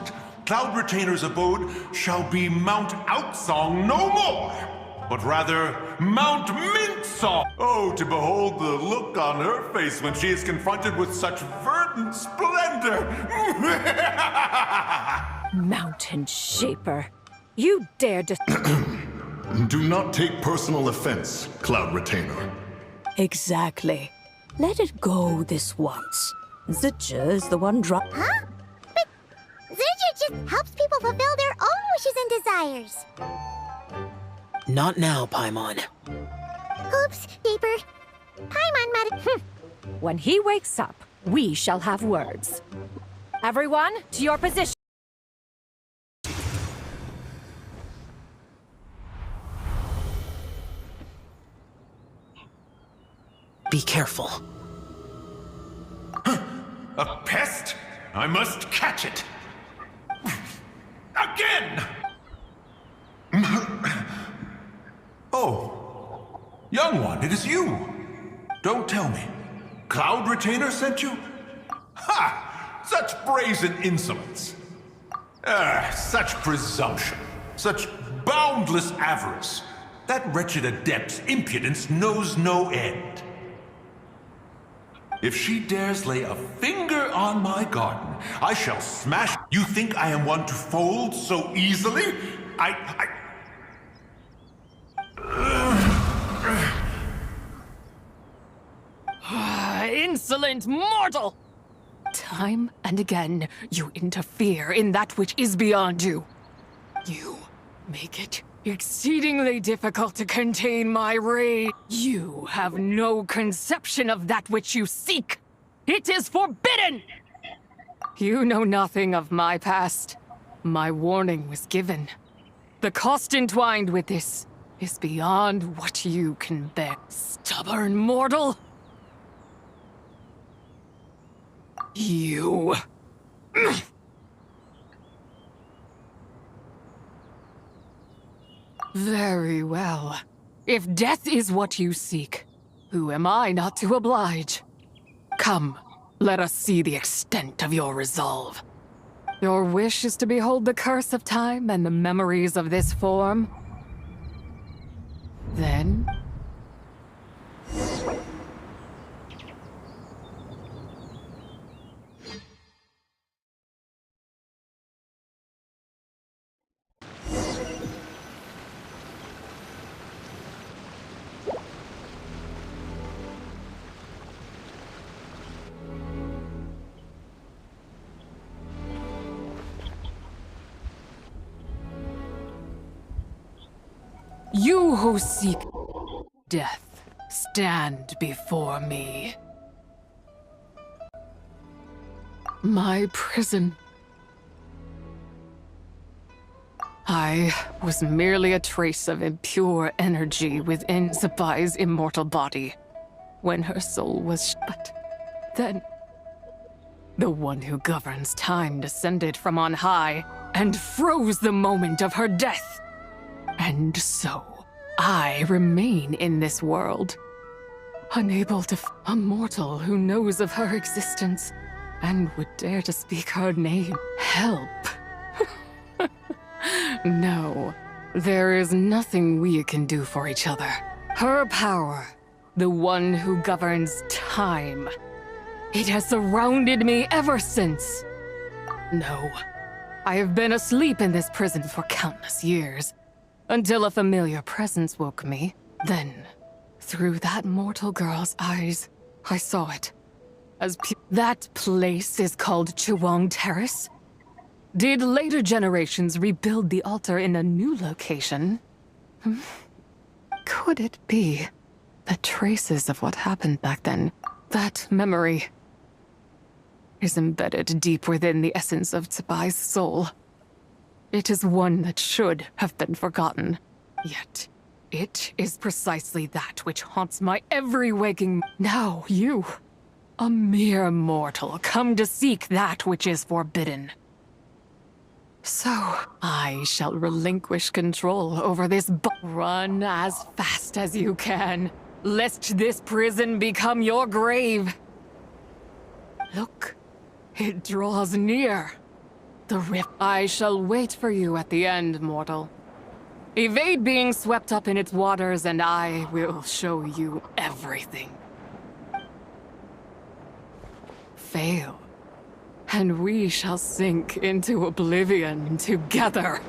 Cloud Retainer's abode shall be Mount Outsong no more, but rather Mount Mintsong. Oh, to behold the look on her face when she is confronted with such verdant splendor. Mountain Shaper, you dare to... Do not take personal offense, Cloud Retainer. Exactly. Let it go this once. Zidja is the one Huh? But Zidja just helps people fulfill their own wishes and desires. Not now, Paimon. Oops, Deeper. Paimon. When he wakes up, we shall have words. Everyone, to your position. Be careful. A pest? I must catch it. Again! Oh, young one, it is you. Don't tell me. Cloud Retainer sent you? Ha! Such brazen insolence. Such presumption. Such boundless avarice. That wretched adept's impudence knows no end. If she dares lay a finger on my garden, I shall smash. You think I am one to fold so easily? Insolent mortal! Time and again, you interfere in that which is beyond you. You make it exceedingly difficult to contain my rage. You have no conception of that which you seek. It is forbidden! You know nothing of my past. My warning was given. The cost entwined with this is beyond what you can bear. Stubborn mortal! You... Very well. If death is what you seek, who am I not to oblige? Come, let us see the extent of your resolve. Your wish is to behold the curse of time and the memories of this form? Then... You who seek death, stand before me. My prison. I was merely a trace of impure energy within Zapai's immortal body when her soul was shut. Then, the one who governs time descended from on high and froze the moment of her death. And so, I remain in this world, unable to a mortal who knows of her existence and would dare to speak her name. Help. No, there is nothing we can do for each other. Her power, the one who governs time, it has surrounded me ever since. No, I have been asleep in this prison for countless years. Until a familiar presence woke me. Then, through that mortal girl's eyes, I saw it. That place is called Chiwang Terrace? Did later generations rebuild the altar in a new location? Could it be that traces of what happened back then, that memory, is embedded deep within the essence of Zapai's soul? It is one that should have been forgotten. Yet, it is precisely that which haunts my every waking... Now you, a mere mortal, come to seek that which is forbidden. So, I shall relinquish control over this run as fast as you can, lest this prison become your grave. Look, it draws near. The rift. I shall wait for you at the end, mortal. Evade being swept up in its waters, and I will show you everything. Fail, and we shall sink into oblivion together.